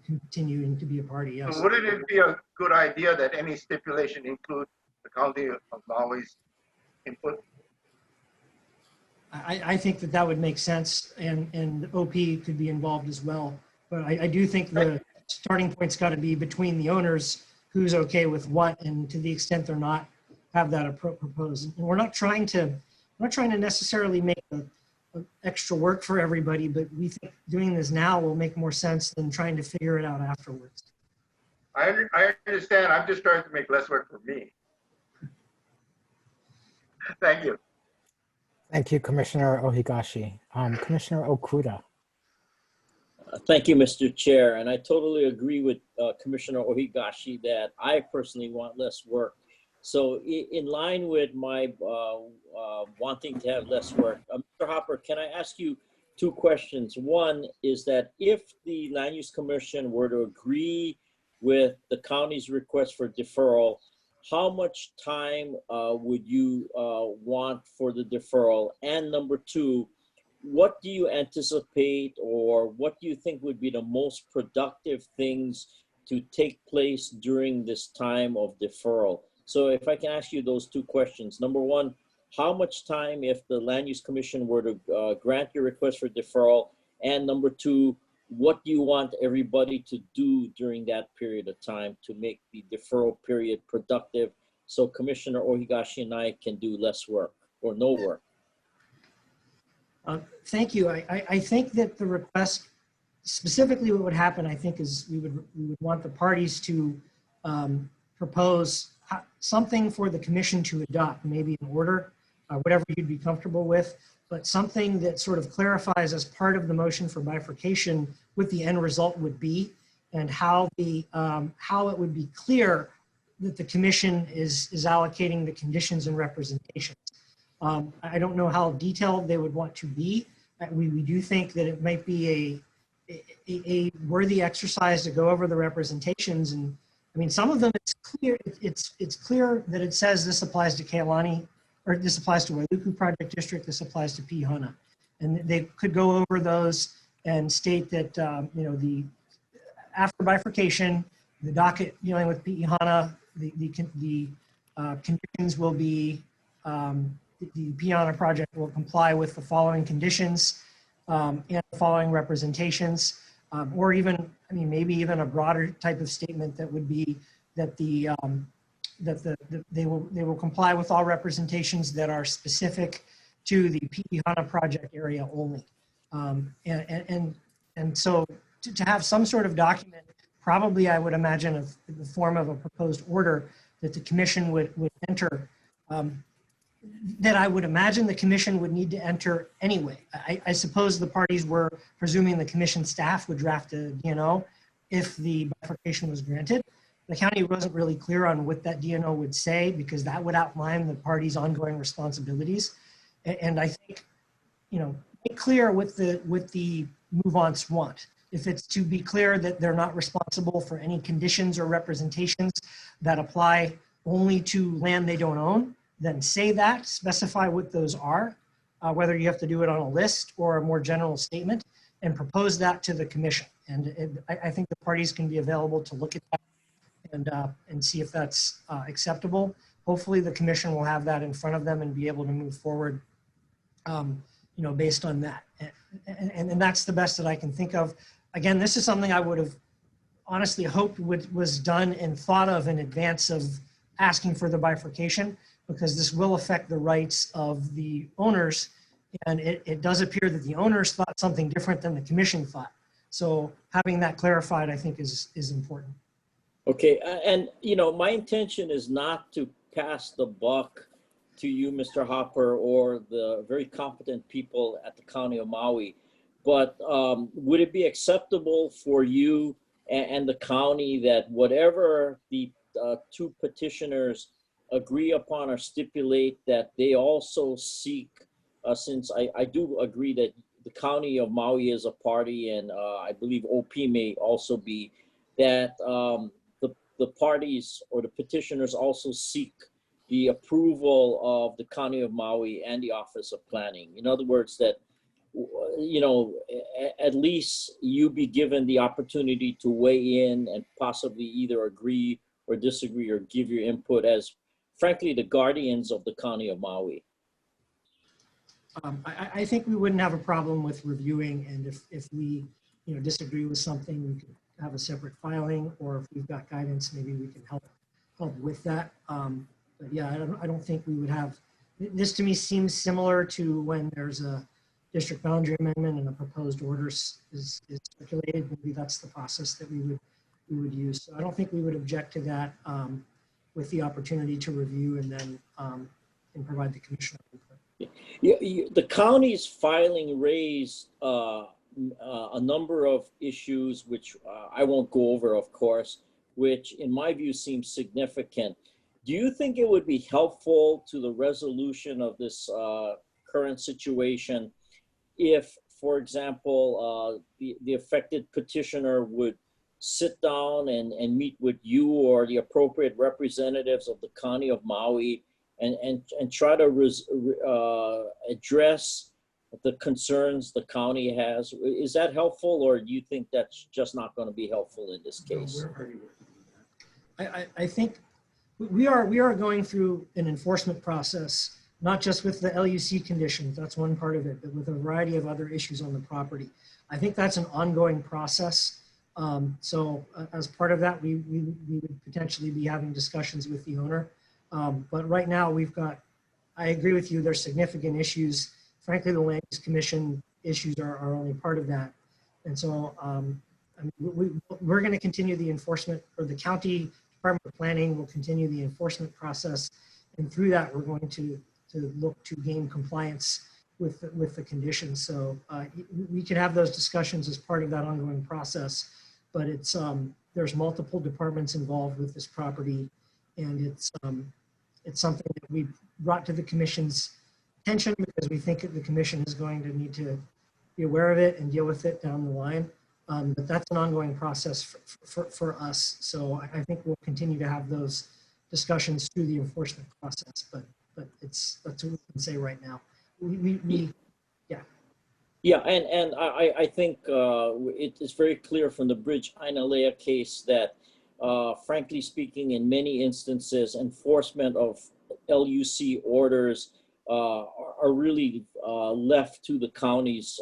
continuing to be a party, yes. So wouldn't it be a good idea that any stipulation include the County of Maui's input? I think that would make sense, and OP could be involved as well. But I do think the starting point's got to be between the owners, who's okay with what, and to the extent they're not, have that proposed. And we're not trying to necessarily make extra work for everybody, but we think doing this now will make more sense than trying to figure it out afterwards. I understand. I'm just trying to make less work for me. Thank you. Thank you, Commissioner Ohigashi. Commissioner Okuda. Thank you, Mr. Chair. And I totally agree with Commissioner Ohigashi that I personally want less work. So in line with my wanting to have less work, Mr. Hopper, can I ask you two questions? One is that if the Land Use Commission were to agree with the county's request for deferral, how much time would you want for the deferral? And number two, what do you anticipate, or what do you think would be the most productive things to take place during this time of deferral? So if I can ask you those two questions. Number one, how much time if the Land Use Commission were to grant your request for deferral? And number two, what do you want everybody to do during that period of time to make the deferral period productive, so Commissioner Ohigashi and I can do less work or no work? Thank you. I think that the request, specifically what would happen, I think, is we would want the parties to propose something for the commission to adopt, maybe an order, whatever you'd be comfortable with, but something that sort of clarifies as part of the motion for bifurcation what the end result would be, and how it would be clear that the commission is allocating the conditions and representations. I don't know how detailed they would want to be. We do think that it might be a worthy exercise to go over the representations, and I mean, some of them it's clear. It's clear that it says this applies to Kehalani, or this applies to Wailuku Project District. This applies to Pi'ihana, and they could go over those and state that after bifurcation, the docket dealing with Pi'ihana, the conditions will be the Piana project will comply with the following conditions and the following representations, or even, I mean, maybe even a broader type of statement that would be that they will comply with all representations that are specific to the Piana project area only. And so to have some sort of document, probably I would imagine of the form of a proposed order that the commission would enter, that I would imagine the commission would need to enter anyway. I suppose the parties were presuming the commission staff would draft a DNO if the bifurcation was granted. The county wasn't really clear on what that DNO would say because that would outline the parties' ongoing responsibilities. And I think, you know, make clear what the move-ons want. If it's to be clear that they're not responsible for any conditions or representations that apply only to land they don't own, then say that, specify what those are, whether you have to do it on a list or a more general statement, and propose that to the commission. And I think the parties can be available to look at that and see if that's acceptable. Hopefully the commission will have that in front of them and be able to move forward, you know, based on that. And that's the best that I can think of. Again, this is something I would have honestly hoped was done and thought of in advance of asking for the bifurcation, because this will affect the rights of the owners. And it does appear that the owners thought something different than the commission thought. So having that clarified, I think is important. Okay, and you know, my intention is not to pass the buck to you, Mr. Hopper, or the very competent people at the County of Maui, but would it be acceptable for you and the county that whatever the two petitioners agree upon or stipulate, that they also seek, since I do agree that the County of Maui is a party, and I believe OP may also be, that the parties or the petitioners also seek the approval of the County of Maui and the Office of Planning. In other words, that, you know, at least you be given the opportunity to weigh in and possibly either agree or disagree or give your input as, frankly, the guardians of the County of Maui. I think we wouldn't have a problem with reviewing, and if we, you know, disagree with something, we could have a separate filing, or if we've got guidance, maybe we can help with that. But yeah, I don't think we would have, this to me seems similar to when there's a district boundary amendment and a proposed order is circulated. Maybe that's the process that we would use. So I don't think we would object to that, with the opportunity to review and then and provide the commission input. Yeah, the county's filing raised a number of issues, which I won't go over, of course, which in my view seems significant. Do you think it would be helpful to the resolution of this current situation if, for example, the affected petitioner would sit down and meet with you or the appropriate representatives of the County of Maui and try to address the concerns the county has? Is that helpful, or do you think that's just not going to be helpful in this case? I think we are going through an enforcement process, not just with the LUC conditions, that's one part of it, but with a variety of other issues on the property. I think that's an ongoing process. So as part of that, we would potentially be having discussions with the owner. But right now we've got, I agree with you, there's significant issues. Frankly, the Land Use Commission issues are only part of that. And so I mean, we're going to continue the enforcement, or the county Department of Planning will continue the enforcement process. And through that, we're going to look to gain compliance with the conditions. So we can have those discussions as part of that ongoing process, but it's there's multiple departments involved with this property, and it's something that we brought to the commission's attention because we think that the commission is going to need to be aware of it and deal with it down the line. But that's an ongoing process for us. So I think we'll continue to have those discussions through the enforcement process, but that's what we can say right now. Yeah, and I think it is very clear from the Bridge Ainalea case that, frankly speaking, in many instances, enforcement of LUC orders are really left to the counties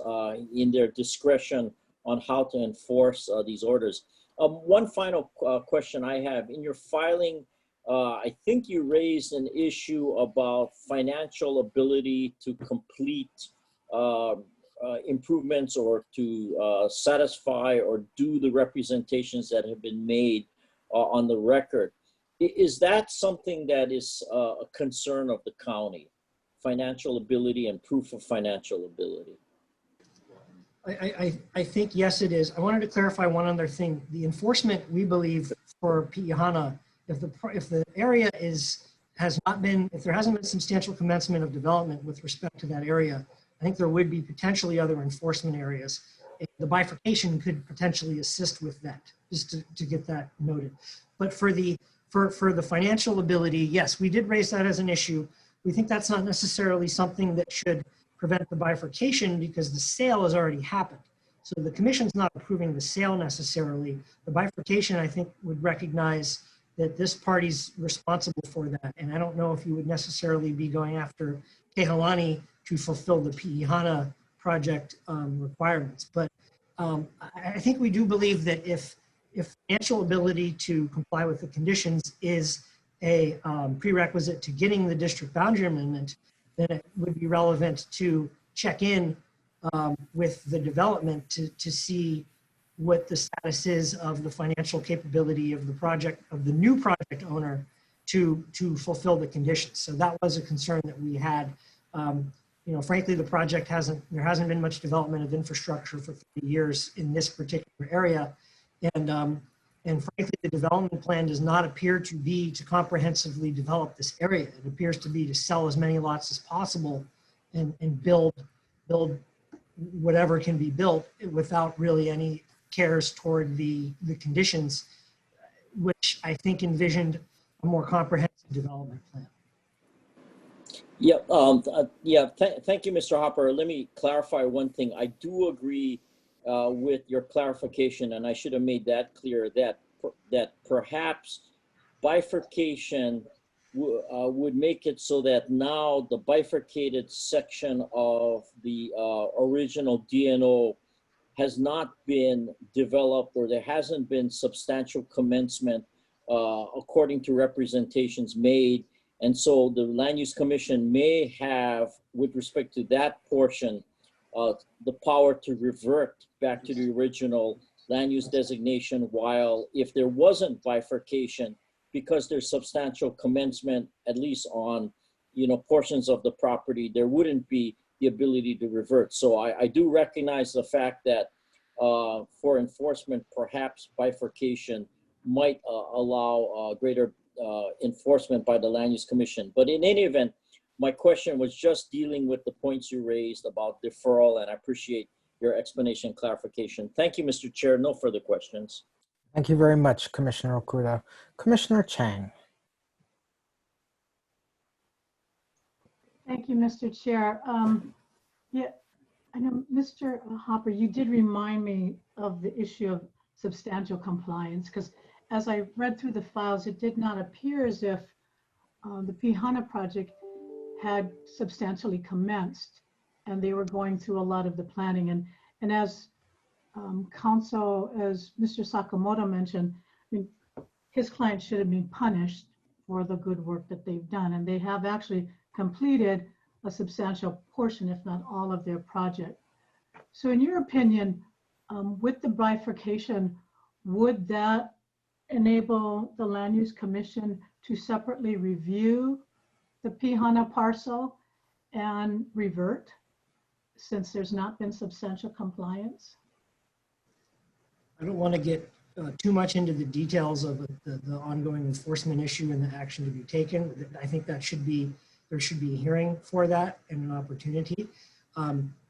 in their discretion on how to enforce these orders. One final question I have. In your filing, I think you raised an issue about financial ability to complete improvements or to satisfy or do the representations that have been made on the record. Is that something that is a concern of the county? Financial ability and proof of financial ability? I think, yes, it is. I wanted to clarify one other thing. The enforcement, we believe, for Pi'ihana, if the area has not been, if there hasn't been substantial commencement of development with respect to that area, I think there would be potentially other enforcement areas. The bifurcation could potentially assist with that, just to get that noted. But for the financial ability, yes, we did raise that as an issue. We think that's not necessarily something that should prevent the bifurcation because the sale has already happened. So the commission's not approving the sale necessarily. The bifurcation, I think, would recognize that this party's responsible for that. And I don't know if you would necessarily be going after Kehalani to fulfill the Pi'ihana project requirements. But I think we do believe that if financial ability to comply with the conditions is a prerequisite to getting the district boundary amendment, then it would be relevant to check in with the development to see what the status is of the financial capability of the project, of the new project owner to fulfill the conditions. So that was a concern that we had. You know, frankly, the project there hasn't been much development of infrastructure for 30 years in this particular area. And frankly, the development plan does not appear to be to comprehensively develop this area. It appears to be to sell as many lots as possible and build whatever can be built without really any cares toward the conditions, which I think envisioned a more comprehensive development plan. Yeah, thank you, Mr. Hopper. Let me clarify one thing. I do agree with your clarification, and I should have made that clear, that perhaps bifurcation would make it so that now the bifurcated section of the original DNO has not been developed, or there hasn't been substantial commencement according to representations made. And so the Land Use Commission may have, with respect to that portion, the power to revert back to the original land use designation, while if there wasn't bifurcation, because there's substantial commencement, at least on, you know, portions of the property, there wouldn't be the ability to revert. So I do recognize the fact that for enforcement, perhaps bifurcation might allow greater enforcement by the Land Use Commission. But in any event, my question was just dealing with the points you raised about deferral, and I appreciate your explanation and clarification. Thank you, Mr. Chair. No further questions. Thank you very much, Commissioner Okuda. Commissioner Chang. Thank you, Mr. Chair. Yeah, I know, Mr. Hopper, you did remind me of the issue of substantial compliance, because as I read through the files, it did not appear as if the Pi'ihana project had substantially commenced, and they were going through a lot of the planning. And as counsel, as Mr. Sakamoto mentioned, I mean, his client should have been punished for the good work that they've done, and they have actually completed a substantial portion, if not all, of their project. So in your opinion, with the bifurcation, would that enable the Land Use Commission to separately review the Pi'ihana parcel and revert, since there's not been substantial compliance? I don't want to get too much into the details of the ongoing enforcement issue and the action to be taken. I think that there should be a hearing for that and an opportunity.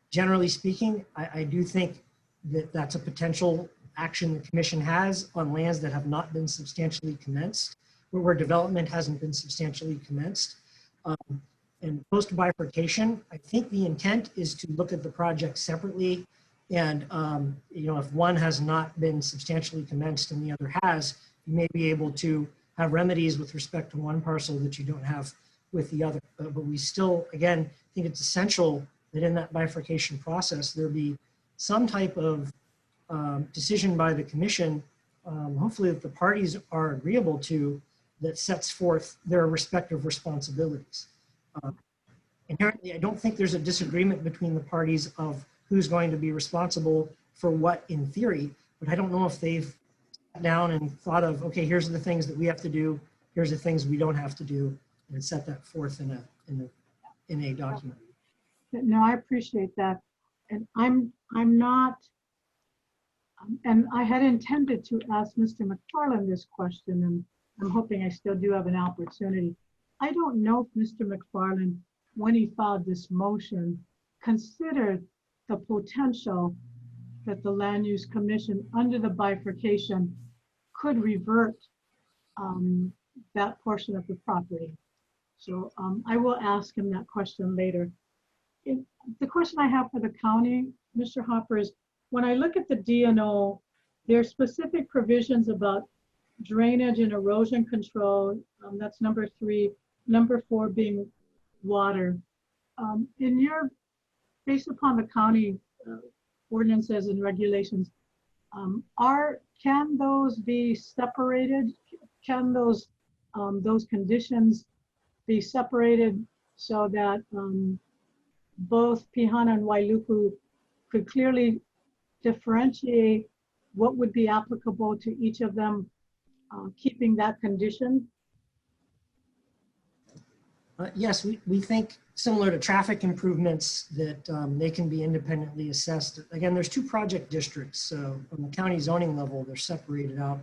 Generally speaking, I do think that that's a potential action the commission has on lands that have not been substantially commenced, where development hasn't been substantially commenced. And post bifurcation, I think the intent is to look at the project separately. And you know, if one has not been substantially commenced and the other has, you may be able to have remedies with respect to one parcel that you don't have with the other. But we still, again, think it's essential that in that bifurcation process, there be some type of decision by the commission, hopefully that the parties are agreeable to, that sets forth their respective responsibilities. Inherently, I don't think there's a disagreement between the parties of who's going to be responsible for what in theory, but I don't know if they've sat down and thought of, okay, here's the things that we have to do, here's the things we don't have to do, and set that forth in a document. No, I appreciate that. And I'm not, and I had intended to ask Mr. McFarland this question, and I'm hoping I still do have an opportunity. I don't know if Mr. McFarland, when he filed this motion, considered the potential that the Land Use Commission, under the bifurcation, could revert that portion of the property. So I will ask him that question later. The question I have for the county, Mr. Hopper, is when I look at the DNO, there are specific provisions about drainage and erosion control. That's number 3. Number 4 being water. Based upon the county ordinances and regulations, can those be separated? Can those conditions be separated so that both Pihana and Wailuku could clearly differentiate what would be applicable to each of them, keeping that condition? Yes, we think similar to traffic improvements that they can be independently assessed. Again, there's 2 project districts, so on the county zoning level, they're separated out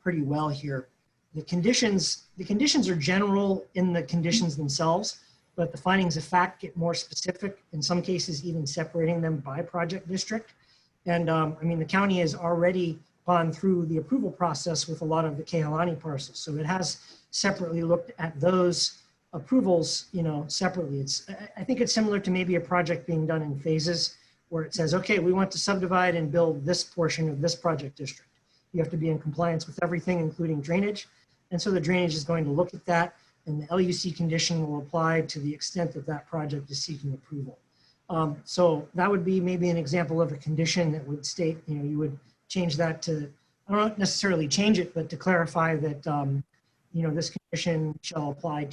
pretty well here. The conditions are general in the conditions themselves, but the findings of fact get more specific, in some cases even separating them by project district. And I mean, the county has already gone through the approval process with a lot of the Kehalani parcels, so it has separately looked at those approvals, separately. I think it's similar to maybe a project being done in phases where it says, okay, we want to subdivide and build this portion of this project district. You have to be in compliance with everything, including drainage. And so the drainage is going to look at that, and the LUC condition will apply to the extent that that project is seeking approval. So that would be maybe an example of a condition that would state, you would change that to, I don't necessarily change it, but to clarify that this condition shall apply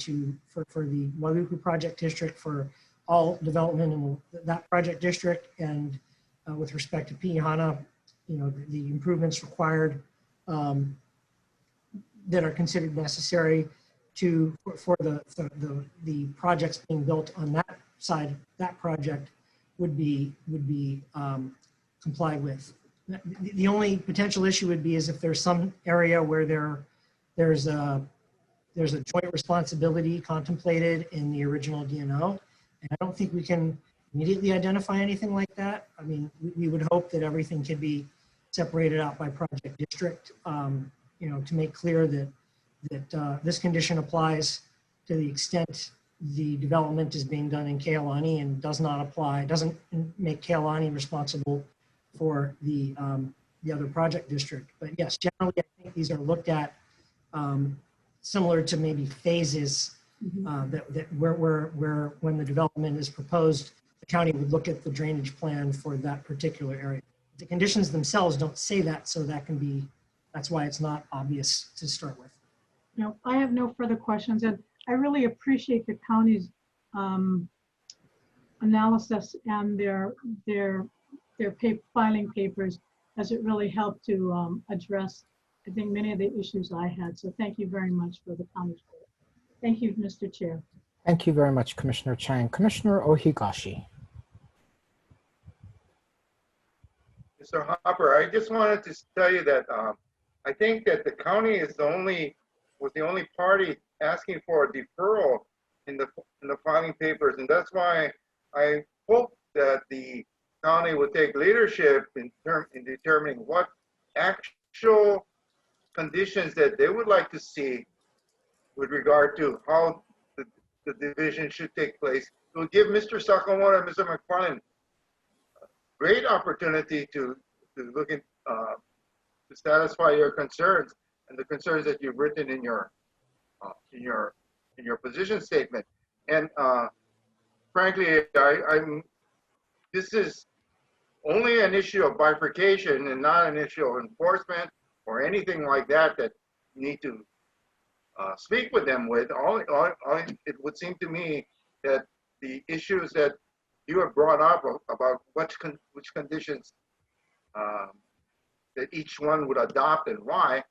for the Wailuku project district for all development in that project district, and with respect to Pihana, the improvements required that are considered necessary for the projects being built on that side, that project would be complied with. The only potential issue would be is if there's some area where there's a joint responsibility contemplated in the original DNO. And I don't think we can immediately identify anything like that. I mean, we would hope that everything can be separated out by project district, to make clear that this condition applies to the extent the development is being done in Kehalani and doesn't make Kehalani responsible for the other project district. But yes, generally, I think these are looked at similar to maybe phases where when the development is proposed, the county would look at the drainage plan for that particular area. The conditions themselves don't say that, so that's why it's not obvious to start with. I have no further questions, and I really appreciate the county's analysis and their filing papers, as it really helped to address, I think, many of the issues I had. So thank you very much for the county's work. Thank you, Mr. Chair. Thank you very much, Commissioner Chang. Commissioner Ohigashi. Mr. Hopper, I just wanted to tell you that I think that the county was the only party asking for a deferral in the filing papers, and that's why I hope that the county would take leadership in determining what actual conditions that they would like to see with regard to how the division should take place. It will give Mr. Sakamoto and Mr. McFarland great opportunity to look at to satisfy your concerns and the concerns that you've written in your position statement. And frankly, this is only an issue of bifurcation and not an issue of enforcement or anything like that that you need to speak with them with. It would seem to me that the issues that you have brought up about which conditions that each one would adopt and why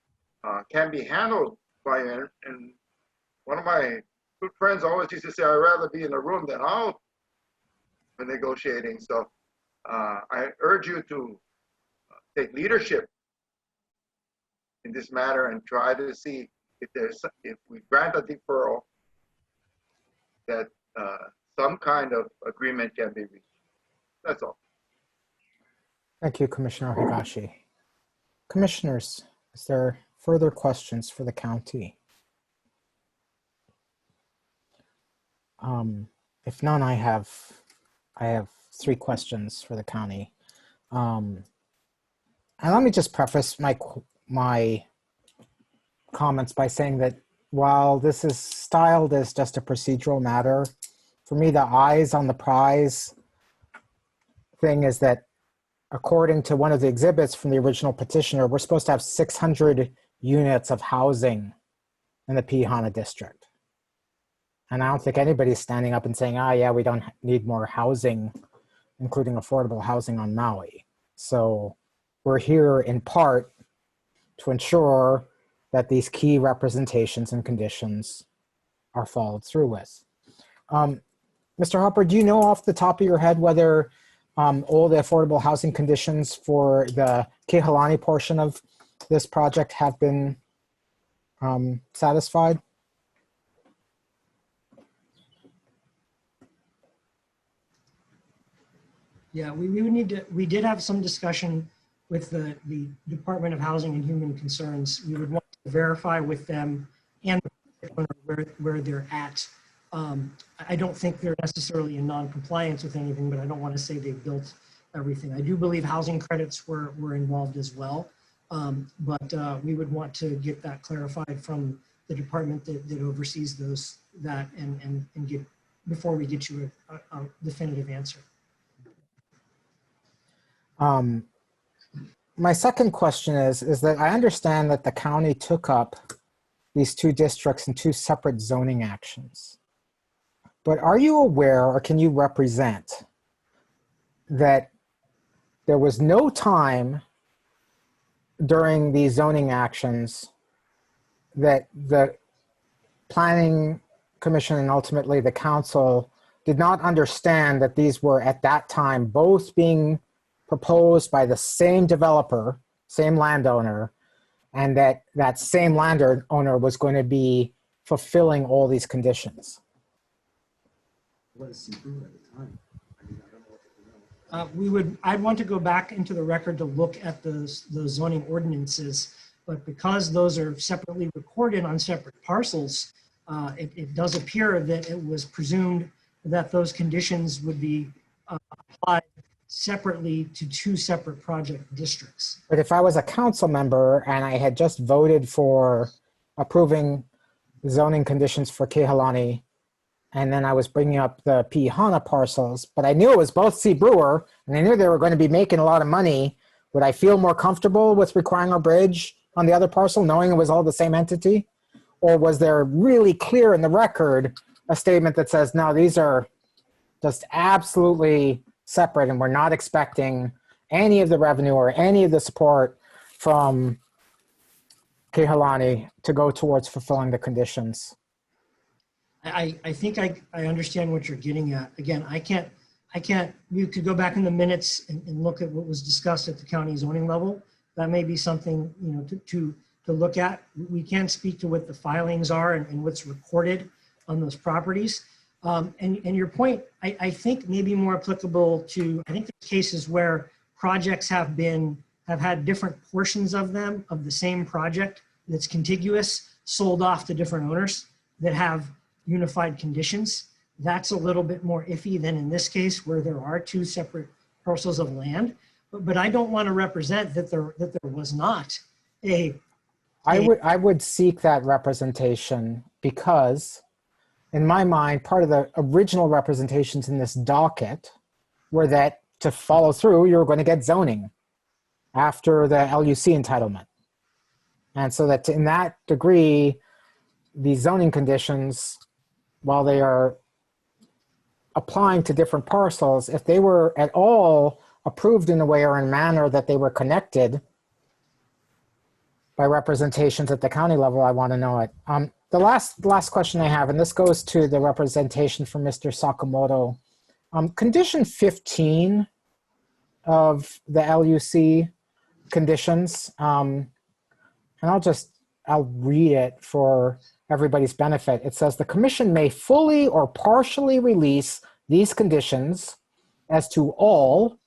can be handled by, and one of my good friends always used to say, I'd rather be in the room than out when negotiating. So I urge you to take leadership in this matter and try to see if we grant a deferral, that some kind of agreement can be reached. That's all. Thank you, Commissioner Higashi. Commissioners, is there further questions for the county? If none, I have 3 questions for the county. And let me just preface my comments by saying that while this is styled as just a procedural matter, for me, the eyes on the prize thing is that according to one of the exhibits from the original petitioner, we're supposed to have 600 units of housing in the Pihana district. And I don't think anybody's standing up and saying, yeah, we don't need more housing, including affordable housing on Maui. So we're here in part to ensure that these key representations and conditions are followed through with. Mr. Hopper, do you know off the top of your head whether all the affordable housing conditions for the Kehalani portion of this project have been satisfied? Yeah, we would need to, we did have some discussion with the Department of Housing and Human Concerns. We would want to verify with them and where they're at. I don't think they're necessarily in non-compliance with anything, but I don't want to say they've built everything. I do believe housing credits were involved as well, but we would want to get that clarified from the department that oversees that and get, before we get you a definitive answer. My second question is that I understand that the county took up these 2 districts in 2 separate zoning actions. But are you aware, or can you represent, that there was no time during these zoning actions that the Planning Commission and ultimately the council did not understand that these were at that time both being proposed by the same developer, same landowner, and that same landowner was going to be fulfilling all these conditions? I'd want to go back into the record to look at those zoning ordinances, but because those are separately recorded on separate parcels, it does appear that it was presumed that those conditions would be applied separately to 2 separate project districts. But if I was a council member and I had just voted for approving zoning conditions for Kehalani, and then I was bringing up the Pihana parcels, but I knew it was both C. Brewer, and I knew they were going to be making a lot of money, would I feel more comfortable with requiring a bridge on the other parcel, knowing it was all the same entity? Or was there really clear in the record a statement that says, no, these are just absolutely separate and we're not expecting any of the revenue or any of the support from Kehalani to go towards fulfilling the conditions? I think I understand what you're getting at. Again, I can't, you could go back in the minutes and look at what was discussed at the county zoning level. That may be something, you know, to look at. We can't speak to what the filings are and what's recorded on those properties. And your point, I think may be more applicable to, I think there's cases where projects have had different portions of them, of the same project that's contiguous, sold off to different owners that have unified conditions. That's a little bit more iffy than in this case where there are 2 separate parcels of land. But I don't want to represent that there was not I would seek that representation because in my mind, part of the original representations in this docket were that to follow through, you were going to get zoning after the LUC entitlement. And so that in that degree, the zoning conditions, while they are applying to different parcels, if they were at all approved in a way or in a manner that they were connected by representations at the county level, I want to know it. The last question I have, and this goes to the representation from Mr. Sakamoto. Condition 15 of the LUC conditions, and I'll read it for everybody's benefit. It says the commission may fully or partially release these conditions as to all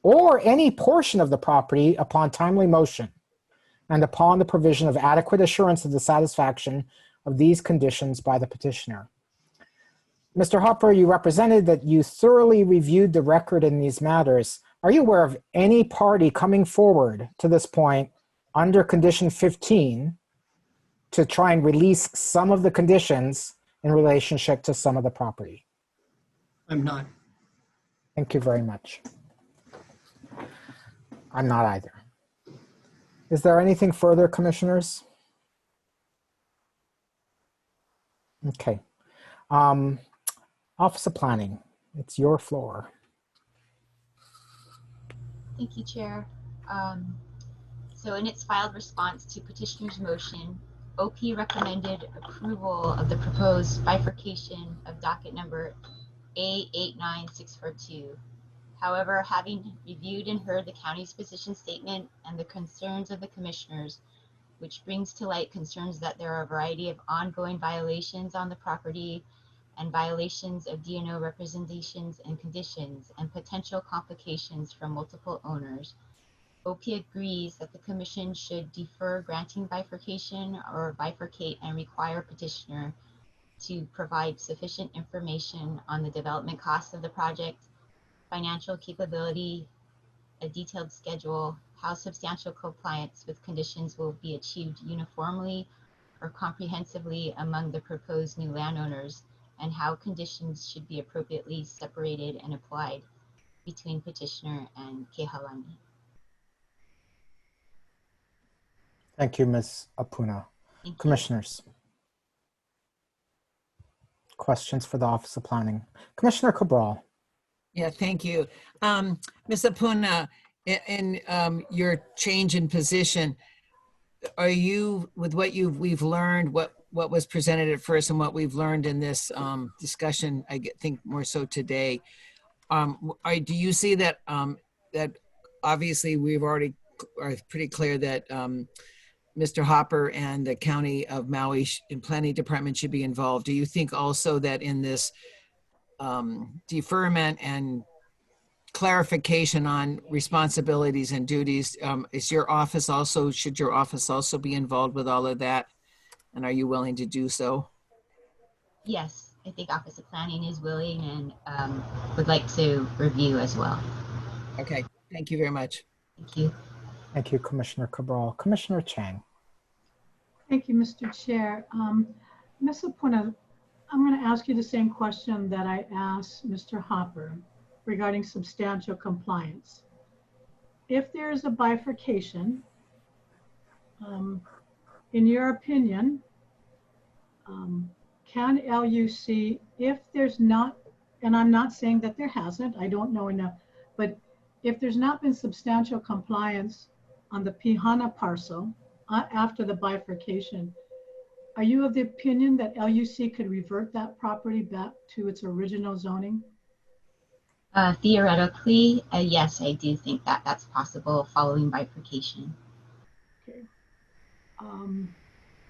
or any portion of the property upon timely motion and upon the provision of adequate assurance of the satisfaction of these conditions by the petitioner. Mr. Hopper, you represented that you thoroughly reviewed the record in these matters. Are you aware of any party coming forward to this point under condition 15 to try and release some of the conditions in relationship to some of the property? I'm not. Thank you very much. I'm not either. Is there anything further, commissioners? Okay. Office of Planning, it's your floor. Thank you, Chair. So in its filed response to petitioner's motion, OP recommended approval of the proposed bifurcation of docket number A89642. However, having reviewed and heard the county's position statement and the concerns of the commissioners, which brings to light concerns that there are a variety of ongoing violations on the property and violations of DNO representations and conditions and potential complications from multiple owners, OP agrees that the commission should defer granting bifurcation or bifurcate and require petitioner to provide sufficient information on the development costs of the project, financial capability, a detailed schedule, how substantial compliance with conditions will be achieved uniformly or comprehensively among the proposed new landowners, and how conditions should be appropriately separated and applied between petitioner and Kehalani. Thank you, Ms. Apuna. Commissioners. Questions for the Office of Planning. Commissioner Cabral. Yeah, thank you. Ms. Apuna, in your change in position, are you, with what we've learned, what was presented at first and what we've learned in this discussion, think more so today, do you see that that obviously we've already are pretty clear that Mr. Hopper and the County of Maui and Planning Department should be involved? Do you think also that in this deferment and clarification on responsibilities and duties, should your office also be involved with all of that? And are you willing to do so? Yes, I think Office of Planning is willing and would like to review as well. Okay, thank you very much. Thank you. Thank you, Commissioner Cabral. Commissioner Chang. Thank you, Mr. Chair. Ms. Apuna, I'm going to ask you the same question that I asked Mr. Hopper regarding substantial compliance. If there is a bifurcation, in your opinion, can LUC, if there's not, and I'm not saying that there hasn't, I don't know enough, but if there's not been substantial compliance on the Pihana parcel after the bifurcation, are you of the opinion that LUC could revert that property back to its original zoning? Theoretically, yes, I do think that that's possible following bifurcation. Okay.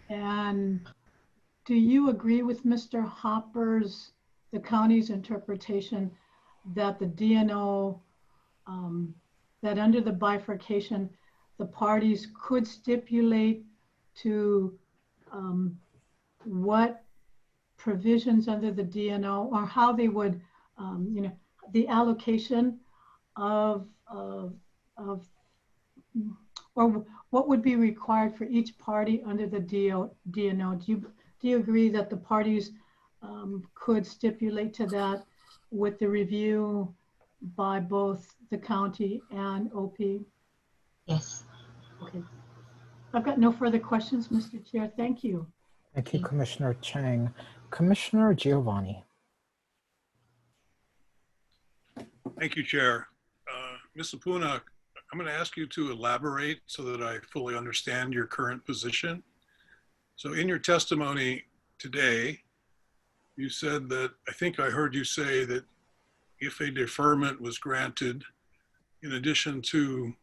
And do you agree with Mr. Hopper's, the county's interpretation that the DNO, that under the bifurcation, the parties could stipulate to what provisions under the DNO or how they would, the allocation of or what would be required for each party under the DNO? Do you agree that the parties could stipulate to that with the review by both the county and OP? Yes. Okay. I've got no further questions, Mr. Chair. Thank you. Thank you, Commissioner Chang. Commissioner Giovanni. Thank you, Chair. Ms. Apuna, I'm going to ask you to elaborate so that I fully understand your current position. So in your testimony today, you said that, I think I heard you say that if a deferment was granted, in addition to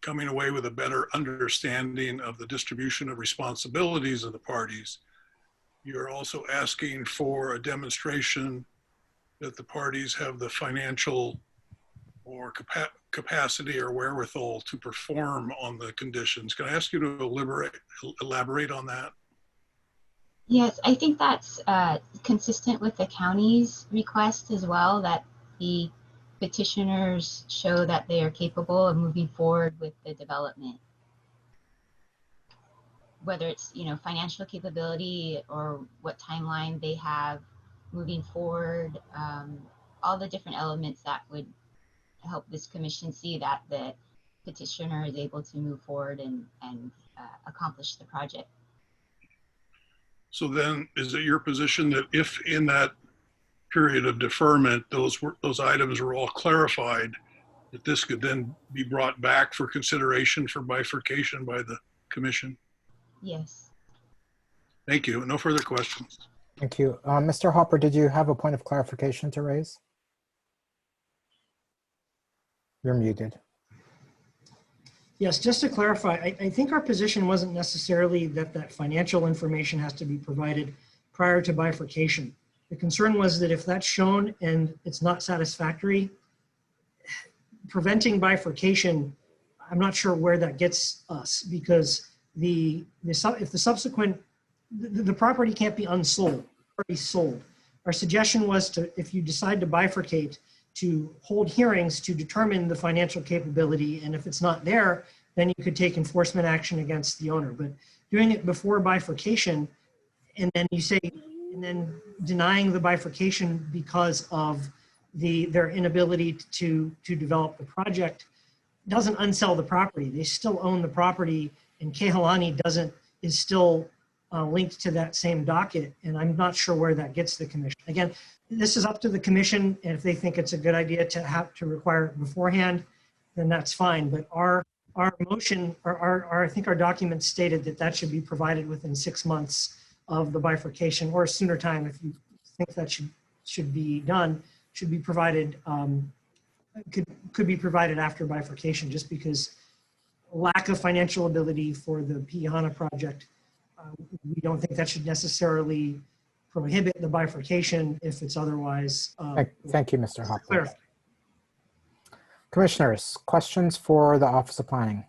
coming away with a better understanding of the distribution of responsibilities of the parties, you're also asking for a demonstration that the parties have the financial or capacity or wherewithal to perform on the conditions. Can I ask you to elaborate on that? Yes, I think that's consistent with the county's request as well, that the petitioners show that they are capable of moving forward with the development. Whether it's, financial capability or what timeline they have moving forward, all the different elements that would help this commission see that the petitioner is able to move forward and accomplish the project. So then is it your position that if in that period of deferment, those items were all clarified, that this could then be brought back for consideration for bifurcation by the commission? Yes. Thank you. No further questions. Thank you. Mr. Hopper, did you have a point of clarification to raise? You're muted. Yes, just to clarify, I think our position wasn't necessarily that financial information has to be provided prior to bifurcation. The concern was that if that's shown and it's not satisfactory, preventing bifurcation, I'm not sure where that gets us, because if the subsequent, the property can't be unsold, already sold. Our suggestion was to, if you decide to bifurcate, to hold hearings to determine the financial capability, and if it's not there, then you could take enforcement action against the owner. But doing it before bifurcation, and then denying the bifurcation because of their inability to develop the project, doesn't unsell the property. They still own the property, and Kehalani is still linked to that same docket, and I'm not sure where that gets the commission. Again, this is up to the commission, and if they think it's a good idea to have to require it beforehand, then that's fine. But our motion, I think our document stated that should be provided within 6 months of the bifurcation, or a sooner time if you think that should be done, should be provided, could be provided after bifurcation, just because lack of financial ability for the PEHANA project, we don't think that should necessarily prohibit the bifurcation if it's otherwise. Thank you, Mr. Hopper. Commissioners, questions for the Office of Planning?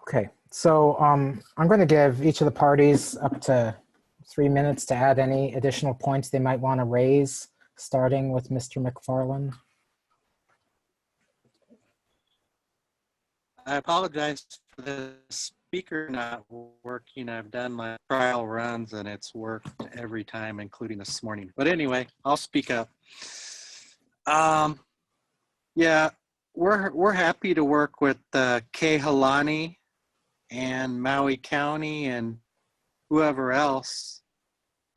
Okay, so I'm going to give each of the parties up to 3 minutes to add any additional points they might want to raise, starting with Mr. McFarland. I apologize for the speaker not working. I've done my trial runs and it's worked every time, including this morning. But anyway, I'll speak up. Yeah, we're happy to work with Kehalani and Maui County and whoever else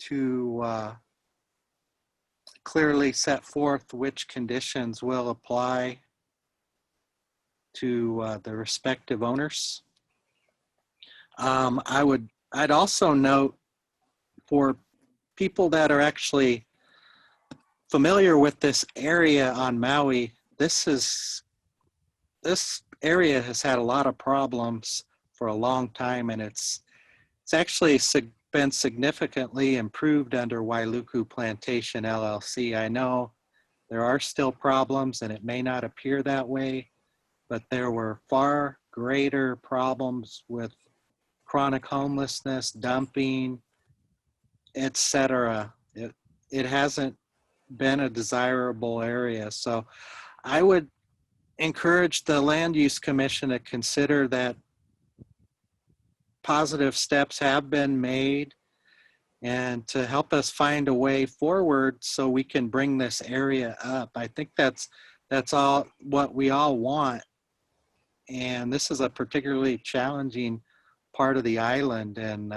to clearly set forth which conditions will apply to the respective owners. I'd also note, for people that are actually familiar with this area on Maui, this area has had a lot of problems for a long time, and it's actually been significantly improved under Wailuku Plantation LLC. I know there are still problems, and it may not appear that way, but there were far greater problems with chronic homelessness, dumping, etc. It hasn't been a desirable area. So I would encourage the Land Use Commission to consider that positive steps have been made, and to help us find a way forward so we can bring this area up. I think that's all what we all want. And this is a particularly challenging part of the island. And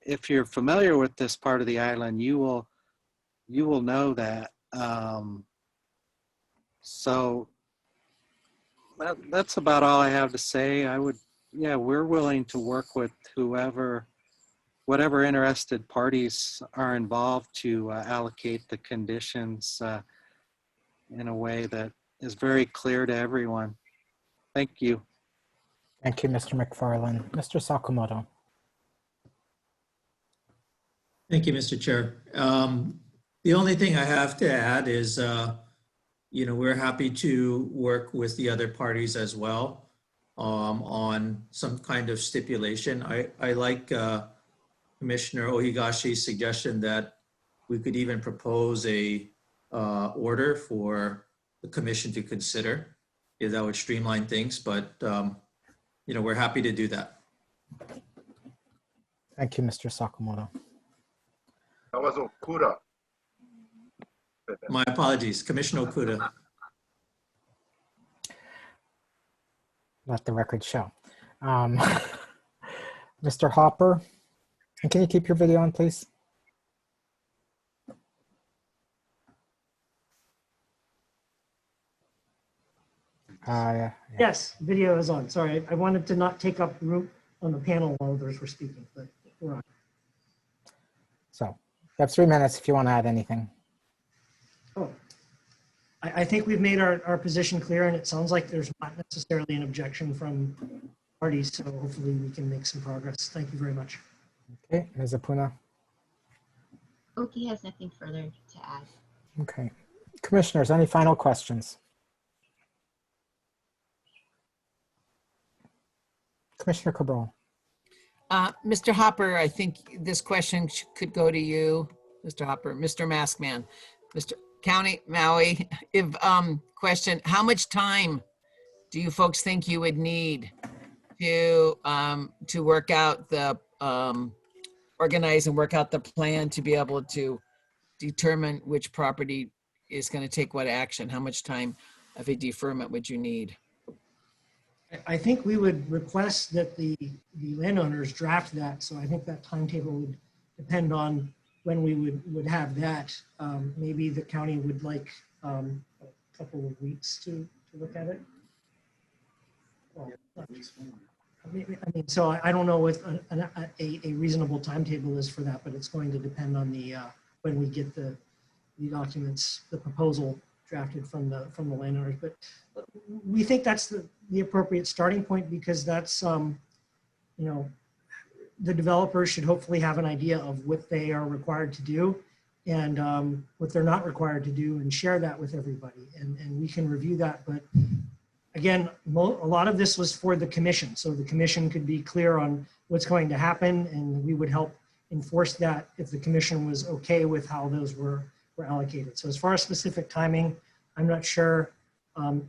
if you're familiar with this part of the island, you will know that. So that's about all I have to say. We're willing to work with whatever interested parties are involved to allocate the conditions in a way that is very clear to everyone. Thank you. Thank you, Mr. McFarland. Mr. Sakamoto. Thank you, Mr. Chair. The only thing I have to add is, we're happy to work with the other parties as well on some kind of stipulation. I like Commissioner Ohigashi's suggestion that we could even propose a order for the commission to consider. Yeah, that would streamline things, but we're happy to do that. Thank you, Mr. Sakamoto. That was Okuda. My apologies, Commissioner Okuda. Let the record show. Mr. Hopper, and can you keep your video on, please? Yes, video is on. Sorry, I wanted to not take up the room on the panel while others were speaking, but we're on. So you have 3 minutes if you want to add anything. Oh, I think we've made our position clear, and it sounds like there's not necessarily an objection from parties, so hopefully we can make some progress. Thank you very much. Okay, Ms. Apuna. Oki has nothing further to add. Okay. Commissioners, any final questions? Commissioner Cabral. Mr. Hopper, I think this question could go to you, Mr. Hopper, Mr. Maskman, Mr. County Maui. Question: how much time do you folks think you would need to work out the organize and work out the plan to be able to determine which property is going to take what action? How much time of a deferment would you need? I think we would request that the landowners draft that. So I think that timetable would depend on when we would have that. Maybe the county would like a couple of weeks to look at it. Well, so I don't know what a reasonable timetable is for that, but it's going to depend on the when we get the documents, the proposal drafted from the landowners. But we think that's the appropriate starting point, because that's the developers should hopefully have an idea of what they are required to do and what they're not required to do, and share that with everybody, and we can review that. But again, a lot of this was for the commission, so the commission could be clear on what's going to happen, and we would help enforce that if the commission was okay with how those were allocated. So as far as specific timing, I'm not sure.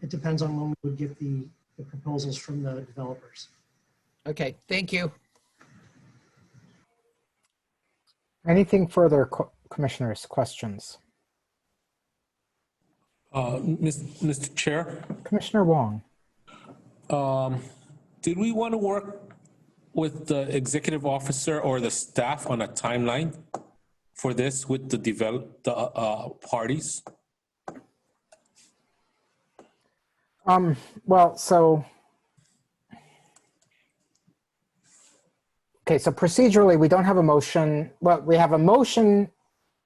It depends on when we would get the proposals from the developers. Okay, thank you. Anything further, commissioners, questions? Mr. Chair? Commissioner Wong. Did we want to work with the executive officer or the staff on a timeline for this with the parties? Well, so, okay, so procedurally, we don't have a motion. Well, we have a motion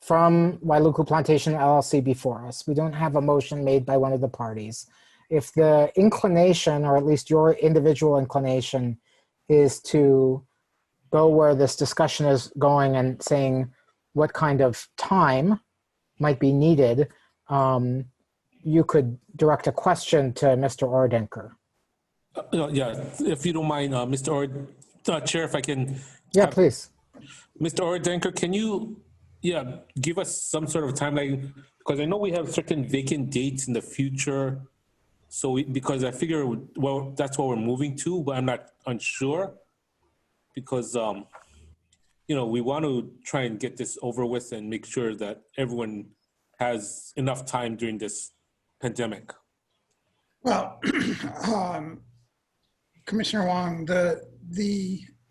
from Wailuku Plantation LLC before us. We don't have a motion made by one of the parties. If the inclination, or at least your individual inclination, is to go where this discussion is going and saying what kind of time might be needed, you could direct a question to Mr. Ordenker. Yeah, if you don't mind, Mr. Chair, if I can. Yeah, please. Mr. Ordenker, can you give us some sort of timeline? Because I know we have certain vacant dates in the future. So because I figure, well, that's what we're moving to, but I'm not unsure because, we want to try and get this over with and make sure that everyone has enough time during this pandemic. Well, Commissioner Wong,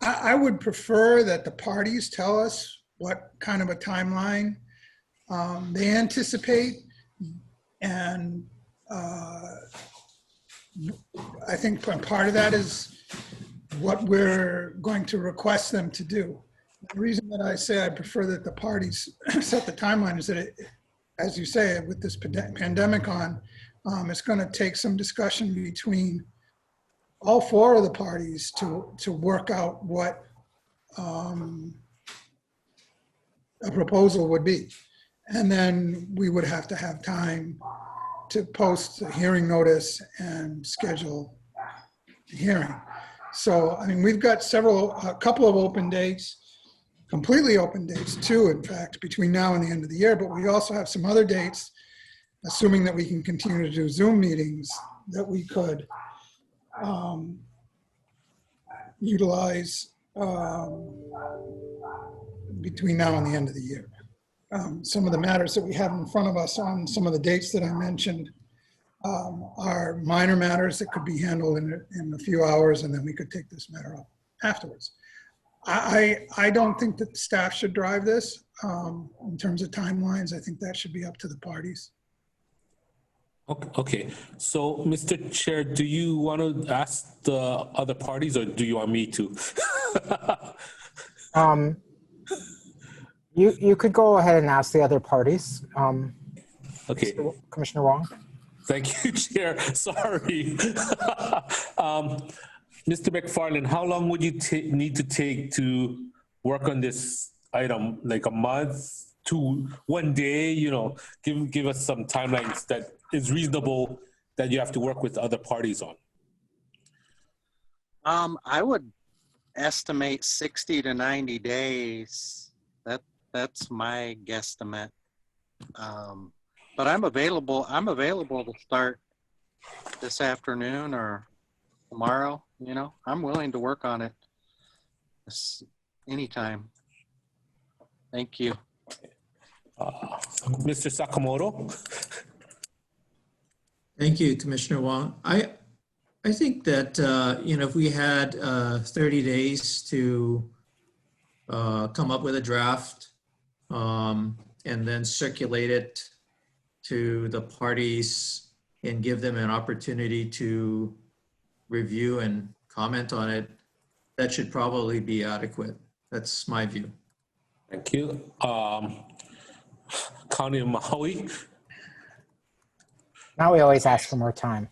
I would prefer that the parties tell us what kind of a timeline they anticipate. And I think part of that is what we're going to request them to do. The reason that I say I prefer that the parties set the timeline is that, as you say, with this pandemic on, it's going to take some discussion between all four of the parties to work out what a proposal would be. And then we would have to have time to post a hearing notice and schedule the hearing. So, I mean, we've got a couple of open dates, completely open dates, two, in fact, between now and the end of the year, but we also have some other dates, assuming that we can continue to do Zoom meetings, that we could utilize between now and the end of the year. Some of the matters that we have in front of us on some of the dates that I mentioned are minor matters that could be handled in a few hours, and then we could take this matter up afterwards. I don't think that staff should drive this in terms of timelines. I think that should be up to the parties. Okay, so Mr. Chair, do you want to ask the other parties or do you want me to? You could go ahead and ask the other parties. Okay. Commissioner Wong. Thank you, Chair. Sorry. Mr. McFarland, how long would you need to take to work on this item? Like a month to 1 day? Give us some timelines that is reasonable that you have to work with other parties on. I would estimate 60 to 90 days. That's my guesstimate. But I'm available to start this afternoon or tomorrow. I'm willing to work on it anytime. Thank you. Mr. Sakamoto. Thank you, Commissioner Wong. I think that, if we had 30 days to come up with a draft and then circulate it to the parties and give them an opportunity to review and comment on it, that should probably be adequate. That's my view. Thank you. County of Maui. Now we always ask for more time.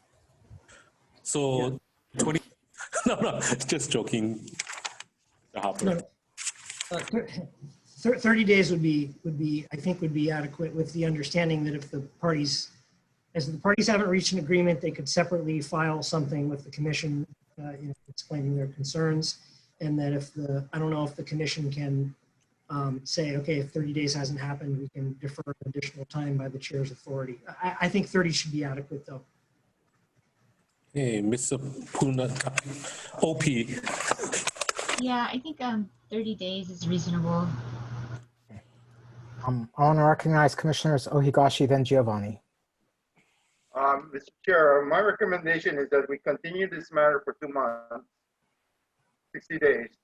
So 20, no, just joking. No. 30 days would be I think would be adequate, with the understanding that if the parties haven't reached an agreement, they could separately file something with the commission explaining their concerns. And that I don't know if the commission can say, okay, if 30 days hasn't happened, we can defer additional time by the chair's authority. I think 30 should be adequate, though. Hey, Mr. Puna, OP. Yeah, I think 30 days is reasonable. I want to recognize Commissioners Ohigashi, then Giovanni. Mr. Chair, my recommendation is that we continue this matter for 2 months, 60 days,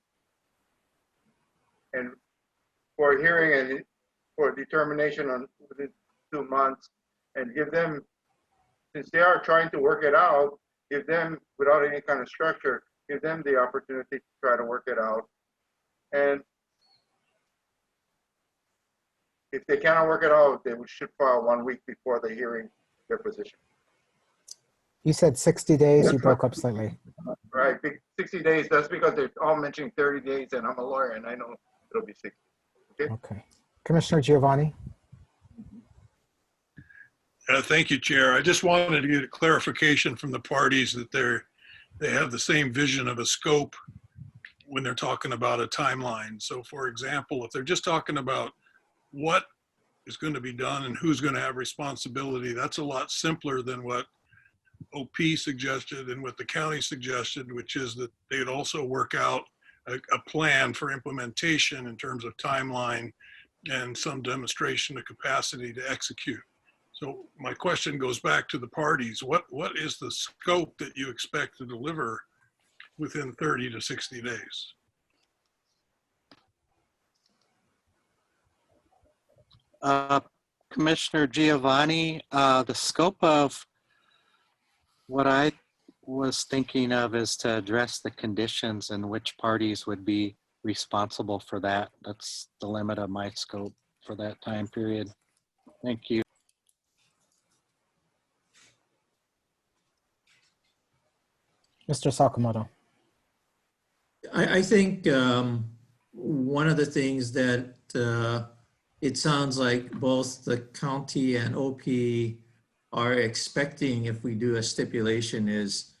and for a hearing and for determination on within 2 months, and give them, since they are trying to work it out, give them, without any kind of structure, give them the opportunity to try to work it out. And if they cannot work it out, they should file 1 week before the hearing their position. You said 60 days, you broke up slightly. Right, 60 days, that's because they're all mentioning 30 days, and I'm a lawyer and I know it'll be 60. Okay. Commissioner Giovanni. Thank you, Chair. I just wanted to get a clarification from the parties that they have the same vision of a scope when they're talking about a timeline. So for example, if they're just talking about what is going to be done and who's going to have responsibility, that's a lot simpler than what OP suggested and what the county suggested, which is that they'd also work out a plan for implementation in terms of timeline and some demonstration of capacity to execute. So my question goes back to the parties. What is the scope that you expect to deliver within 30 to 60 days? Commissioner Giovanni, the scope of what I was thinking of is to address the conditions and which parties would be responsible for that. That's the limit of my scope for that time period. Thank you. Mr. Sakamoto. I think one of the things that it sounds like both the county and OP are expecting if we do a stipulation is,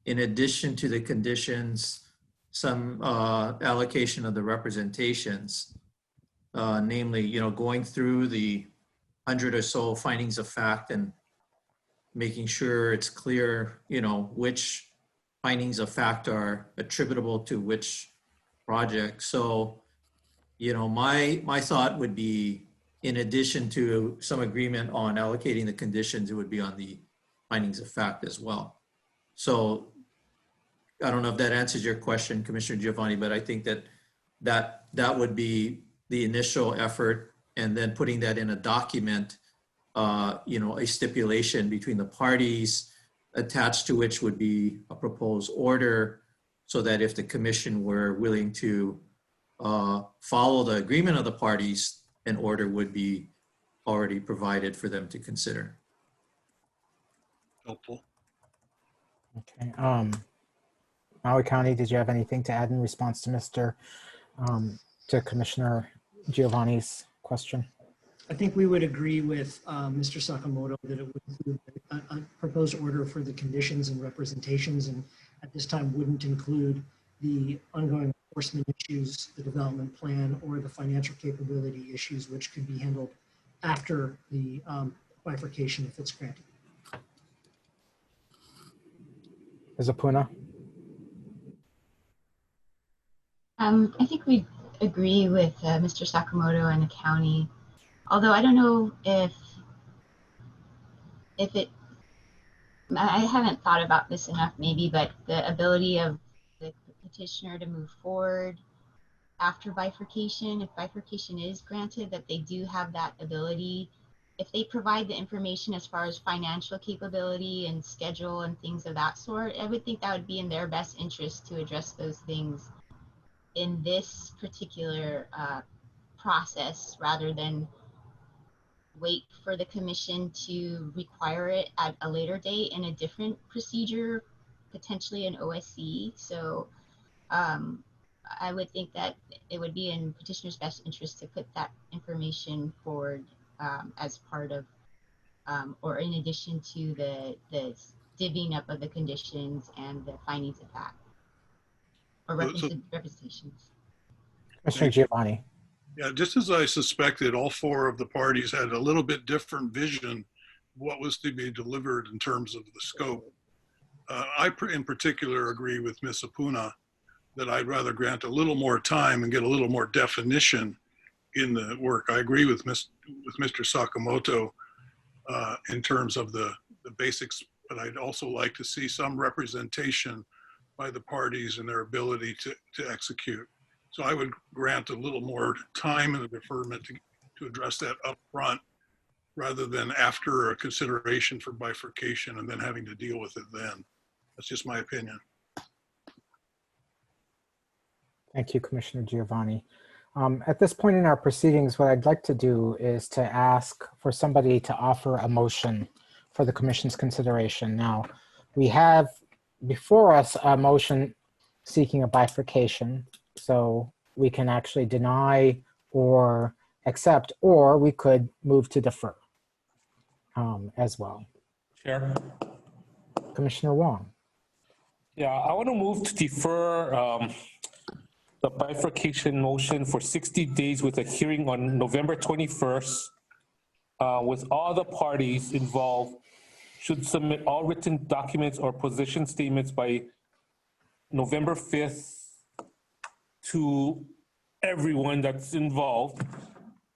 in addition to the conditions, some allocation of the representations, namely, going through the 100 or so findings of fact and making sure it's clear, which findings of fact are attributable to which project. So, my thought would be, in addition to some agreement on allocating the conditions, it would be on the findings of fact as well. So I don't know if that answers your question, Commissioner Giovanni, but I think that would be the initial effort, and then putting that in a document, a stipulation between the parties, attached to which would be a proposed order, so that if the commission were willing to follow the agreement of the parties, an order would be already provided for them to consider. Helpful. Okay. Maui County, did you have anything to add in response to to Commissioner Giovanni's question? I think we would agree with Mr. Sakamoto that it would include a proposed order for the conditions and representations, and at this time wouldn't include the ongoing enforcement issues, the development plan, or the financial capability issues, which could be handled after the bifurcation if it's granted. Ms. Apuna? I think we agree with Mr. Sakamoto and the county, although I don't know if I haven't thought about this enough maybe, but the ability of the petitioner to move forward after bifurcation, if bifurcation is granted, that they do have that ability. If they provide the information as far as financial capability and schedule and things of that sort, I would think that would be in their best interest to address those things in this particular process, rather than wait for the commission to require it at a later date in a different procedure, potentially an OSC. So I would think that it would be in petitioner's best interest to put that information forward as part of, or in addition to the divvying up of the conditions and the findings of fact, or representations. Commissioner Giovanni. Yeah, just as I suspected, all four of the parties had a little bit different vision of what was to be delivered in terms of the scope. I, in particular, agree with Ms. Apuna that I'd rather grant a little more time and get a little more definition in the work. I agree with Mr. Sakamoto in terms of the basics, but I'd also like to see some representation by the parties and their ability to execute. So I would grant a little more time and a deferment to address that up front, rather than after a consideration for bifurcation and then having to deal with it then. That's just my opinion. Thank you, Commissioner Giovanni. At this point in our proceedings, what I'd like to do is to ask for somebody to offer a motion for the commission's consideration. Now, we have before us a motion seeking a bifurcation, so we can actually deny or accept, or we could move to defer as well. Chair. Commissioner Wong. Yeah, I want to move to defer the bifurcation motion for 60 days with a hearing on November 21st with all the parties involved should submit all written documents or position statements by November 5th to everyone that's involved.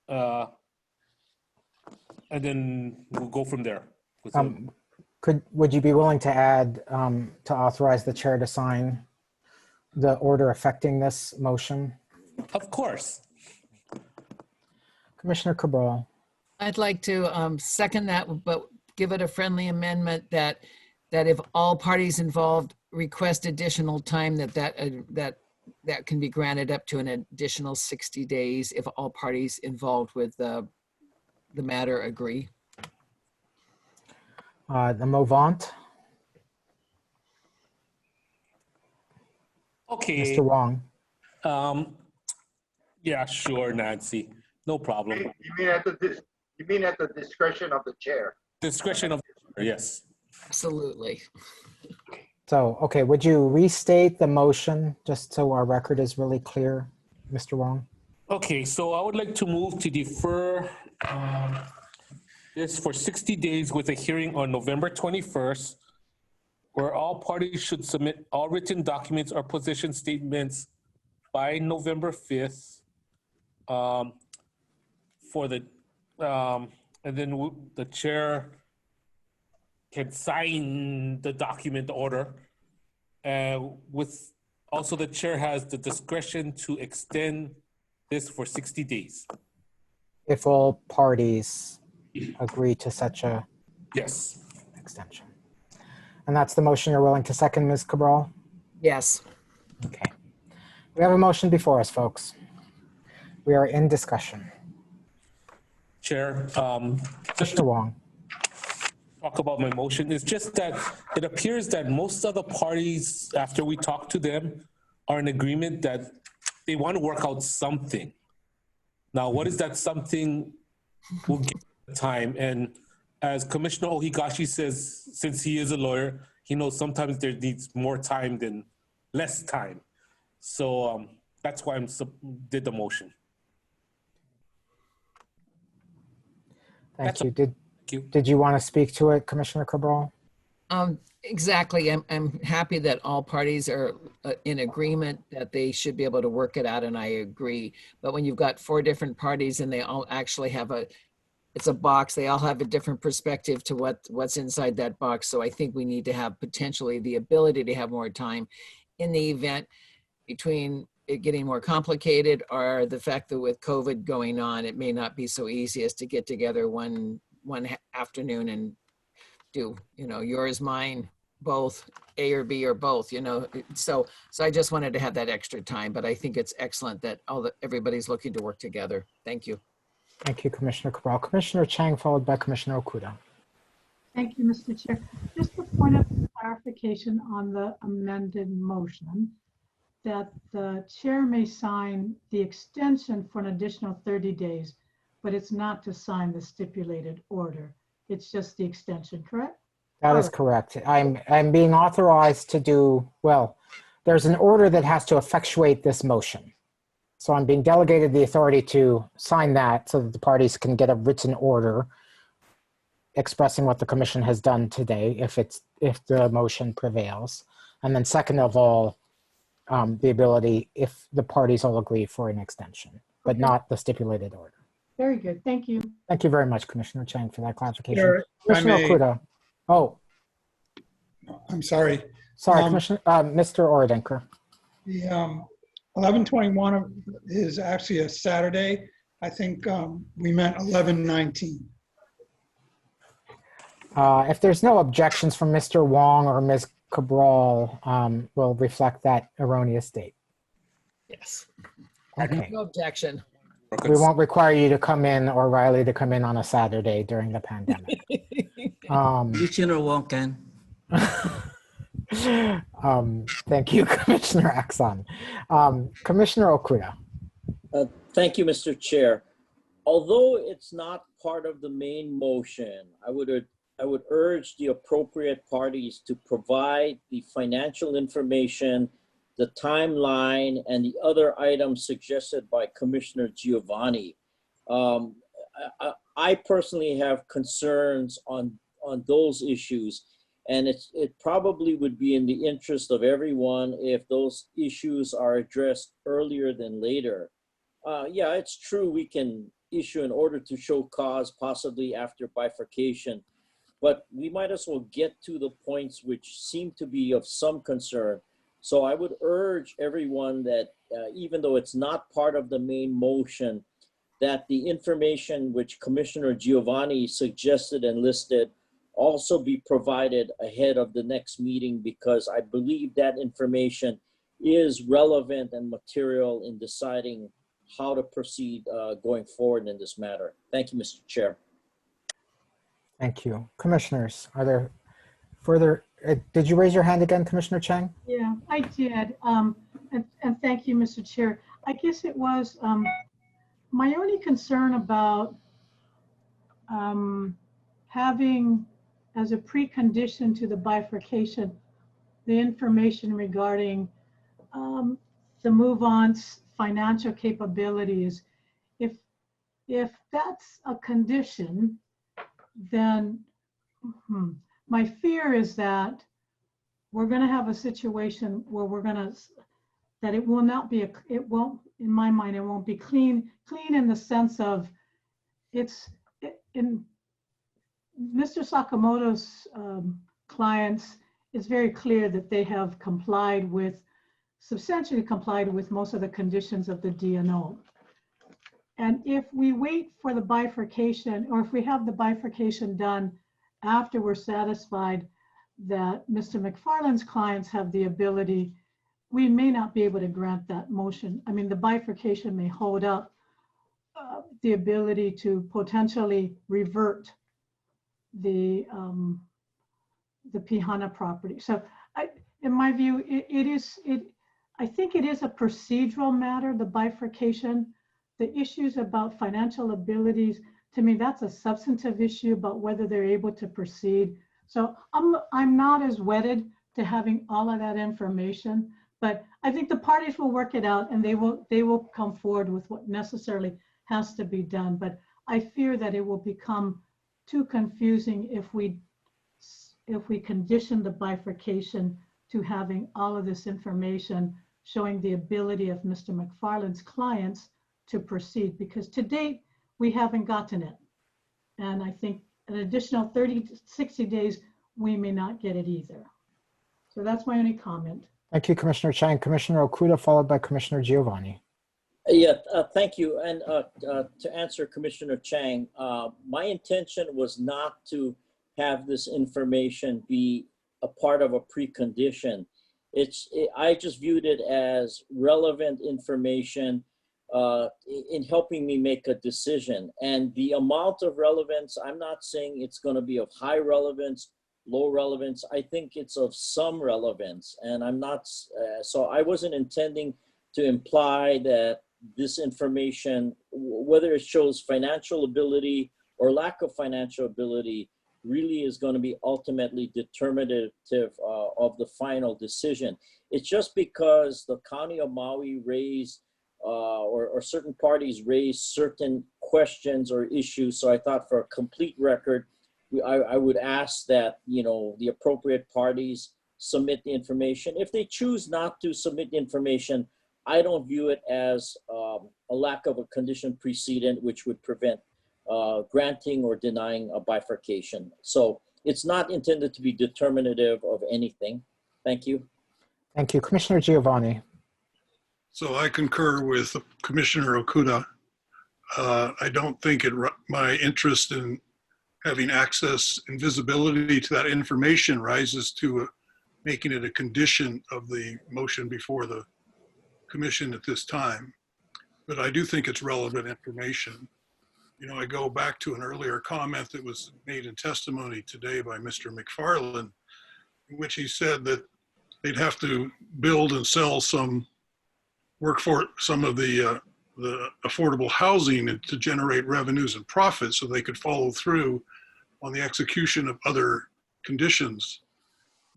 And then we'll go from there. Would you be willing to add to authorize the chair to sign the order affecting this motion? Of course. Commissioner Cabral. I'd like to second that, but give it a friendly amendment that if all parties involved request additional time, that can be granted up to an additional 60 days if all parties involved with the matter agree. The Movant. Okay. Mr. Wong. Yeah, sure, Nancy. No problem. You mean at the discretion of the chair? Discretion of the chair, yes. Absolutely. So, okay, would you restate the motion just so our record is really clear, Mr. Wong? Okay, so I would like to move to defer this for 60 days with a hearing on November 21st, where all parties should submit all written documents or position statements by November 5th. And then the chair can sign the document order. With also the chair has the discretion to extend this for 60 days. If all parties agree to such a extension. And that's the motion you're willing to second, Ms. Cabral? Yes. Okay. We have a motion before us, folks. We are in discussion. Chair, Mr. Wong. Talk about my motion. It's just that it appears that most of the parties, after we talk to them, are in agreement that they want to work out something. Now, what is that something? We'll give it time. And as Commissioner Ohigashi says, since he is a lawyer, he knows sometimes there needs more time than less time. So that's why I did the motion. Thank you. Did you want to speak to it, Commissioner Cabral? Exactly. I'm happy that all parties are in agreement that they should be able to work it out, and I agree. But when you've got 4 different parties and they all actually have it's a box, they all have a different perspective to what's inside that box. So I think we need to have potentially the ability to have more time in the event between it getting more complicated or the fact that with COVID going on, it may not be so easy as to get together one afternoon and do, yours, mine, both, A or B or both, So I just wanted to have that extra time, but I think it's excellent that everybody's looking to work together. Thank you. Thank you, Commissioner Cabral. Commissioner Chang, followed by Commissioner Okuda. Thank you, Mr. Chair. Just a point of clarification on the amended motion, that the chair may sign the extension for an additional 30 days, but it's not to sign the stipulated order. It's just the extension, correct? That is correct. I'm being authorized to do, well, there's an order that has to effectuate this motion. So I'm being delegated the authority to sign that so that the parties can get a written order expressing what the commission has done today if the motion prevails. And then second of all, the ability if the parties all agree for an extension, but not the stipulated order. Very good. Thank you. Thank you very much, Commissioner Chang, for that clarification. Chair, Commissioner Okuda. Oh, I'm sorry. sorry, Commissioner, Mr. Ordenker. The 11/21 is actually a Saturday. I think we meant 11/19. If there's no objections from Mr. Wong or Ms. Cabral, we'll reflect that erroneous date. Yes. Okay. No objection. We won't require you to come in or Riley to come in on a Saturday during the pandemic. Commissioner Wong can. Thank you, Commissioner Axon. Commissioner Okuda. Thank you, Mr. Chair. Although it's not part of the main motion, I would urge the appropriate parties to provide the financial information, the timeline, and the other items suggested by Commissioner Giovanni. I personally have concerns on on those issues. And it probably would be in the interest of everyone if those issues are addressed earlier than later. Yeah, it's true we can issue an order to show cause possibly after bifurcation, but we might as well get to the points which seem to be of some concern. So I would urge everyone that even though it's not part of the main motion, that the information which Commissioner Giovanni suggested and listed also be provided ahead of the next meeting, because I believe that information is relevant and material in deciding how to proceed going forward in this matter. Thank you, Mr. Chair. Thank you. Commissioners, are there further, did you raise your hand again, Commissioner Chang? Yeah, I did. And thank you, Mr. Chair. I guess it was my only concern about having as a precondition to the bifurcation, the information regarding the move-on's financial capabilities. If that's a condition, then my fear is that we're going to have a situation where that it will not be it won't, in my mind, it won't be clean in the sense of in Mr. Sakamoto's clients, it's very clear that they have substantially complied with most of the conditions of the DNO. And if we wait for the bifurcation, or if we have the bifurcation done after we're satisfied that Mr. McFarland's clients have the ability, we may not be able to grant that motion. I mean, the bifurcation may hold up the ability to potentially revert the Pihana property. So in my view, I think it is a procedural matter, the bifurcation. The issues about financial abilities, to me, that's a substantive issue about whether they're able to proceed. So I'm not as wedded to having all of that information, but I think the parties will work it out and they will come forward with what necessarily has to be done. But I fear that it will become too confusing if we condition the bifurcation to having all of this information showing the ability of Mr. McFarland's clients to proceed, because to date, we haven't gotten it. And I think an additional 30 to 60 days, we may not get it either. So that's my only comment. Thank you, Commissioner Chang. Commissioner Okuda, followed by Commissioner Giovanni. Yeah, thank you. And to answer Commissioner Chang, my intention was not to have this information be a part of a precondition. I just viewed it as relevant information in helping me make a decision. And the amount of relevance, I'm not saying it's going to be of high relevance, low relevance. I think it's of some relevance. And I'm not, so I wasn't intending to imply that this information, whether it shows financial ability or lack of financial ability, really is going to be ultimately determinative of the final decision. It's just because the County of Maui raised or certain parties raised certain questions or issues. So I thought for a complete record, I would ask that, the appropriate parties submit the information. If they choose not to submit the information, I don't view it as a lack of a condition precedent, which would prevent granting or denying a bifurcation. So it's not intended to be determinative of anything. Thank you. Thank you. Commissioner Giovanni. So I concur with Commissioner Okuda. I don't think my interest in having access and visibility to that information rises to making it a condition of the motion before the commission at this time. But I do think it's relevant information. I go back to an earlier comment that was made in testimony today by Mr. McFarland, in which he said that they'd have to build and sell some work for some of the affordable housing to generate revenues and profits so they could follow through on the execution of other conditions.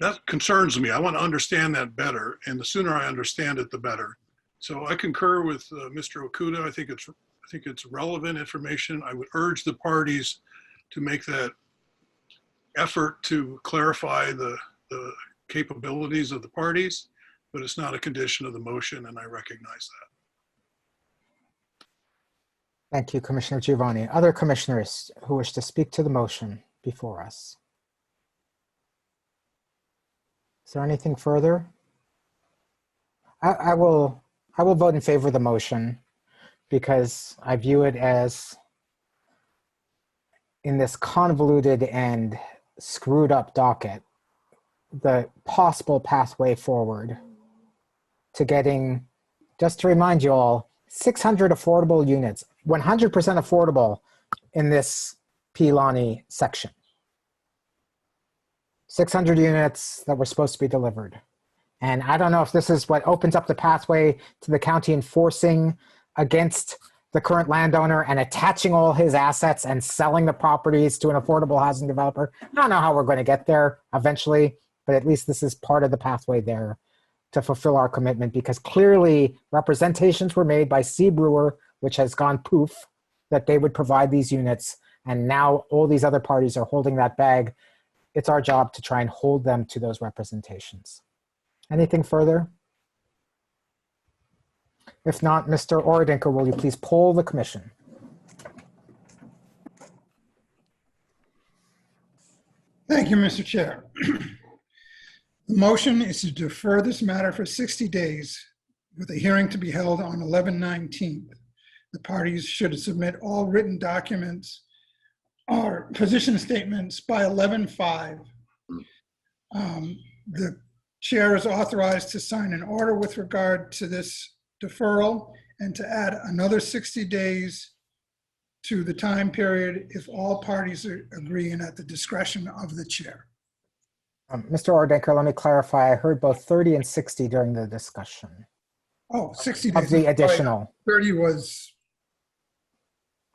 That concerns me. I want to understand that better, and the sooner I understand it, the better. So I concur with Mr. Okuda. I think it's relevant information. I would urge the parties to make that effort to clarify the capabilities of the parties, but it's not a condition of the motion, and I recognize that. Thank you, Commissioner Giovanni. Other commissioners who wish to speak to the motion before us? Is there anything further? I will vote in favor of the motion because I view it as, in this convoluted and screwed up docket, the possible pathway forward to getting, just to remind you all, 600 affordable units, 100% affordable in this Pilani section. 600 units that were supposed to be delivered. And I don't know if this is what opens up the pathway to the county enforcing against the current landowner and attaching all his assets and selling the properties to an affordable housing developer. I don't know how we're going to get there eventually, but at least this is part of the pathway there to fulfill our commitment, because clearly representations were made by C. Brewer, which has gone poof, that they would provide these units. And now all these other parties are holding that bag. It's our job to try and hold them to those representations. Anything further? If not, Mr. Oredinker, will you please poll the commission? Thank you, Mr. Chair. The motion is to defer this matter for 60 days with a hearing to be held on 11/19. The parties should submit all written documents or position statements by 11/5. The chair is authorized to sign an order with regard to this deferral and to add another 60 days to the time period if all parties agree and at the discretion of the chair. Mr. Oredinker, let me clarify. I heard both 30 and 60 during the discussion. Oh, 60 days. Of the additional. 30 was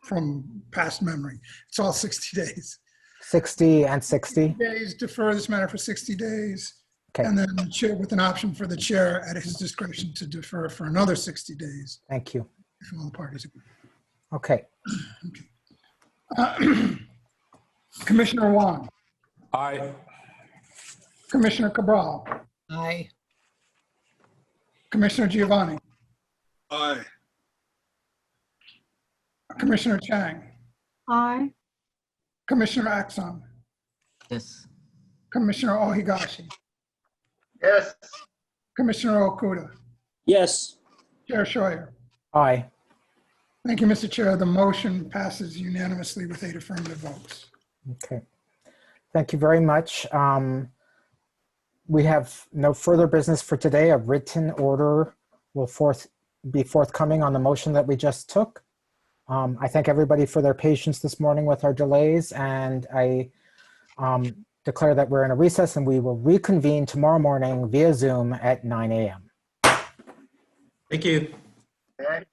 from past memory. It's all 60 days. 60 and 60? Days, defer this matter for 60 days. Okay. And then the chair, with an option for the chair at his discretion to defer for another 60 days. Thank you. If all the parties agree. Okay. Commissioner Wong. Aye. Commissioner Cabral. Aye. Commissioner Giovanni. Aye. Commissioner Chang. Aye. Commissioner Axon. Yes. Commissioner Ohigashi. Yes. Commissioner Okuda. Yes. Chair Scheuer. Aye. Thank you, Mr. Chair. The motion passes unanimously with 8 affirmative votes. Okay. Thank you very much. We have no further business for today. A written order will be forthcoming on the motion that we just took. I thank everybody for their patience this morning with our delays, and I declare that we're in a recess and we will reconvene tomorrow morning via Zoom at 9 a.m. Thank you. Okay.